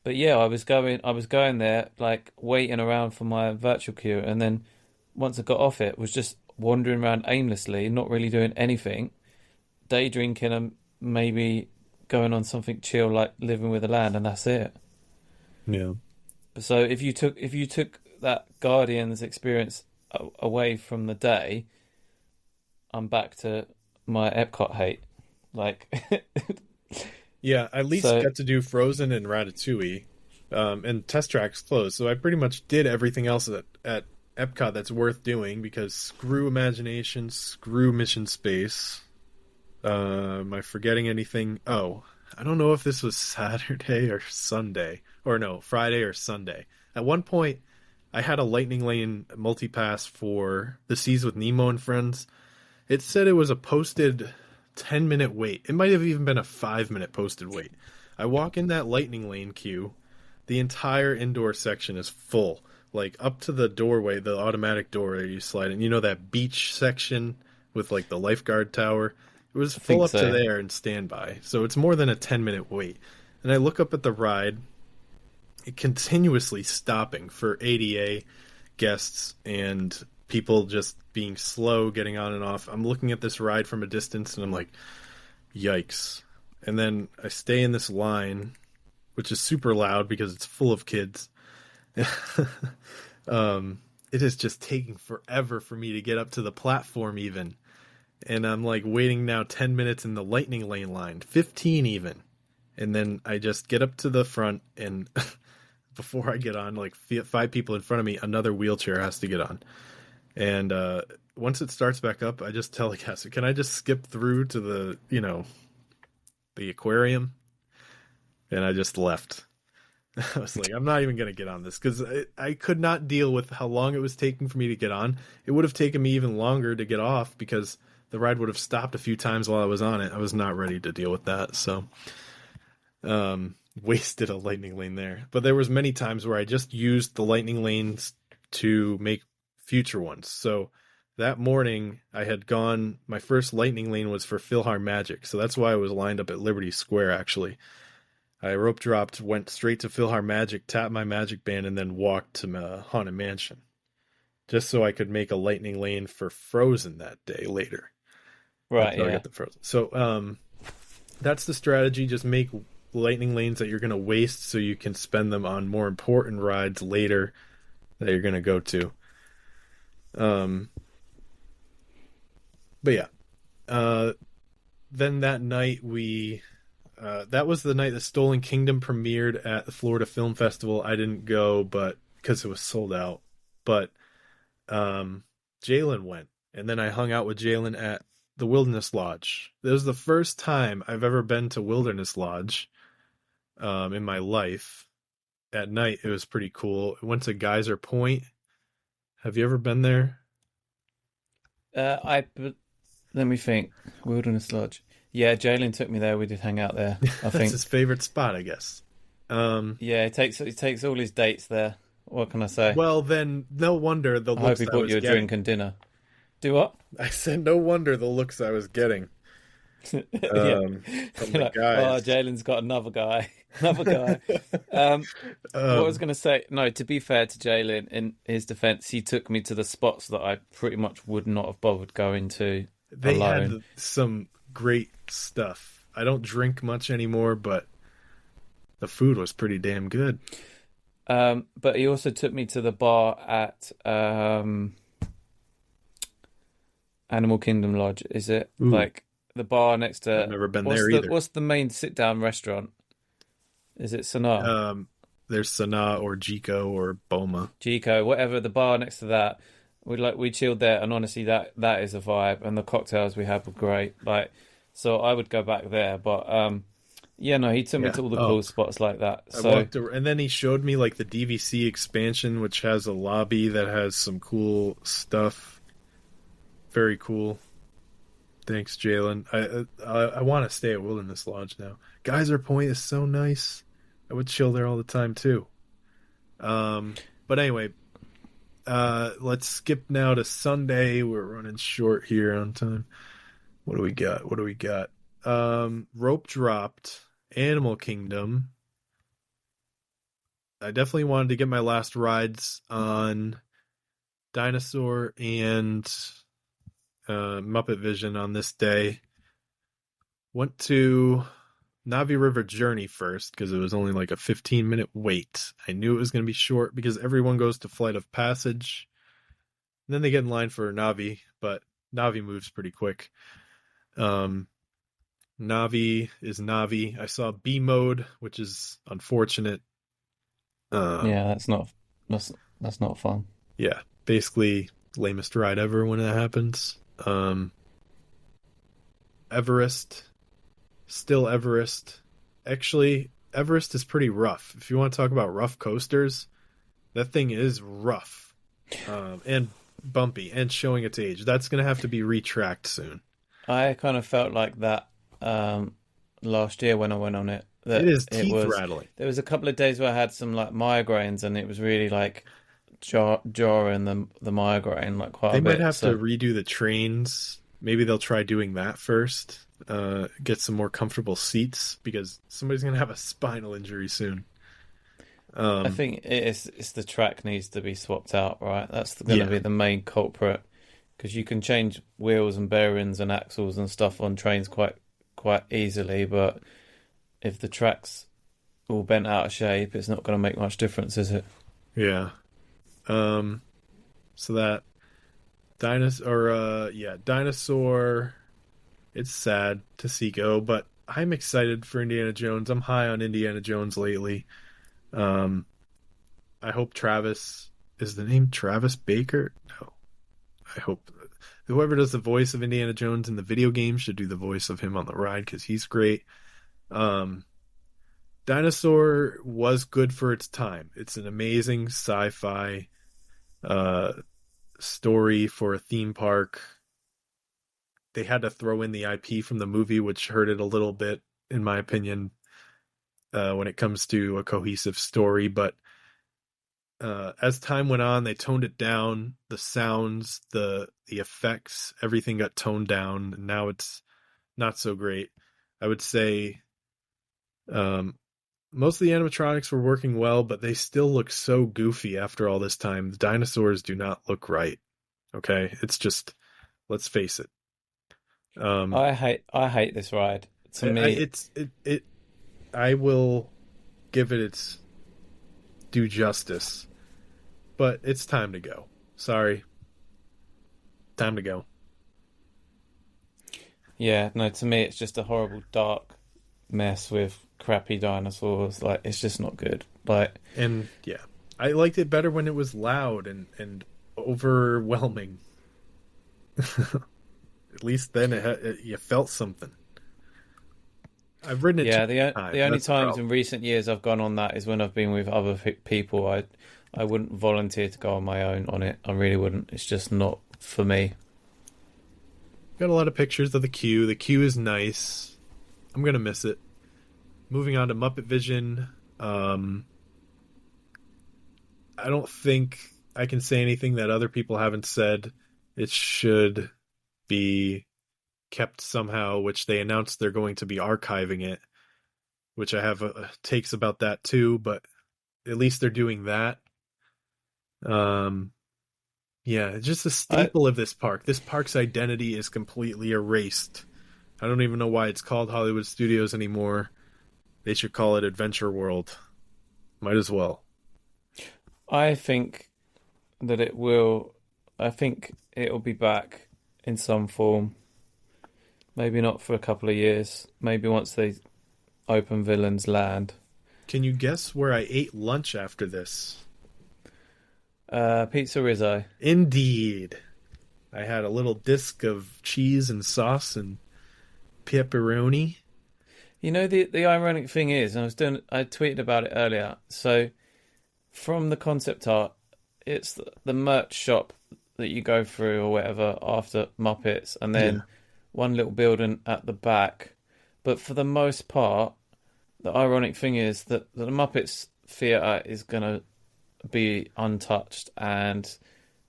But yeah, I was going there like waiting around for my virtual queue, and then once I got off it, was just wandering around aimlessly, not really doing anything, day drinking and maybe going on something chill like Living with the Land, and that's it. Yeah. So if you took that Guardians experience away from the day, I'm back to my Epcot hate. Like, Yeah, I at least got to do Frozen and Ratatouille, and Test Track's closed, so I pretty much did everything else at Epcot that's worth doing, because screw Imagination, screw Mission Space. Am I forgetting anything? Oh, I don't know if this was Saturday or Sunday, or no, Friday or Sunday. At one point, I had a Lightning Lane multipass for The Seas with Nemo and Friends. It said it was a posted 10-minute wait. It might have even been a 5-minute posted wait. I walk in that Lightning Lane queue. The entire indoor section is full. Like, up to the doorway, the automatic door you slide in. You know that beach section with, like, the lifeguard tower? It was full up to there and standby. So it's more than a 10-minute wait. And I look up at the ride. It continuously stopping for ADA guests and people just being slow, getting on and off. I'm looking at this ride from a distance, and I'm like, yikes. And then I stay in this line, which is super loud because it's full of kids. It is just taking forever for me to get up to the platform even. And I'm like waiting now 10 minutes in the Lightning Lane line, 15 even. And then I just get up to the front, and before I get on, like 5 people in front of me, another wheelchair has to get on. And once it starts back up, I just tell the guest, can I just skip through to the aquarium? And I just left. I was like, I'm not even going to get on this, because I could not deal with how long it was taking for me to get on. It would have taken me even longer to get off, because the ride would have stopped a few times while I was on it. I was not ready to deal with that. So wasted a Lightning Lane there. But there was many times where I just used the Lightning Lanes to make future ones. So that morning I had gone, my first Lightning Lane was for Philhar Magic. So that's why I was lined up at Liberty Square, actually. I rope dropped, went straight to Philhar Magic, tapped my Magic Band, and then walked to Haunted Mansion. Just so I could make a Lightning Lane for Frozen that day later. Right, yeah. I got the Frozen. So that's the strategy. Just make Lightning Lanes that you're going to waste so you can spend them on more important rides later that you're going to go to. But yeah. Then that night that was the night that Stolen Kingdom premiered at the Florida Film Festival. I didn't go, but because it was sold out. But Jalen went, and then I hung out with Jalen at the Wilderness Lodge. This was the first time I've ever been to Wilderness Lodge in my life. At night, it was pretty cool. I went to Geyser Point. Have you ever been there? Let me think. Wilderness Lodge. Yeah, Jalen took me there. We did hang out there. I That's think. his favorite spot, I guess. Yeah, he takes all his dates there. What can I say? Well, then no wonder the I hope looks he I bought was you a getting. drink and dinner. Do what? I said no wonder the looks I was getting Yeah. from You're the like, oh, guys. Jalen's got another guy. Another guy. Um, what I was um, going to say, no, to be fair to Jalen, in his defense, he took me to the spots that I pretty much would not have bothered going to they had alone. some great stuff. I don't drink much anymore, but the food was pretty damn good. But he also took me to the bar at Animal Kingdom Lodge. Is it Ooh, like the bar next I've to never been what's there the either. what's the main sit down restaurant? Is it Sanaa? There's Sanaa or Jico or Boma. Chico, whatever, the bar next to that. We chilled there, and honestly, that is a vibe, and the cocktails we had were great. Like, so I would go back there, but yeah, no, he took me Yeah. to all the Oh, cool spots like that. I So walked and then he showed me like the DVC expansion, which has a lobby that has some cool stuff. Very cool. Thanks, Jalen. I want to stay at Wilderness Lodge now. Geyser Point is so nice. I would chill there all the time too. But anyway, let's skip now to Sunday. We're running short here on time. What do we got? What do we got? Rope dropped. Animal Kingdom. I definitely wanted to get my last rides on Dinosaur and Muppet Vision on this day. Went to Navi River Journey first because it was only like a 15-minute wait. I knew it was going to be short because everyone goes to Flight of Passage. And then they get in line for Navi, but Navi moves pretty quick. Navi is Navi. I saw B mode, which is unfortunate. yeah, that's not fun. Yeah, basically lamest ride ever when that happens. Everest, still Everest. Actually, Everest is pretty rough. If you want to talk about rough coasters, that thing is rough, and bumpy and showing its age. That's gonna have to be retracked soon. I kind of felt like that last year when I went on it. That It is it teeth was rattling. there was a couple of days where I had some like migraines, and it was really like jarring the migraine like quite They a might bit. have So to redo the trains. Maybe they'll try doing that first. Get some more comfortable seats because somebody's gonna have a spinal injury soon. I think it's the track needs to be swapped out, right? That's going to Yeah, be the main culprit because you can change wheels and bearings and axles and stuff on trains quite easily, but if the track's all bent out of shape, it's not going to make much difference, is it? yeah. So that dinosaur. It's sad to see go, but I'm excited for Indiana Jones. I'm high on Indiana Jones lately. Um, I hope Travis is the name Travis Baker. No, I hope whoever does the voice of Indiana Jones in the video game should do the voice of him on the ride because he's great. Um, Dinosaur was good for its time. It's an amazing sci-fi uh, story for a theme park. They had to throw in the IP from the movie, which hurt it a little bit, in my opinion, when it comes to a cohesive story. But as time went on, they toned it down. The sounds, the effects, everything got toned down. And now it's not so great. I would say most of the animatronics were working well, but they still look so goofy after all this time. The dinosaurs do not look right. Okay, it's just, let's face it. I hate this ride. To me, I will give it its due justice, but it's time to go. Sorry, time to go. yeah, no, to me it's just a horrible dark mess with crappy dinosaurs. Like it's just not good. Like And yeah, I liked it better when it was loud and overwhelming. At least then you felt something. I've ridden it yeah, too many times. the only That's the times problem. in recent years I've gone on that is when I've been with other people. I wouldn't volunteer to go on my own on it. I really wouldn't. It's just not for me. Got a lot of pictures of the queue. The queue is nice. I'm gonna miss it. Moving on to Muppet Vision. I don't think I can say anything that other people haven't said. It should be kept somehow, which they announced they're going to be archiving it, which I have takes about that too, but at least they're doing that. Yeah, it's just a I staple of this park. This park's identity is completely erased. I don't even know why it's called Hollywood Studios anymore. They should call it Adventure World. Might as well. I think that it will. I think it'll be back in some form. Maybe not for a couple of years. Maybe once they open Villains Land. Can you guess where I ate lunch after this? Pizza Rizzo. Indeed. I had a little disc of cheese and sauce and pepperoni. You know the ironic thing is, I tweeted about it earlier. So from the concept art, it's the merch shop that you go through or whatever after Muppets, and then one little building at the back. But for the most part, the ironic thing is that the Muppets theatre is going to be untouched, and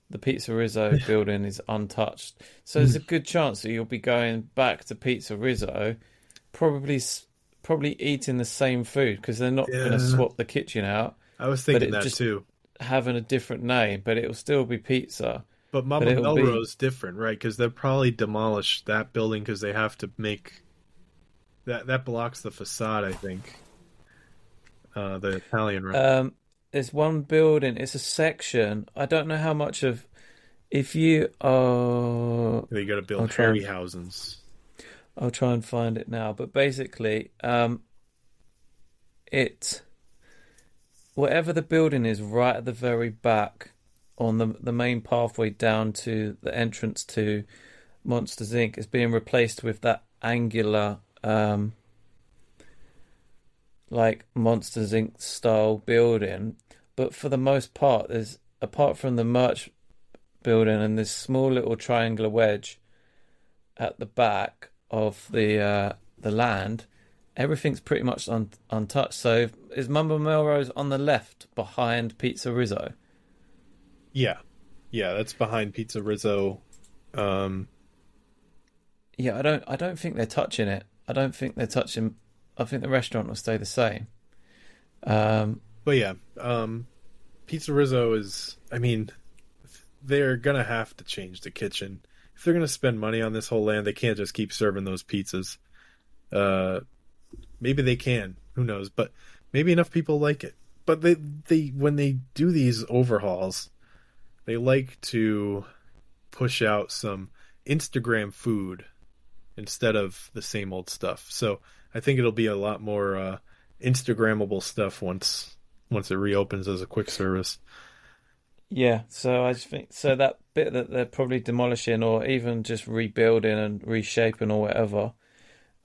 the Pizza Rizzo building is untouched. So there's a good chance that you'll be going back to Pizza Rizzo, probably eating the same food because they're not going to swap the kitchen out. I was thinking but that too. Having a different name, but it'll still be pizza. But Mama Melrose different, right? Because they'll probably demolish that building because they have to make that blocks the facade. I think the Italian restaurant. There's one building. It's a section. I don't know how much of. If you are, They got to build Harryhausen's. I'll try and find it now. But basically, it whatever the building is right at the very back on the main pathway down to the entrance to Monsters Inc. is being replaced with that angular like Monsters Inc. style building. But for the most part, there's apart from the merch building and this small little triangular wedge at the back of the land, everything's pretty much untouched. So is Mama Melrose on the left behind Pizza Rizzo? Yeah, that's behind Pizza Rizzo. Yeah, I don't think they're touching it. I don't think they're touching. I think the restaurant will stay the same. But yeah, Pizza Rizzo is. I mean, they're gonna have to change the kitchen if they're gonna spend money on this whole land. They can't just keep serving those pizzas. Maybe they can. Who knows? But maybe enough people like it. But they when they do these overhauls, they like to push out some Instagram food instead of the same old stuff. So I think it'll be a lot more Instagrammable stuff once it reopens as a quick service. Yeah, so I just think that bit that they're probably demolishing or even just rebuilding and reshaping or whatever.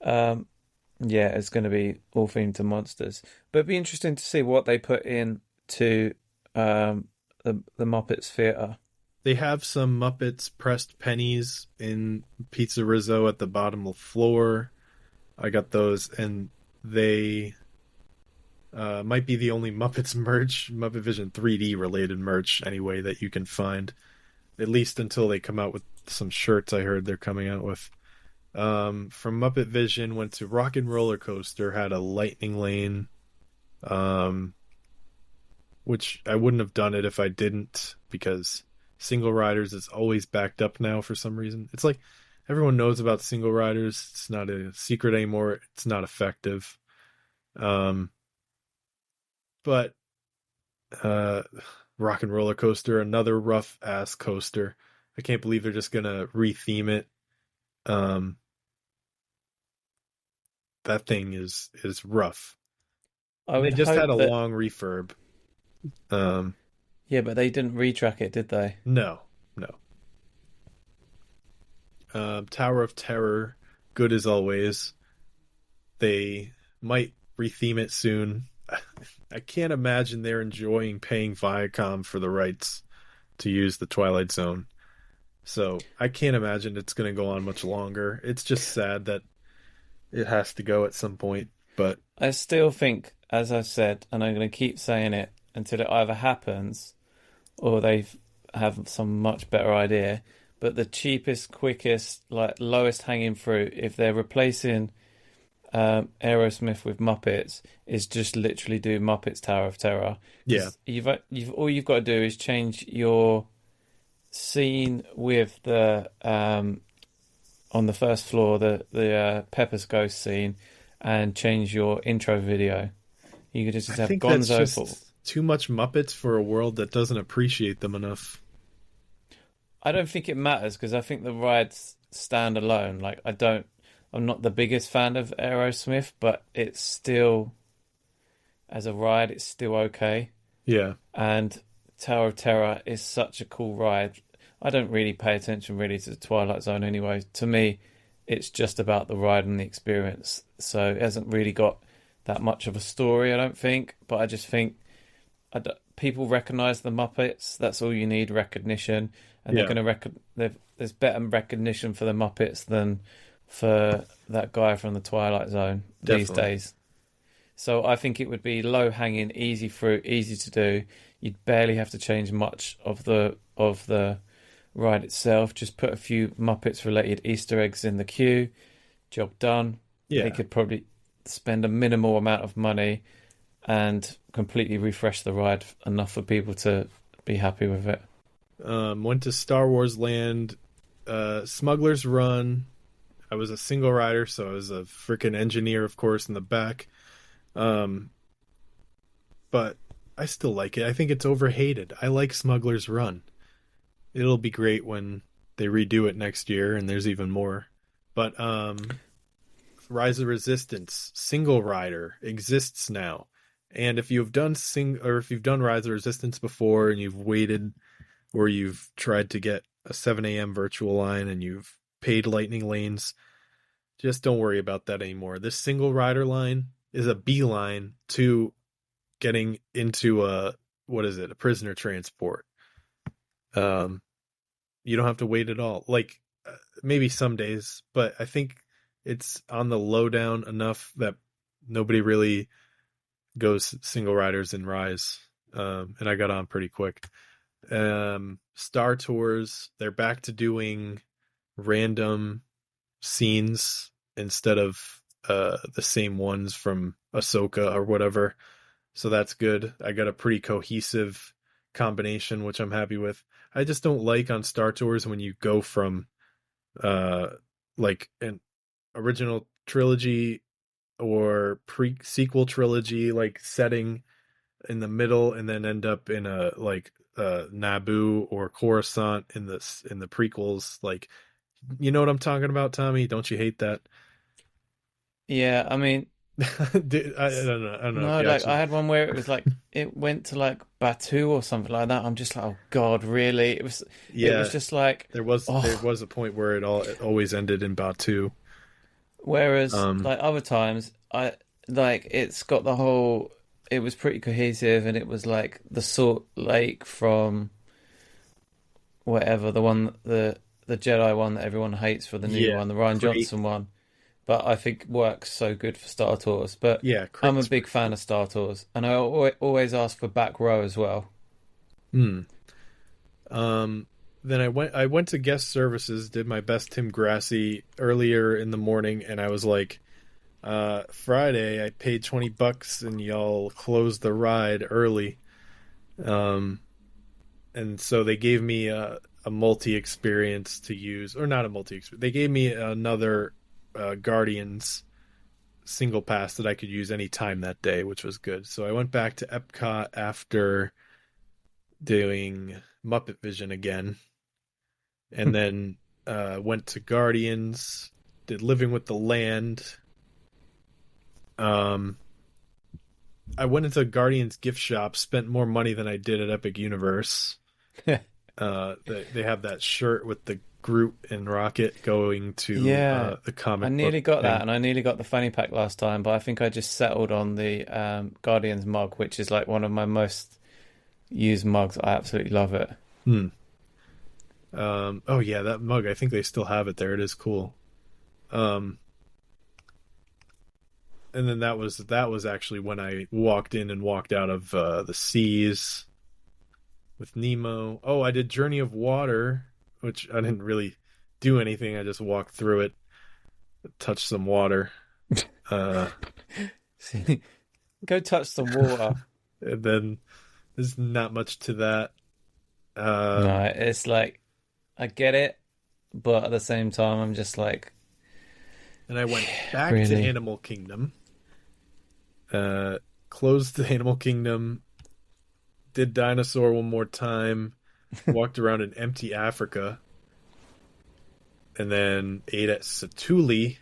Yeah, it's going to be all themed to monsters. But it'd be interesting to see what they put in to the Muppets Theatre. They have some Muppets pressed pennies in Pizza Rizzo at the bottom of the floor. I got those, and they might be the only Muppets merch, Muppet Vision 3D related merch anyway, that you can find. At least until they come out with some shirts I heard they're coming out with. From Muppet Vision, went to Rock and Roller Coaster, had a lightning lane, which I wouldn't have done it if I didn't, because single riders is always backed up now for some reason. It's like everyone knows about single riders. It's not a secret anymore. It's not effective. But Rock and Roller Coaster, another rough ass coaster. I can't believe they're just gonna retheme it. That thing is rough. They just had a long refurb. Yeah, but they didn't retrack it, did they? No. Tower of Terror, good as always. They might retheme it soon. I can't imagine they're enjoying paying Viacom for the rights to use the Twilight Zone. So I can't imagine it's going to go on much longer. It's just sad that it has to go at some point. But I still think, as I've said, and I'm going to keep saying it until it either happens or they have some much better idea. But the cheapest, quickest, like lowest hanging fruit, if they're replacing Aerosmith with Muppets, is just literally do Muppets Tower of Terror. yeah, You've all you've got to do is change your scene with the on the first floor, the Pepper's Ghost scene, and change your intro video. You could just I have think that's Gonzo just for. too much Muppets for a world that doesn't appreciate them enough. I don't think it matters because I think the rides stand alone. Like I'm not the biggest fan of Aerosmith, but it's still, as a ride, it's still okay. Yeah, And Tower of Terror is such a cool ride. I don't really pay attention really to the Twilight Zone anyway. To me, it's just about the ride and the experience. So it hasn't really got that much of a story, I don't think. But I just think people recognise the Muppets. That's all you need, recognition. And yeah, they're going to there's better recognition for the Muppets than for that guy from the Twilight Zone these definitely. days. So I think it would be low hanging, easy fruit, easy to do. You'd barely have to change much of the ride itself. Just put a few Muppets related Easter eggs in the queue. Job done. They Yeah. could probably spend a minimal amount of money and completely refresh the ride enough for people to be happy with it. Went to Star Wars Land, Smuggler's Run. I was a single rider, so I was a freaking engineer, of course, in the back. Um, but I still like it. I think it's overhated. I like Smuggler's Run. It'll be great when they redo it next year, and there's even more. But Rise of Resistance single rider exists now, and if you've done if you've done Rise of Resistance before and you've waited, or you've tried to get a 7 a.m. virtual line and you've paid lightning lanes, just don't worry about that anymore. This single rider line is a beeline to getting into a prisoner transport. You don't have to wait at all. Like maybe some days, but I think it's on the lowdown enough that nobody really goes single riders in Rise. And I got on pretty quick. Star Tours, they're back to doing random scenes instead of the same ones from Ahsoka or whatever. So that's good. I got a pretty cohesive combination, which I'm happy with. I just don't like on Star Tours when you go from like an original trilogy or sequel trilogy like setting in the middle and then end up in a like Naboo or Coruscant in the prequels. Like, you know what I'm talking about, Tommy? Don't you hate that? Yeah, I mean, Dude, I don't know. I don't know if no, you like actually. I had one where it was like it went to like Batu or something like that. I'm just like, oh God, really? It Yeah, was just like, there was oh. a point where it always ended in Batu. Whereas Um, like other times, I like it's got the whole. It was pretty cohesive, and it was like the Salt Lake from whatever the Jedi one that everyone hates for the new yeah, one, the Ryan great. Johnson one. But I think works so good for Star Tours. But Yeah, I'm a Craig's big pretty fan cool. of Star Tours, and I always ask for back row as well. Hmm. Then I went to guest services, did my best Tim Grassy earlier in the morning, and I was like, Friday I paid $20 and y'all closed the ride early. Um, and so they gave me a multi experience to use, or not a multi experience. They gave me another Guardians single pass that I could use any time that day, which was good. So I went back to Epcot after doing Muppet Vision again, and then went to Guardians, did Living with the Land. I went into Guardians gift shop, spent more money than I did at Epic Universe. They have that shirt with the Groot and Rocket going to Yeah, the I comic book nearly got that, thing. and I nearly got the fanny pack last time, but I think I just settled on the Guardians mug, which is like one of my most used mugs. I absolutely love it. Hmm. Oh yeah, that mug. I think they still have it there. It is cool. Um, and then that was actually when I walked in and walked out of the seas with Nemo. Oh, I did Journey of Water, which I didn't really do anything. I just walked through it, touched some water. Uh, Go touch some water. and then there's not much to that. No, it's like I get it, but at the same time, I'm just like, And I went back to really? Animal Kingdom. Closed the Animal Kingdom. Did Dinosaur one more time. Walked around in empty Africa. And then ate at Satuli.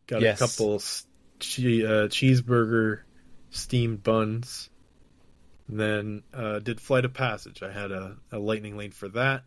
Got a Yes. couple cheeseburger steamed buns. And then did Flight of Passage. I had a lightning lane for that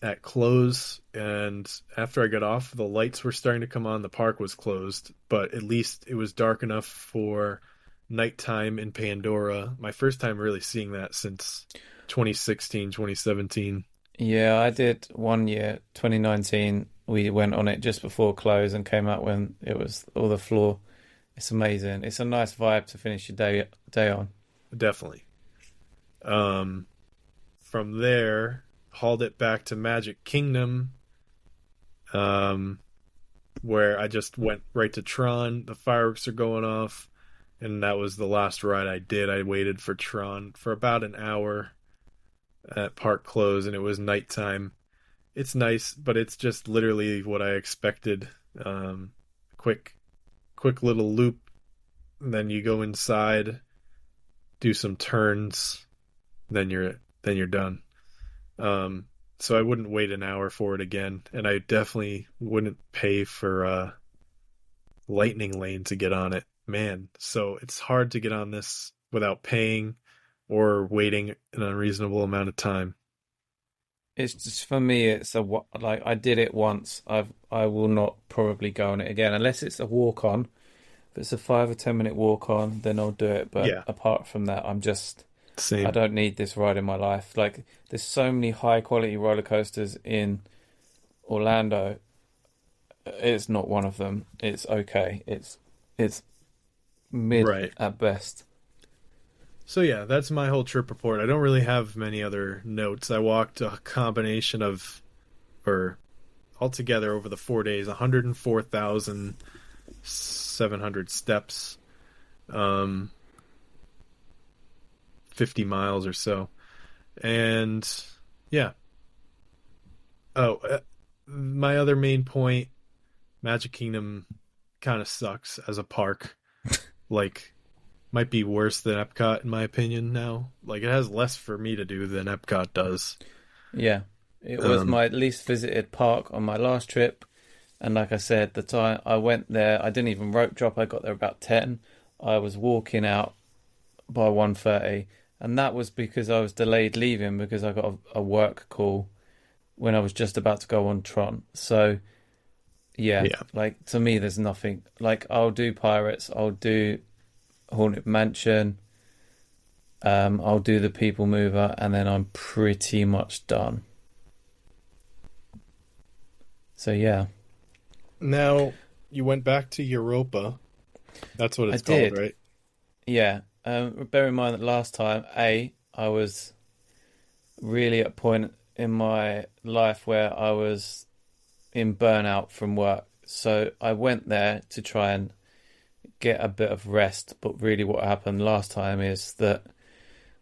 at close, and after I got off, the lights were starting to come on. The park was closed, but at least it was dark enough for nighttime in Pandora. My first time really seeing that since 2016, 2017. Yeah, I did one year, 2019. We went on it just before close and came out when it was all the floor. It's amazing. It's a nice vibe to finish your day on. Definitely. From there, hauled it back to Magic Kingdom, where I just went right to Tron. The fireworks are going off, and that was the last ride I did. I waited for Tron for about an hour at park close, and it was nighttime. It's nice, but it's just literally what I expected. Quick little loop, and then you go inside, do some turns, then you're done. So I wouldn't wait an hour for it again, and I definitely wouldn't pay for lightning lane to get on it. Man, so it's hard to get on this without paying or waiting an unreasonable amount of time. It's just for me. It's like I did it once. I will not probably go on it again unless it's a walk on. If it's a 5 or 10 minute walk on, then I'll do it. But Yeah. apart from that, I Same. don't need this ride in my life. Like there's so many high quality roller coasters in Orlando. It's not one of them. It's okay. It's mid Right. at best. So yeah, that's my whole trip report. I don't really have many other notes. I walked a combination of, or altogether over the 4 days, 104,700 steps, 50 miles or so. And yeah. Oh, my other main point, Magic Kingdom kind of sucks as a park. Like, might be worse than Epcot in my opinion now. Like, it has less for me to do than Epcot does. Yeah. It was my least visited park on my last trip. And like I said, the time I went there, I didn't even rope drop. I got there about 10. I was walking out by 1:30. And that was because I was delayed leaving because I got a work call when I was just about to go on Tron. So, yeah, Yeah. like to me, there's nothing. Like, I'll do Pirates, I'll do Haunted Mansion, I'll do the People Mover, and then I'm pretty much done. So, yeah. Now, you went back to Europa. That's what it's I called, did. right? Yeah. Bear in mind that last time, I was really at a point in my life where I was in burnout from work. So I went there to try and get a bit of rest. But really what happened last time is that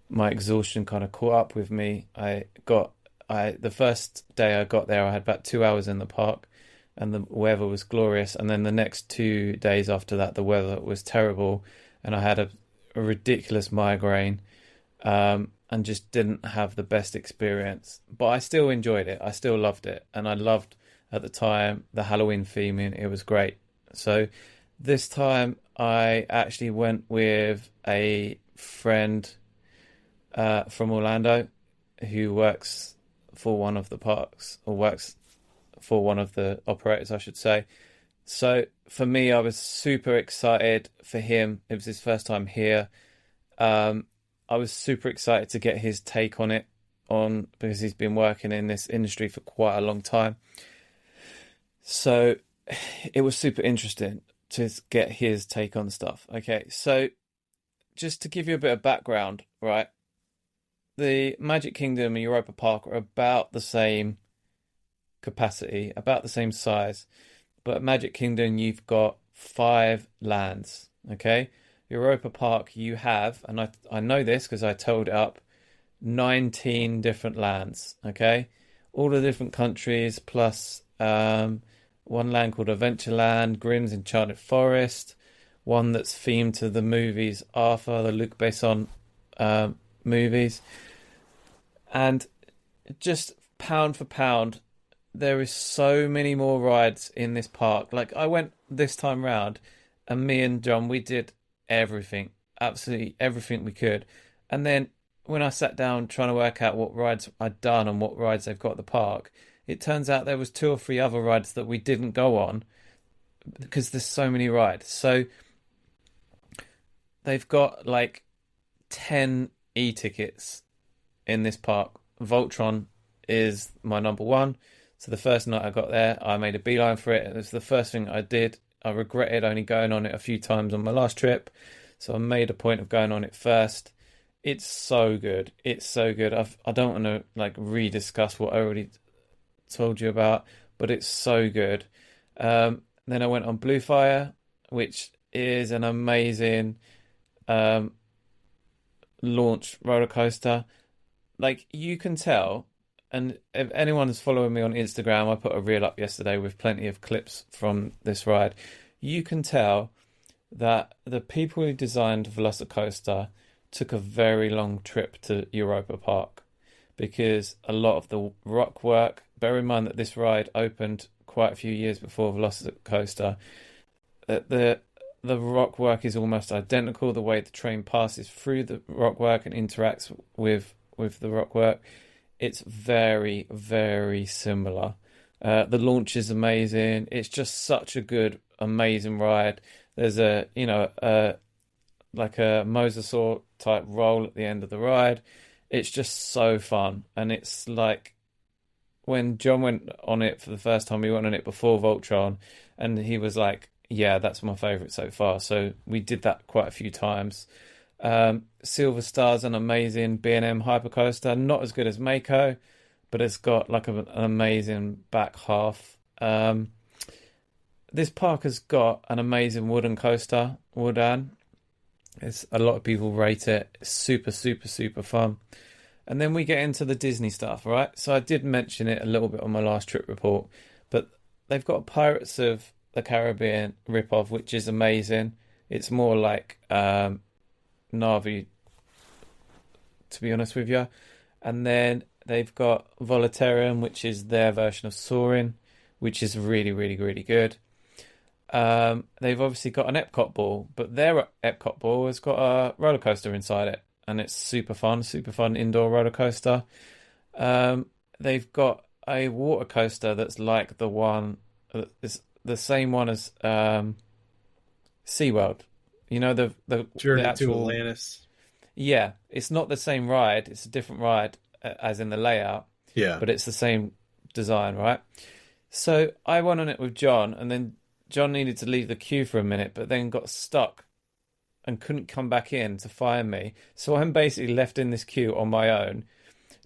my exhaustion kind of caught up with me. The first day I got there, I had about 2 hours in the park and the weather was glorious. And then the next 2 days after that, the weather was terrible. And I had a ridiculous migraine, and just didn't have the best experience. But I still enjoyed it. I still loved it. And I loved, at the time, the Halloween theming. It was great. So this time I actually went with a friend from Orlando who works for one of the parks, or works for one of the operators, I should say. So for me, I was super excited. For him, it was his first time here. I was super excited to get his take on it, on because he's been working in this industry for quite a long time. So it was super interesting to get his take on stuff. Okay, so just to give you a bit of background, right? The Magic Kingdom and Europa Park are about the same capacity, about the same size. But at Magic Kingdom, you've got 5 lands, okay? Europa Park, you have, and I know this because I told it up, 19 different lands, okay? All the different countries, plus one land called Adventureland, Grimm's Enchanted Forest, one that's themed to the movies Arthur, the Luc Besson movies. And just pound for pound, there is so many more rides in this park. Like, I went this time round, and me and John, we did everything, absolutely everything we could. And then when I sat down trying to work out what rides I'd done and what rides they've got at the park, it turns out there was 2 or 3 other rides that we didn't go on because there's so many rides. So they've got like 10 e-tickets in this park. Voltron is my number one. So the first night I got there, I made a beeline for it. It was the first thing I did. I regretted only going on it a few times on my last trip. So I made a point of going on it first. It's so good. It's so good. I don't want to like rediscuss what I already told you about, but it's so good. Then I went on Bluefire, which is an amazing launch roller coaster. Like, you can tell, and if anyone's following me on Instagram, I put a reel up yesterday with plenty of clips from this ride. You can tell that the people who designed Velocicoaster took a very long trip to Europa Park, because a lot of the rock work, bear in mind that this ride opened quite a few years before Velocicoaster, the rock work is almost identical. The way the train passes through the rock work and interacts with the rock work, it's very, very similar. The launch is amazing. It's just such a good, amazing ride. There's a like a mosasaur type roll at the end of the ride. It's just so fun. And it's like, when John went on it for the first time, he went on it before Voltron, and he was like, yeah, that's my favourite so far. So we did that quite a few times. Silver Star's an amazing B&M hypercoaster, not as good as Mako, but it's got like an amazing back half. This park has got an amazing wooden coaster, Woodan. It's a lot of people rate it. It's super, super, super fun. And then we get into the Disney stuff, right? So I did mention it a little bit on my last trip report, but they've got Pirates of the Caribbean ripoff, which is amazing. It's more like Na'vi, to be honest with you. And then they've got Volaterium, which is their version of Soarin', which is really, really, really good. They've obviously got an Epcot ball, but their Epcot ball has got a roller coaster inside it, and it's super fun indoor roller coaster. They've got a water coaster that's like the one, it's the same one as SeaWorld. You know, the Journey actual, to Atlantis. Yeah, it's not the same ride. It's a different ride, as in the layout. Yeah, but it's the same design, right? So I went on it with John, and then John needed to leave the queue for a minute, but then got stuck and couldn't come back in to find me. So I'm basically left in this queue on my own,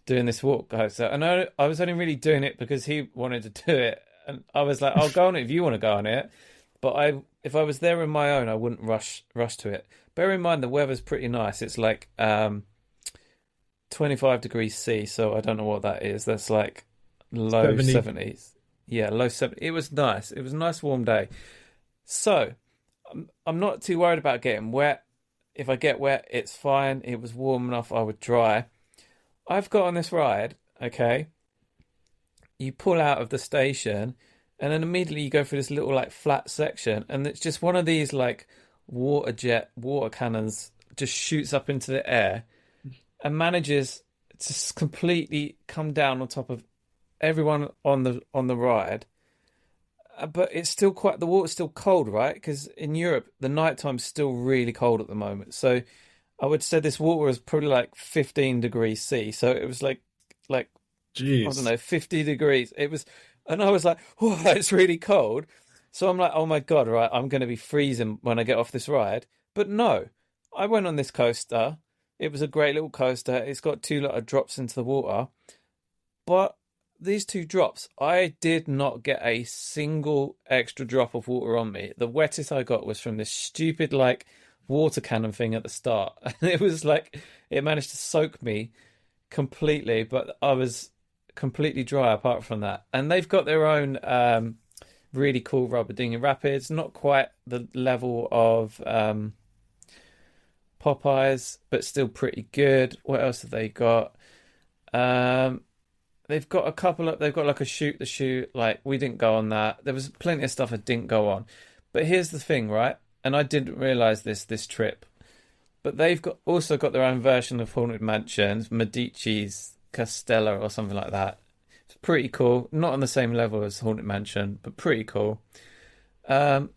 doing this walk coaster. And I was only really doing it because he wanted to do it. And I was like, I'll go on it if you want to go on it. But if I was there on my own, I wouldn't rush to it. Bear in mind, the weather's pretty nice. It's like 25 degrees C, so I don't know what that is. That's like low 70s. Yeah, low 70s. It was nice. It was a nice warm day. So I'm not too worried about getting wet. If I get wet, it's fine. It was warm enough, I would dry. I've got on this ride, okay? You pull out of the station, and then immediately you go through this little like flat section, and it's just one of these like water cannons just shoots up into the air and manages to completely come down on top of everyone on the ride. But it's still the water's still cold, right? Because in Europe, the nighttime's still really cold at the moment. So I would say this water was probably like 15 degrees C. So it was like like, I don't Jeez. know, 50 degrees. It was, and I was like, oh, it's really cold. So I'm like, oh my God, right, I'm going to be freezing when I get off this ride. But no, I went on this coaster. It was a great little coaster. It's got two little drops into the water. But these two drops, I did not get a single extra drop of water on me. The wettest I got was from this stupid, like, water cannon thing at the start. And it was like, it managed to soak me completely, but I was completely dry apart from that. And they've got their own really cool rubber dinghy rapids, not quite the level of Popeyes, but still pretty good. What else have they got? They've got a couple of, they've got like a shoot the shoot. Like, we didn't go on that. There was plenty of stuff I didn't go on. But here's the thing, right? And I didn't realize this trip. But they've also got their own version of Haunted Mansion, Medici's Castella or something like that. It's pretty cool. Not on the same level as Haunted Mansion, but pretty cool. They've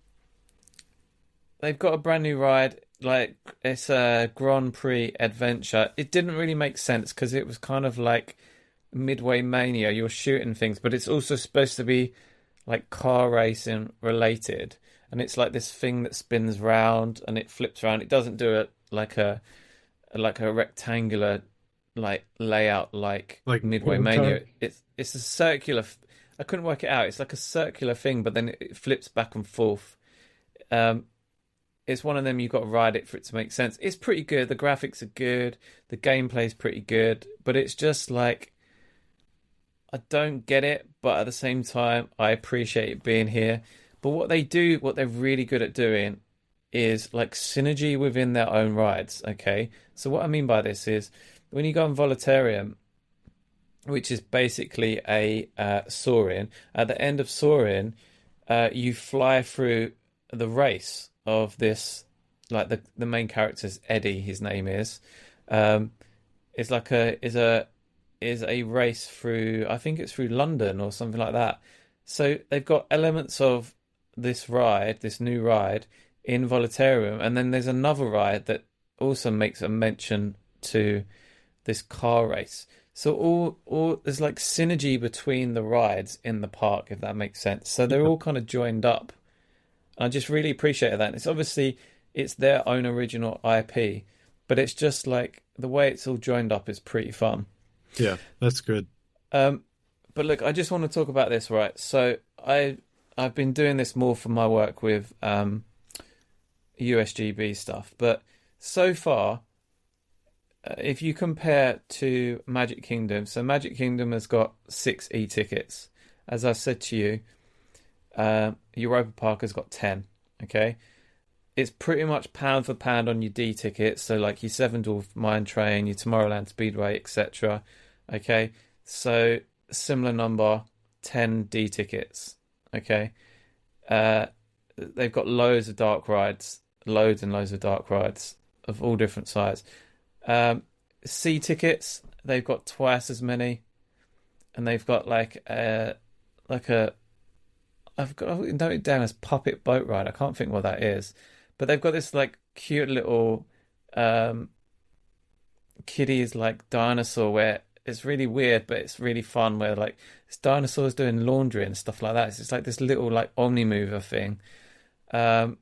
got a brand new ride. Like, it's a Grand Prix adventure. It didn't really make sense because it was kind of like Midway Mania. You're shooting things, but it's also supposed to be like car racing related. And it's like this thing that spins round and it flips around. It doesn't do it like a rectangular like layout like Midway Mania. It's a circular. I couldn't work it out. It's like a circular thing, but then it flips back and forth. It's one of them, you've got to ride it for it to make sense. It's pretty good. The graphics are good. The gameplay's pretty good. But it's just like, I don't get it. But at the same time, I appreciate it being here. But what they're really good at doing is like synergy within their own rides. Okay. So what I mean by this is when you go on Voletarium, which is basically a soaring, at the end of soaring, you fly through the race of this, like the main character's Eddie, his name is. It's like is a race through, I think it's through London or something like that. So they've got elements of this ride, this new ride in Voletarium, and then there's another ride that also makes a mention to this car race. So all there's like synergy between the rides in the park, if that makes sense. So they're all kind of joined up. I just really appreciated that. It's obviously it's their own original IP, but it's just like the way it's all joined up is pretty fun. Yeah, that's good. But look, I just want to talk about this, right? So I've been doing this more for my work with USGB stuff, but so far, if you compare to Magic Kingdom, so Magic Kingdom has got 6 e-tickets. As I said to you, Europa Park has got 10. Okay, it's pretty much pound for pound on your D tickets. So like your Seven Dwarf Mine Train, your Tomorrowland Speedway, etc. Okay, so similar number, 10 D tickets. Okay, they've got loads of dark rides, loads and loads of dark rides of all different sizes. C tickets, they've got twice as many, and they've got I've got it noted down as puppet boat ride. I can't think what that is, but they've got this like cute little kiddies like dinosaur where it's really weird, but it's really fun. Where like this dinosaur's doing laundry and stuff like that. It's like this little like omni-mover thing. And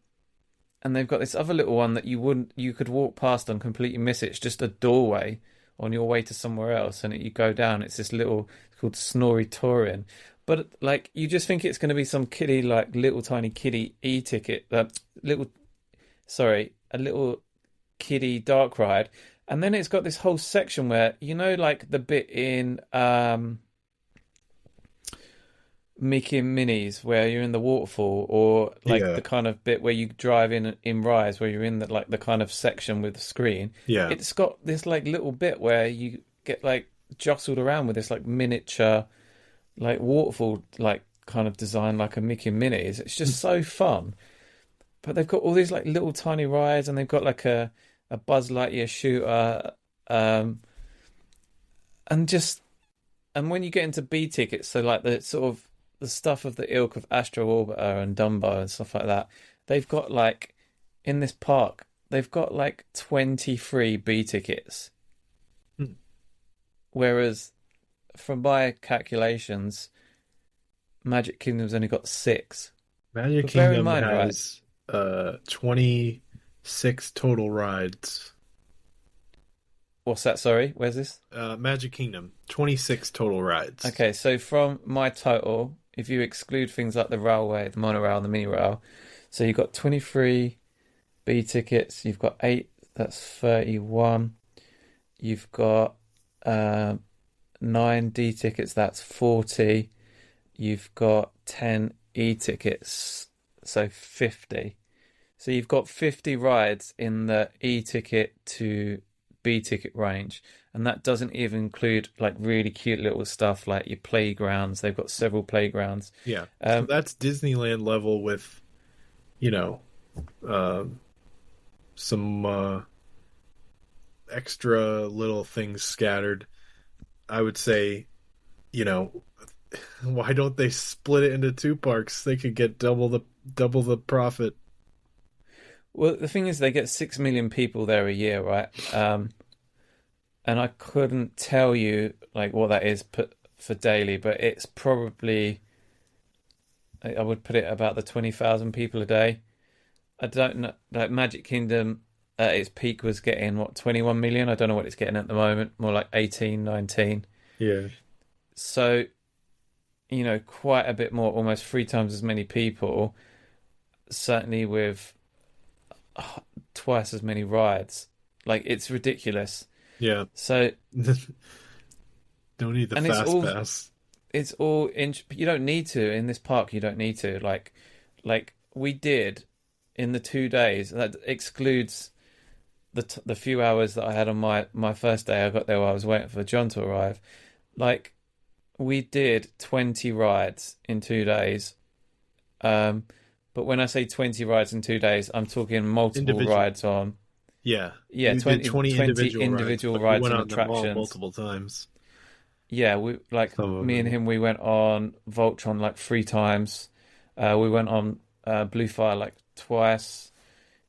they've got this other little one that you could walk past and completely miss it. It's just a doorway on your way to somewhere else, and you go down. It's this little, it's called Snorritorian. But like, you just think it's going to be some kiddie, like little tiny kiddie e-ticket, a little kiddie dark ride. And then it's got this whole section where, you know, like the bit in Mickey and Minnie's where you're in the waterfall, or like the kind of bit where you drive in Rise where you're in the kind of section with the screen. Yeah, it's got this like little bit where you get like jostled around with this like miniature like waterfall like kind of design like a Mickey and Minnie's. It's just so fun. But they've got all these like little tiny rides, and they've got like a Buzz Lightyear shooter, and when you get into B tickets, so like the sort of the stuff of the ilk of Astro Orbiter and Dumbo and stuff like that, they've got like in this park, they've got like 23 B tickets, whereas from my calculations, Magic Kingdom's only got 6. Magic But bear in Kingdom mind, right? has 26 total rides. What's that? Sorry, where's this? Magic Kingdom, 26 total rides. Okay, so from my total, if you exclude things like the railway, the monorail, and the mini rail, so you've got 23 B tickets, you've got 8, that's 31. You've got 9 D tickets, that's 40. You've got 10 E tickets, so 50. So you've got 50 rides in the E ticket to B ticket range. And that doesn't even include like really cute little stuff like your playgrounds. They've got several playgrounds. Yeah. So that's Disneyland level with, you know, some extra little things scattered. I would say, you know, why don't they split it into 2 parks? They could get double the profit. Well, the thing is, they get 6 million people there a year, right? And I couldn't tell you like what that is for daily, but it's probably, I would put it about the 20,000 people a day. I don't know, like Magic Kingdom at its peak was getting what, 21 million? I don't know what it's getting at the moment, more like 18, 19. Yeah. So, you know, quite a bit more, almost 3 times as many people, certainly with twice as many rides. Like, it's ridiculous. Yeah. So, don't need the and fast pass. It's all you don't need to in this park. You don't need to like we did in the 2 days. That excludes the few hours that I had on my first day. I got there while I was waiting for John to arrive. Like, we did 20 rides in 2 days. But when I say 20 rides in 2 days, I'm talking multiple rides on. Yeah. Yeah, 20 individual rides we went and on them all attractions. multiple times. Yeah, we like me and him. We went on Voltron like 3 times. We went on Blue Fire like twice.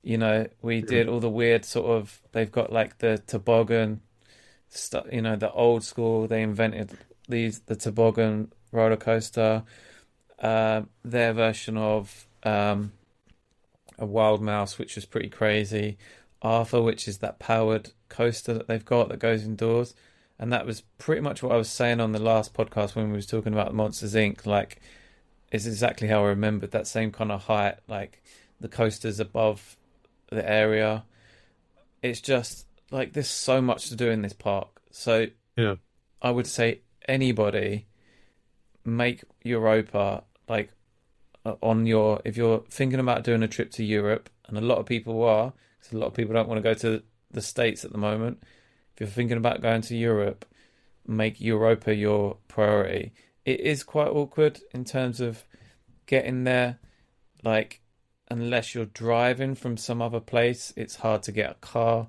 You know, we did all the weird sort of. They've got like the toboggan stuff. You know, the old school. They invented the toboggan roller coaster. Their version of a Wild Mouse, which was pretty crazy. Arthur, which is that powered coaster that they've got that goes indoors. And that was pretty much what I was saying on the last podcast when we was talking about Monsters Inc. Like, it's exactly how I remembered, that same kind of height, like the coasters above the area. It's just like there's so much to do in this park. So yeah, I would say anybody make Europa like if you're thinking about doing a trip to Europe, and a lot of people are, because a lot of people don't want to go to the States at the moment. If you're thinking about going to Europe, make Europa your priority. It is quite awkward in terms of getting there. Like, unless you're driving from some other place, it's hard to get a car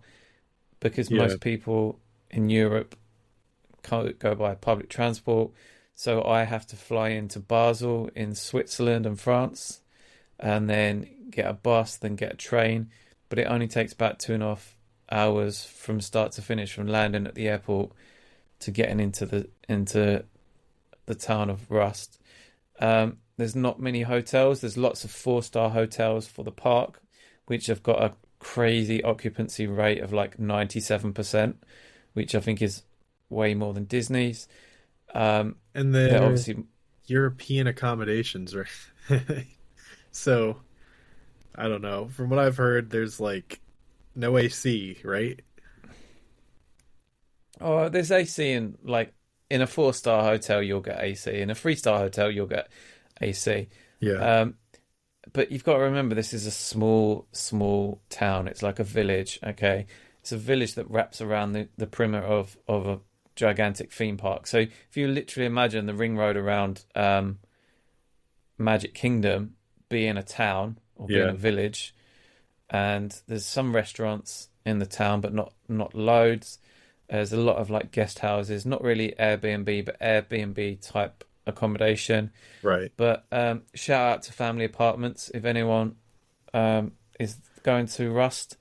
because most people in Europe can't go by public transport. So I have to fly into Basel in Switzerland and France and then get a bus, then get a train. But it only takes about 2.5 hours from start to finish, from landing at the airport to getting into the town of Rust. There's not many hotels. There's lots of 4-star hotels for the park, which have got a crazy occupancy rate of like 97%, which I think is way more than Disney's. And they're obviously European accommodations, right? So I don't know. From what I've heard, there's like no AC, right? Oh, there's AC in a 4-star hotel, you'll get AC. In a 3-star hotel, you'll get AC. Yeah. But you've got to remember, this is a small town. It's like a village. Okay, it's a village that wraps around the perimeter of a gigantic theme park. So if you literally imagine the ring road around Magic Kingdom being a town or being a village, and there's some restaurants in the town, but not loads. There's a lot of like guest houses, not really Airbnb, but Airbnb type accommodation. Right. But shout out to Family Apartments. If anyone is going to Rust,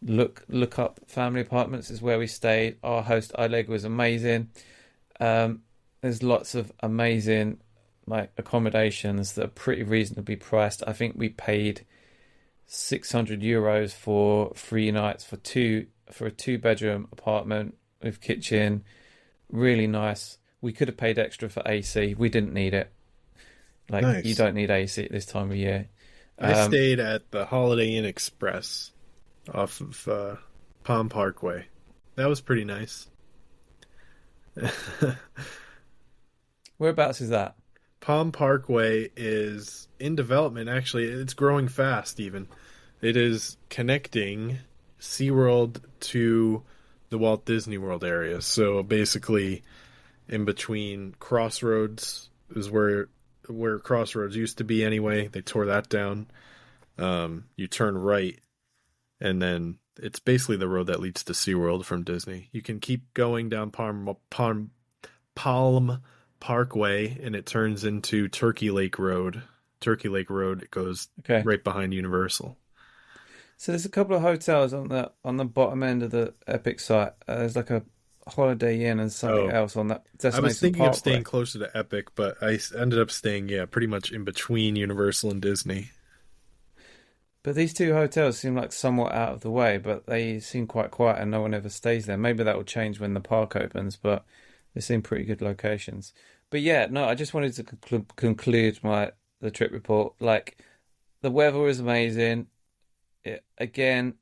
look up Family Apartments, is where we stayed. Our host Oleg was amazing. there's lots of amazing like accommodations that are pretty reasonably priced. I think we paid €600 for 3 nights for a two-bedroom apartment with kitchen, really nice. We could have paid extra for AC. We didn't need it. Like you Nice. don't need AC at this time of year. I Um, stayed at the Holiday Inn Express off of Palm Parkway. That was pretty nice. whereabouts is that? Palm Parkway is in development, actually. It's growing fast, even. It is connecting SeaWorld to the Walt Disney World area. So basically, in between Crossroads is where Crossroads used to be anyway. They tore that down. You turn right, and then it's basically the road that leads to SeaWorld from Disney. You can keep going down Palm Parkway, and it turns into Turkey Lake Road. Turkey Lake Road, it goes Okay. right behind Universal. So there's a couple of hotels on the bottom end of the Epic site. There's like a Holiday Inn and something Oh, else on that I was Destination thinking of Parkway. staying closer to Epic, but ended up staying, yeah, pretty much in between Universal and Disney. But these two hotels seem like somewhat out of the way, but they seem quite quiet and no one ever stays there. Maybe that will change when the park opens, but they seem pretty good locations. But yeah, no, I just wanted to conclude the trip report. Like the weather was amazing. Again,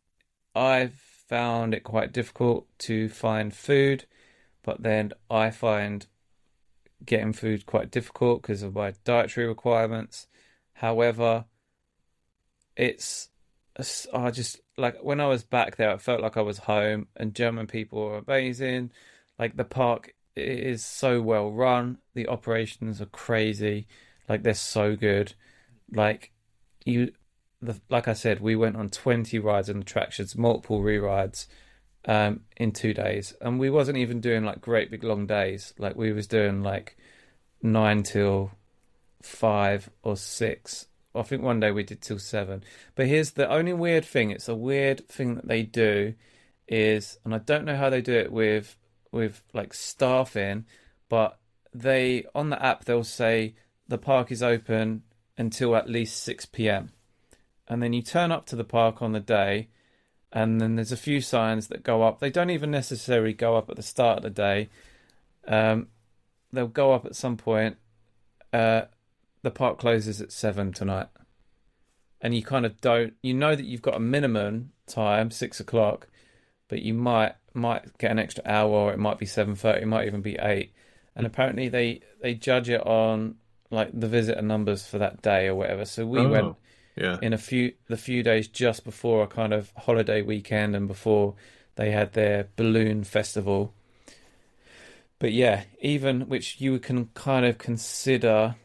I found it quite difficult to find food, but then I find getting food quite difficult because of my dietary requirements. However, it's I just like when I was back there, I felt like I was home, and German people are amazing. Like the park is so well run, the operations are crazy, like they're so good. Like you, like I said, we went on 20 rides and attractions, multiple re-rides, in 2 days, and we wasn't even doing like great big long days. Like we was doing like 9 till 5 or 6. I think one day we did till 7. But here's the only weird thing. It's a weird thing that they do is, and I don't know how they do it with like staffing, but they on the app they'll say the park is open until at least 6 p.m. And then you turn up to the park on the day, and then there's a few signs that go up. They don't even necessarily go up at the start of the day. Um, they'll go up at some point. The park closes at 7 tonight, and you kind of don't. You know that you've got a minimum time, 6 o'clock, but you might get an extra hour, or it might be 7:30, it might even be 8. And apparently they judge it on like the visitor numbers for that day or whatever. So we went Oh, yeah. in the few days just before a kind of holiday weekend and before they had their balloon festival. But yeah, even which you can kind of consider,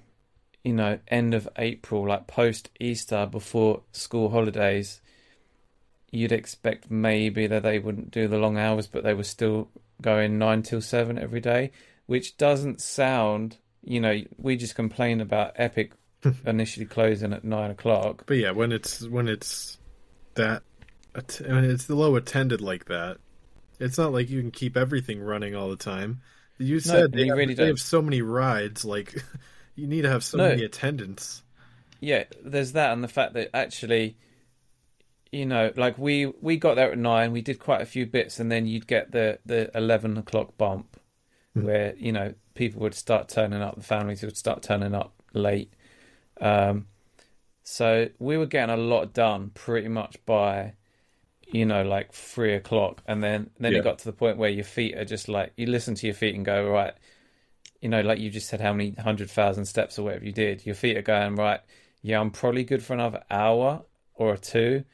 end of April, like post Easter, before school holidays, you'd expect maybe that they wouldn't do the long hours, but they were still going 9 till 7 every day, which doesn't sound, we just complain about Epic initially closing at 9 o'clock. But yeah, when it's that, when it's low attended like that, it's not like you can keep everything running all the time. You No, said and you really they don't. have so many rides, like you need to have so No, many attendants. yeah, there's that, and the fact that actually, like we got there at 9, we did quite a few bits, and then you'd get the 11 o'clock bump, where people would start turning up, the families would start turning up late. So we were getting a lot done pretty much by like 3 o'clock, and then Yeah. it got to the point where your feet are just like, you listen to your feet and go, right, like you just said, how many 100,000 steps or whatever you did, your feet are going, right, yeah, I'm probably good for another hour or two.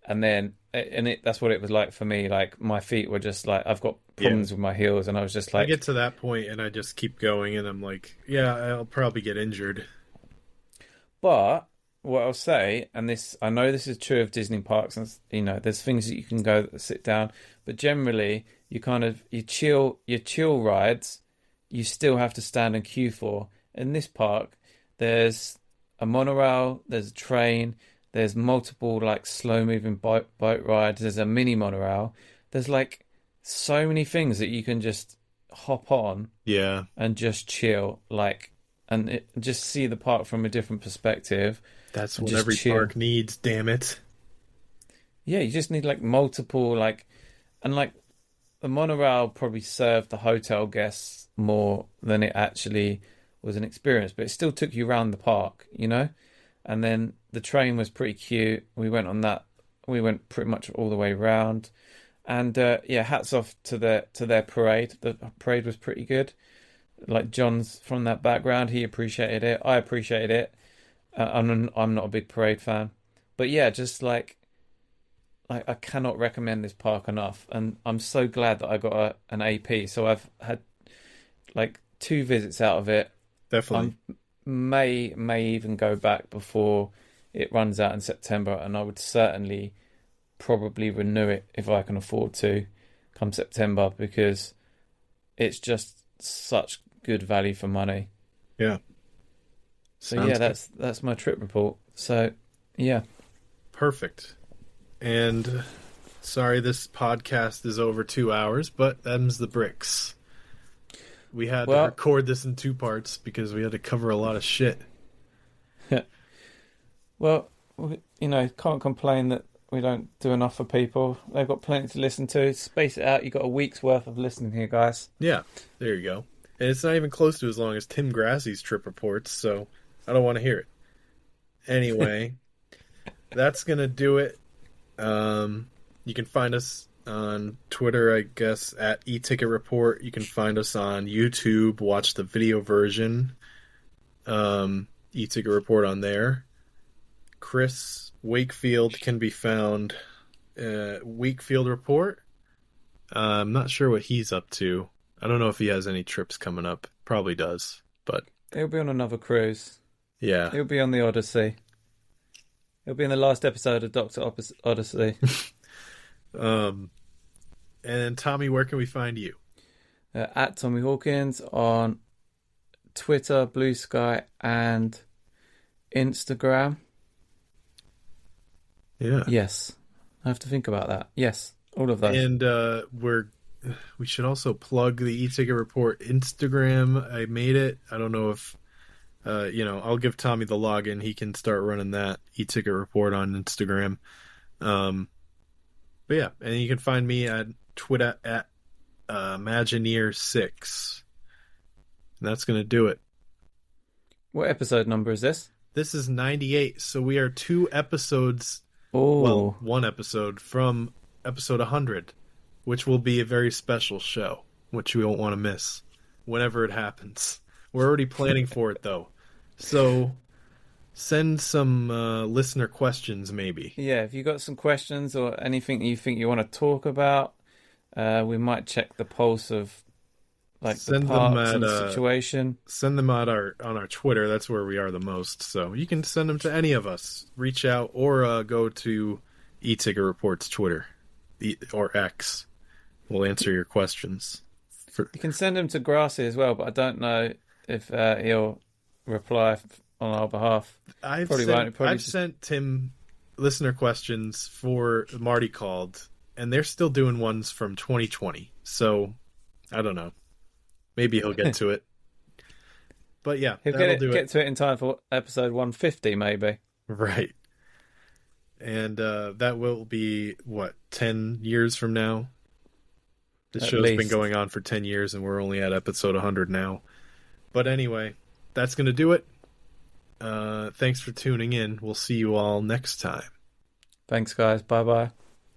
And then that's what it was like for me. Like my feet were just like, I've got problems with my heels, and I was just I like, get to that point and I just keep going, and I'm like, yeah, I'll probably get injured. but what I'll say, and this, I know this is true of Disney parks, and there's things that you can go sit down, but generally you kind of your chill rides, you still have to stand and queue for. In this park, there's a monorail, there's a train, there's multiple like slow moving boat rides, there's a mini monorail. There's like so many things that you can just hop on Yeah, and just chill, like, and just see the park from a different perspective that's and what just every chill. park needs. Damn it. Yeah, you just need like multiple, like, and like the monorail probably served the hotel guests more than it actually was an experience, but it still took you around the park, you know? And then the train was pretty cute. We went on that. We went pretty much all the way around. And yeah, hats off to their parade. The parade was pretty good. Like John's from that background, he appreciated it. I appreciated it. I'm not a big parade fan, but yeah, just like I cannot recommend this park enough, and I'm so glad that I got an AP. So I've had like 2 visits out of it. Definitely. I may even go back before it runs out in September, and I would certainly probably renew it if I can afford to come September, because it's just such good value for money. Yeah. So Sounds yeah, good. that's my trip report. So yeah, Perfect. And sorry this podcast is over 2 hours, but them's the bricks. We had to well, record this in 2 parts because we had to cover a lot of shit. well, can't complain that we don't do enough for people. They've got plenty to listen to. Space it out. You got a week's worth of listening here, guys. Yeah, there you go. And it's not even close to as long as Tim Grassie's trip reports, so I don't want to hear it. Anyway, that's going to do it. You can find us on Twitter, I guess, at eTicket Report. You can find us on YouTube. Watch the video version. eTicket Report on there. Chris Wakefield can be found Wakefield Report. I'm not sure what he's up to. I don't know if he has any trips coming up. Probably does, but He'll be on another cruise. yeah. He'll be on the Odyssey. He'll be in the last episode of Doctor Odyssey. And Tommy, where can we find you? At Tommy Hawkins on Twitter, Blue Sky, and Instagram. Yeah. Yes, I have to think about that. Yes, all of those. And we should also plug the e-ticket report Instagram. I made it. I don't know if I'll give Tommy the login. He can start running that e-ticket report on Instagram. But yeah, and you can find me at Twitter at Imagineer6. And that's gonna do it. What episode number is this? This is 98, so we are 2 episodes. Oh, Well, 1 episode from episode 100, which will be a very special show, which we won't want to miss whenever it happens. We're already planning for it, though. So send some listener questions, maybe. yeah. If you got some questions or anything you think you want to talk about, we might check the pulse of like Send the them parks at, and the situation. Send them on our Twitter. That's where we are the most. So you can send them to any of us. Reach out or go to eTicket Report's Twitter or X. We'll answer your questions. You can send them to Grassy as well, but I don't know if he'll reply on our behalf. I've Probably sent, won't. Probably I've just- sent Tim listener questions for Marty Called, and they're still doing ones from 2020. So I don't know. Maybe he'll get to it. But yeah, He'll that'll do get it. to it in time for episode 150, maybe. Right. And that will be, 10 years from now? This At show's been least. going on for 10 years, and we're only at episode 100 now. But anyway, that's going to do it. Thanks for tuning in. We'll see you all next time. Thanks, guys. Bye bye.